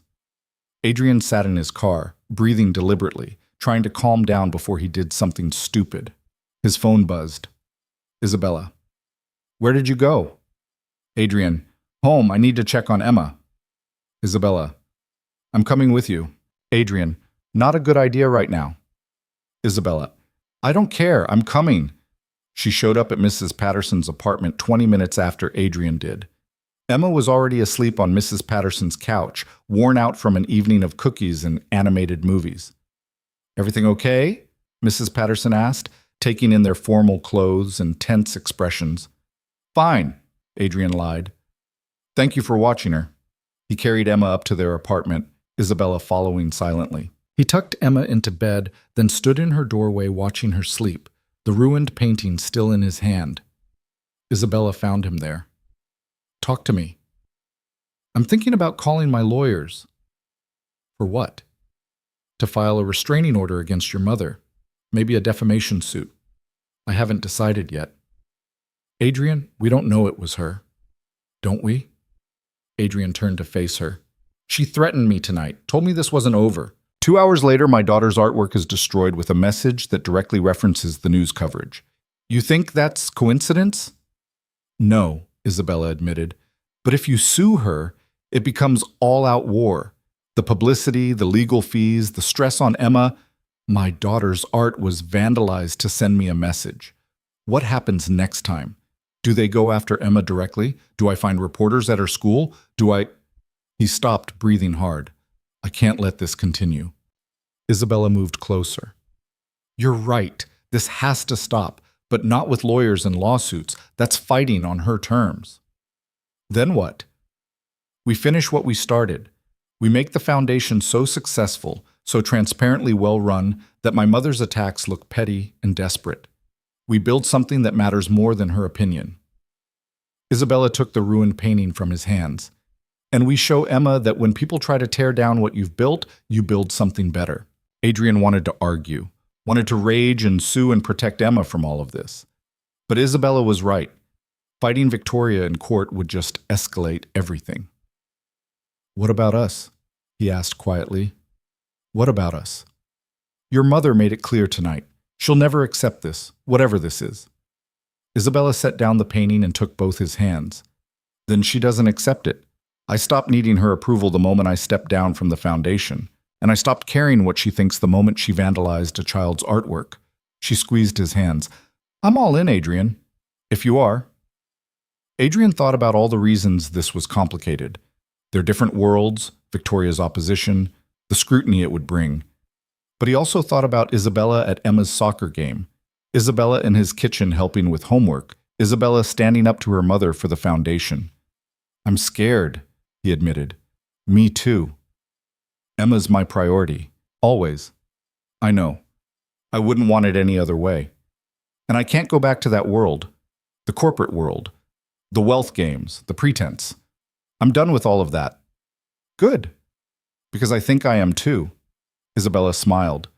Adrian sat in his car, breathing deliberately, trying to calm down before he did something stupid. His phone buzzed. Isabella. Where did you go? Adrian. Home, I need to check on Emma. Isabella. I'm coming with you. Adrian. Not a good idea right now. Isabella. I don't care, I'm coming. She showed up at Mrs. Patterson's apartment 20 minutes after Adrian did. Emma was already asleep on Mrs. Patterson's couch, worn out from an evening of cookies and animated movies. Everything okay? Mrs. Patterson asked, taking in their formal clothes and tense expressions. Fine, Adrian lied. Thank you for watching her. He carried Emma up to their apartment, Isabella following silently. He tucked Emma into bed, then stood in her doorway watching her sleep, the ruined painting still in his hand. Isabella found him there. Talk to me. I'm thinking about calling my lawyers. For what? To file a restraining order against your mother. Maybe a defamation suit. I haven't decided yet. Adrian, we don't know it was her. Don't we? Adrian turned to face her. She threatened me tonight, told me this wasn't over. 2 hours later, my daughter's artwork is destroyed with a message that directly references the news coverage. You think that's coincidence? No, Isabella admitted. But if you sue her, It becomes all-out war. The publicity, the legal fees, the stress on Emma. My daughter's art was vandalized to send me a message. What happens next time? Do they go after Emma directly? Do I find reporters at her school? He stopped, breathing hard. I can't let this continue. Isabella moved closer. You're right. This has to stop, but not with lawyers and lawsuits. That's fighting on her terms. Then what? We finish what we started. We make the foundation so successful, so transparently well run, that my mother's attacks look petty and desperate. We build something that matters more than her opinion. Isabella took the ruined painting from his hands. And we show Emma that when people try to tear down what you've built, you build something better. Adrian wanted to argue, wanted to rage and sue and protect Emma from all of this. But Isabella was right. Fighting Victoria in court would just escalate everything. What about us? He asked quietly. What about us? Your mother made it clear tonight. She'll never accept this, whatever this is. Isabella set down the painting and took both his hands. Then she doesn't accept it. I stopped needing her approval the moment I stepped down from the foundation, and I stopped caring what she thinks the moment she vandalized a child's artwork. She squeezed his hands. I'm all in, Adrian. If you are. Adrian thought about all the reasons this was complicated. Their different worlds, Victoria's opposition, the scrutiny it would bring. But he also thought about Isabella at Emma's soccer game, Isabella in his kitchen helping with homework, Isabella standing up to her mother for the foundation. I'm scared, he admitted. Me too. Emma's my priority, always. I know. I wouldn't want it any other way. And I can't go back to that world, the corporate world, the wealth games, the pretense. I'm done with all of that. Good. Because I think I am too. Isabella smiled.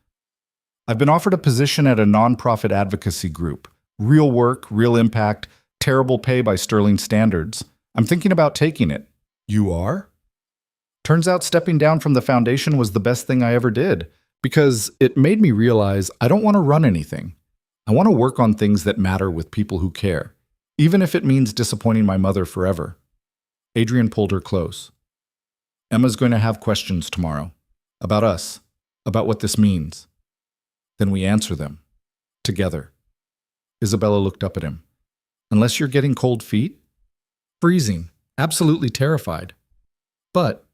I've been offered a position at a nonprofit advocacy group. Real work, real impact, terrible pay by sterling standards. I'm thinking about taking it. You are? Turns out stepping down from the foundation was the best thing I ever did, because it made me realize I don't want to run anything. I want to work on things that matter with people who care, even if it means disappointing my mother forever. Adrian pulled her close. Emma's going to have questions tomorrow. About us. About what this means. Then we answer them. Together. Isabella looked up at him. Unless you're getting cold feet? Freezing. Absolutely terrified. But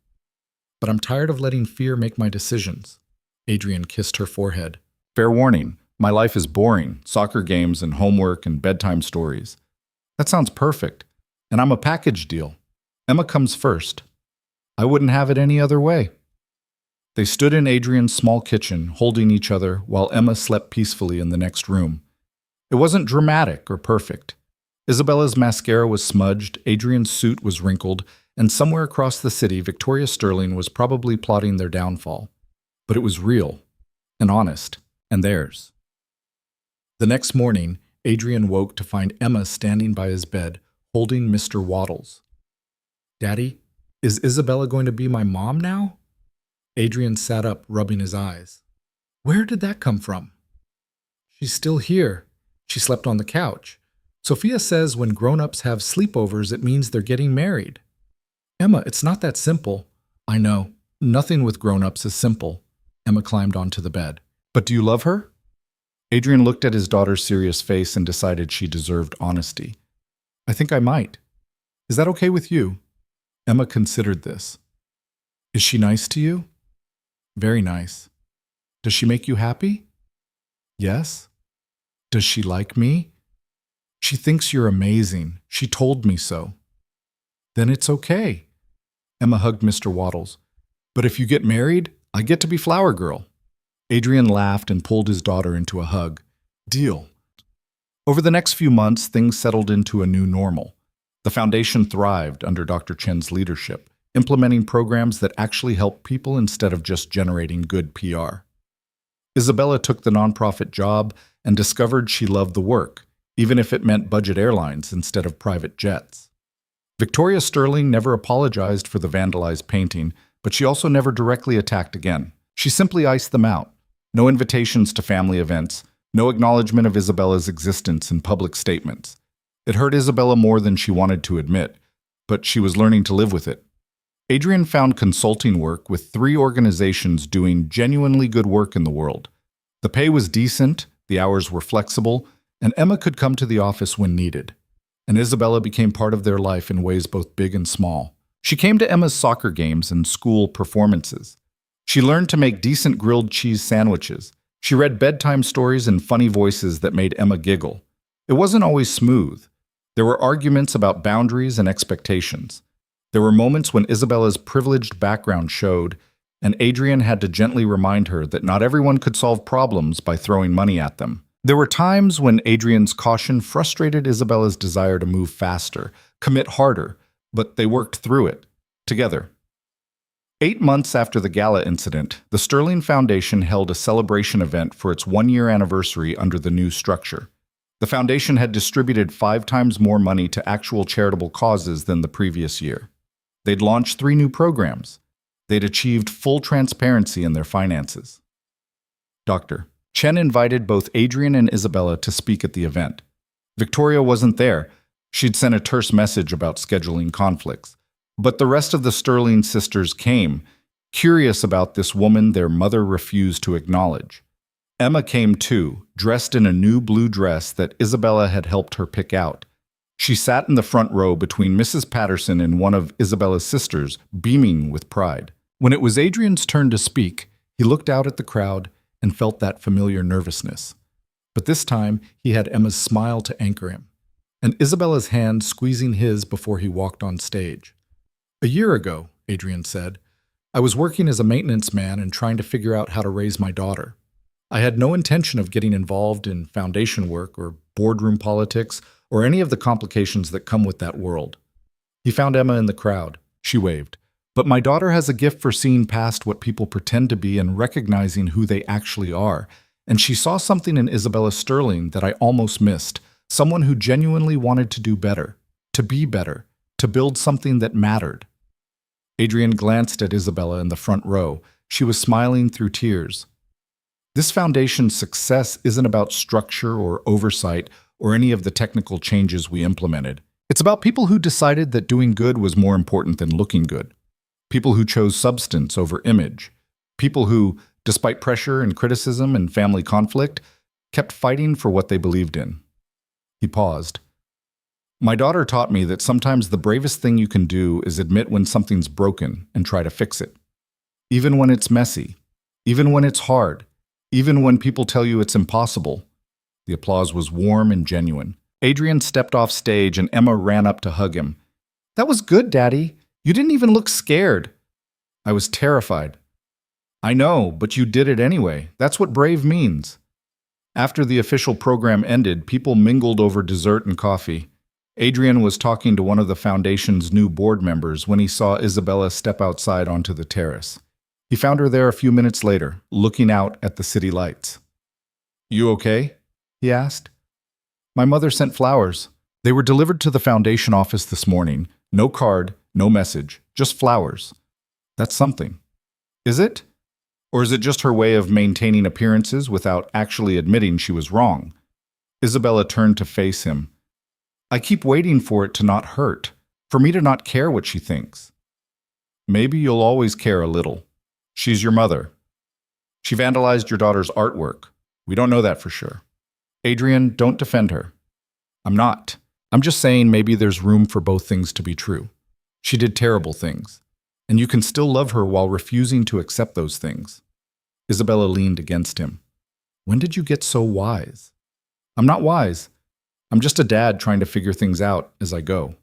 I'm tired of letting fear make my decisions. Adrian kissed her forehead. Fair warning. My life is boring. Soccer games and homework and bedtime stories. That sounds perfect. And I'm a package deal. Emma comes first. I wouldn't have it any other way. They stood in Adrian's small kitchen, holding each other, while Emma slept peacefully in the next room. It wasn't dramatic or perfect. Isabella's mascara was smudged, Adrian's suit was wrinkled, and somewhere across the city, Victoria Sterling was probably plotting their downfall. But it was real, and honest, and theirs. The next morning, Adrian woke to find Emma standing by his bed, holding Mr. Waddles. Daddy, is Isabella going to be my mom now? Adrian sat up, rubbing his eyes. Where did that come from? She's still here. She slept on the couch. Sophia says when grown-ups have sleepovers, it means they're getting married. Emma, it's not that simple. I know. Nothing with grown-ups is simple. Emma climbed onto the bed. But do you love her? Adrian looked at his daughter's serious face and decided she deserved honesty. I think I might. Is that okay with you? Emma considered this. Is she nice to you? Very nice. Does she make you happy? Yes. Does she like me? She thinks you're amazing. She told me so. Then it's okay. Emma hugged Mr. Waddles. But if you get married, I get to be flower girl. Adrian laughed and pulled his daughter into a hug. Deal. Over the next few months, things settled into a new normal. The foundation thrived under Dr. Chen's leadership, implementing programs that actually help people instead of just generating good PR. Isabella took the nonprofit job and discovered she loved the work, even if it meant budget airlines instead of private jets. Victoria Sterling never apologized for the vandalized painting, but she also never directly attacked again. She simply iced them out. No invitations to family events, no acknowledgement of Isabella's existence in public statements. It hurt Isabella more than she wanted to admit, but she was learning to live with it. Adrian found consulting work with 3 organizations doing genuinely good work in the world. The pay was decent, the hours were flexible, and Emma could come to the office when needed. And Isabella became part of their life in ways both big and small. She came to Emma's soccer games and school performances. She learned to make decent grilled cheese sandwiches. She read bedtime stories in funny voices that made Emma giggle. It wasn't always smooth. There were arguments about boundaries and expectations. There were moments when Isabella's privileged background showed, and Adrian had to gently remind her that not everyone could solve problems by throwing money at them. There were times when Adrian's caution frustrated Isabella's desire to move faster, commit harder, but they worked through it, together. 8 months after the Gala incident, the Sterling Foundation held a celebration event for its 1-year anniversary under the new structure. The foundation had distributed 5 times more money to actual charitable causes than the previous year. They'd launched 3 new programs. They'd achieved full transparency in their finances. Dr. Chen invited both Adrian and Isabella to speak at the event. Victoria wasn't there. She'd sent a terse message about scheduling conflicts. But the rest of the Sterling sisters came, curious about this woman their mother refused to acknowledge. Emma came too, dressed in a new blue dress that Isabella had helped her pick out. She sat in the front row between Mrs. Patterson and one of Isabella's sisters, beaming with pride. When it was Adrian's turn to speak, he looked out at the crowd and felt that familiar nervousness. But this time, he had Emma's smile to anchor him, and Isabella's hand squeezing his before he walked on stage. "A year ago," Adrian said, "I was working as a maintenance man and trying to figure out how to raise my daughter. I had no intention of getting involved in foundation work or boardroom politics or any of the complications that come with that world." He found Emma in the crowd. She waved. "But my daughter has a gift for seeing past what people pretend to be and recognizing who they actually are. And she saw something in Isabella Sterling that I almost missed, someone who genuinely wanted to do better, to be better, to build something that mattered." Adrian glanced at Isabella in the front row. She was smiling through tears. This foundation's success isn't about structure or oversight or any of the technical changes we implemented. It's about people who decided that doing good was more important than looking good. People who chose substance over image. People who, despite pressure and criticism and family conflict, kept fighting for what they believed in. He paused. "My daughter taught me that sometimes the bravest thing you can do is admit when something's broken and try to fix it. Even when it's messy. Even when it's hard. Even when people tell you it's impossible." The applause was warm and genuine. Adrian stepped off stage and Emma ran up to hug him. "That was good, Daddy. You didn't even look scared." "I was terrified." "I know, but you did it anyway. That's what brave means." After the official program ended, people mingled over dessert and coffee. Adrian was talking to one of the foundation's new board members when he saw Isabella step outside onto the terrace. He found her there a few minutes later, looking out at the city lights. "You okay?" he asked. "My mother sent flowers. They were delivered to the foundation office this morning. No card, no message, just flowers. That's something. Is it? Or is it just her way of maintaining appearances without actually admitting she was wrong?" Isabella turned to face him. "I keep waiting for it to not hurt, for me to not care what she thinks." "Maybe you'll always care a little. She's your mother. She vandalized your daughter's artwork. We don't know that for sure." "Adrian, don't defend her." "I'm not. I'm just saying maybe there's room for both things to be true. She did terrible things, and you can still love her while refusing to accept those things." Isabella leaned against him. "When did you get so wise?" "I'm not wise. I'm just a dad trying to figure things out as I go."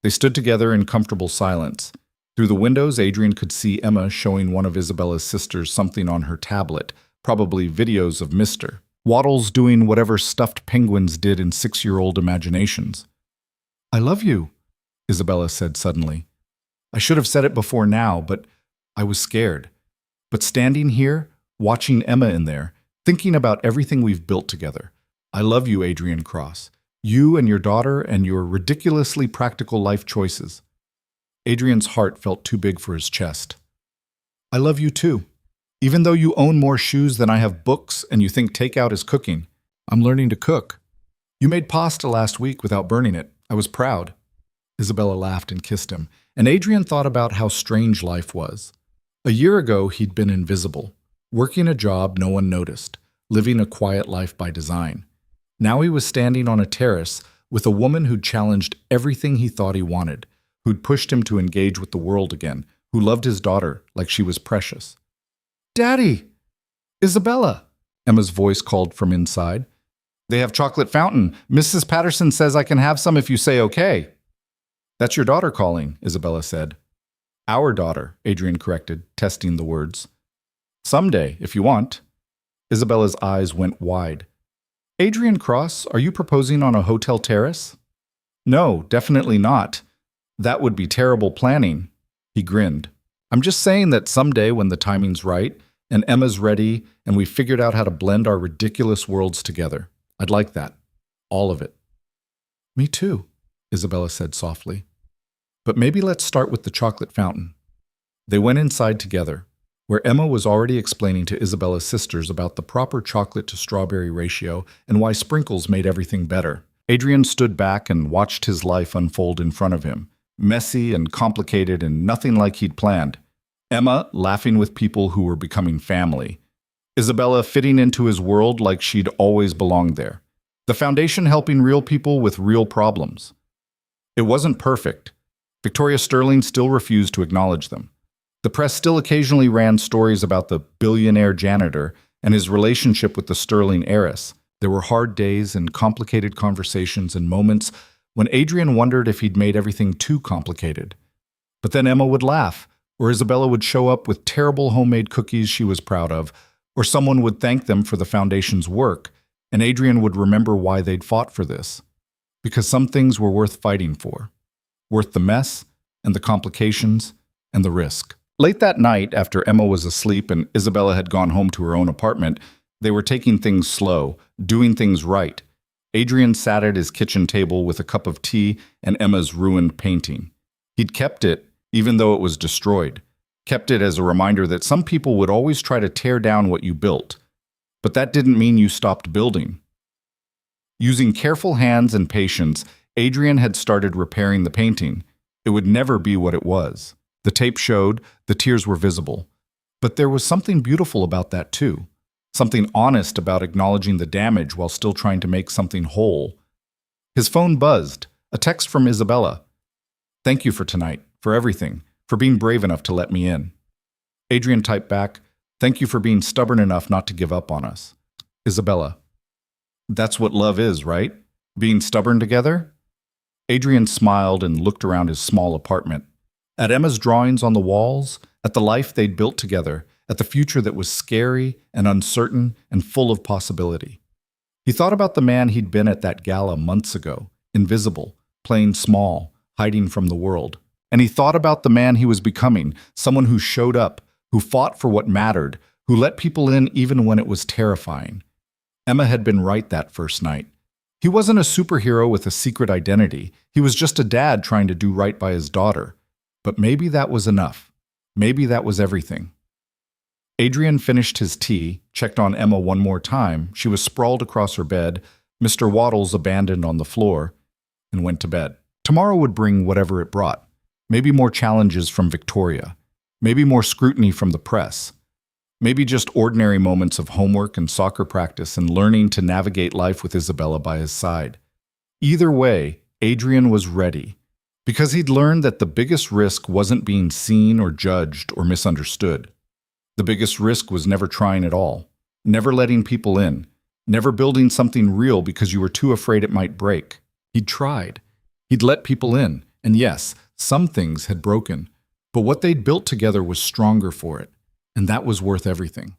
They stood together in comfortable silence. Through the windows, Adrian could see Emma showing one of Isabella's sisters something on her tablet, probably videos of Mr. Waddles doing whatever stuffed penguins did in 6-year-old imaginations. "I love you," Isabella said suddenly. "I should have said it before now, but I was scared. But standing here, watching Emma in there, thinking about everything we've built together. I love you, Adrian Cross. You and your daughter and your ridiculously practical life choices." Adrian's heart felt too big for his chest. "I love you too. Even though you own more shoes than I have books and you think takeout is cooking, I'm learning to cook. You made pasta last week without burning it. I was proud." Isabella laughed and kissed him, and Adrian thought about how strange life was. A year ago, he'd been invisible, working a job no one noticed, living a quiet life by design. Now he was standing on a terrace with a woman who'd challenged everything he thought he wanted, who'd pushed him to engage with the world again, who loved his daughter like she was precious. "Daddy! Isabella!" Emma's voice called from inside. "They have chocolate fountain. Mrs. Patterson says I can have some if you say okay." "That's your daughter calling," Isabella said. "Our daughter," Adrian corrected, testing the words. "Someday, if you want." Isabella's eyes went wide. "Adrian Cross, are you proposing on a hotel terrace?" "No, definitely not. That would be terrible planning." He grinned. "I'm just saying that someday when the timing's right, and Emma's ready, and we've figured out how to blend our ridiculous worlds together. I'd like that. All of it." "Me too," Isabella said softly. "But maybe let's start with the chocolate fountain." They went inside together, where Emma was already explaining to Isabella's sisters about the proper chocolate to strawberry ratio and why sprinkles made everything better. Adrian stood back and watched his life unfold in front of him, messy and complicated and nothing like he'd planned. Emma laughing with people who were becoming family. Isabella fitting into his world like she'd always belonged there. The foundation helping real people with real problems. It wasn't perfect. Victoria Sterling still refused to acknowledge them. The press still occasionally ran stories about the billionaire janitor and his relationship with the Sterling heiress. There were hard days and complicated conversations and moments when Adrian wondered if he'd made everything too complicated. But then Emma would laugh, or Isabella would show up with terrible homemade cookies she was proud of, or someone would thank them for the foundation's work, and Adrian would remember why they'd fought for this. Because some things were worth fighting for. Worth the mess, and the complications, and the risk. Late that night, after Emma was asleep and Isabella had gone home to her own apartment, they were taking things slow, doing things right. Adrian sat at his kitchen table with a cup of tea and Emma's ruined painting. He'd kept it, even though it was destroyed. Kept it as a reminder that some people would always try to tear down what you built. But that didn't mean you stopped building. Using careful hands and patience, Adrian had started repairing the painting. It would never be what it was. The tape showed, the tears were visible. But there was something beautiful about that too. Something honest about acknowledging the damage while still trying to make something whole. His phone buzzed, a text from Isabella. "Thank you for tonight, for everything, for being brave enough to let me in." Adrian typed back, "Thank you for being stubborn enough not to give up on us." Isabella, "That's what love is, right? Being stubborn together?" Adrian smiled and looked around his small apartment. At Emma's drawings on the walls, at the life they'd built together, at the future that was scary and uncertain and full of possibility. He thought about the man he'd been at that gala months ago, invisible, playing small, hiding from the world. And he thought about the man he was becoming, someone who showed up, who fought for what mattered, who let people in even when it was terrifying. Emma had been right that first night. He wasn't a superhero with a secret identity. He was just a dad trying to do right by his daughter. But maybe that was enough. Maybe that was everything. Adrian finished his tea, checked on Emma one more time. She was sprawled across her bed, Mr. Waddles abandoned on the floor, and went to bed. Tomorrow would bring whatever it brought. Maybe more challenges from Victoria. Maybe more scrutiny from the press. Maybe just ordinary moments of homework and soccer practice and learning to navigate life with Isabella by his side. Either way, Adrian was ready. Because he'd learned that the biggest risk wasn't being seen or judged or misunderstood. The biggest risk was never trying at all, never letting people in, never building something real because you were too afraid it might break. He'd tried. He'd let people in, and yes, some things had broken, but what they'd built together was stronger for it, and that was worth everything.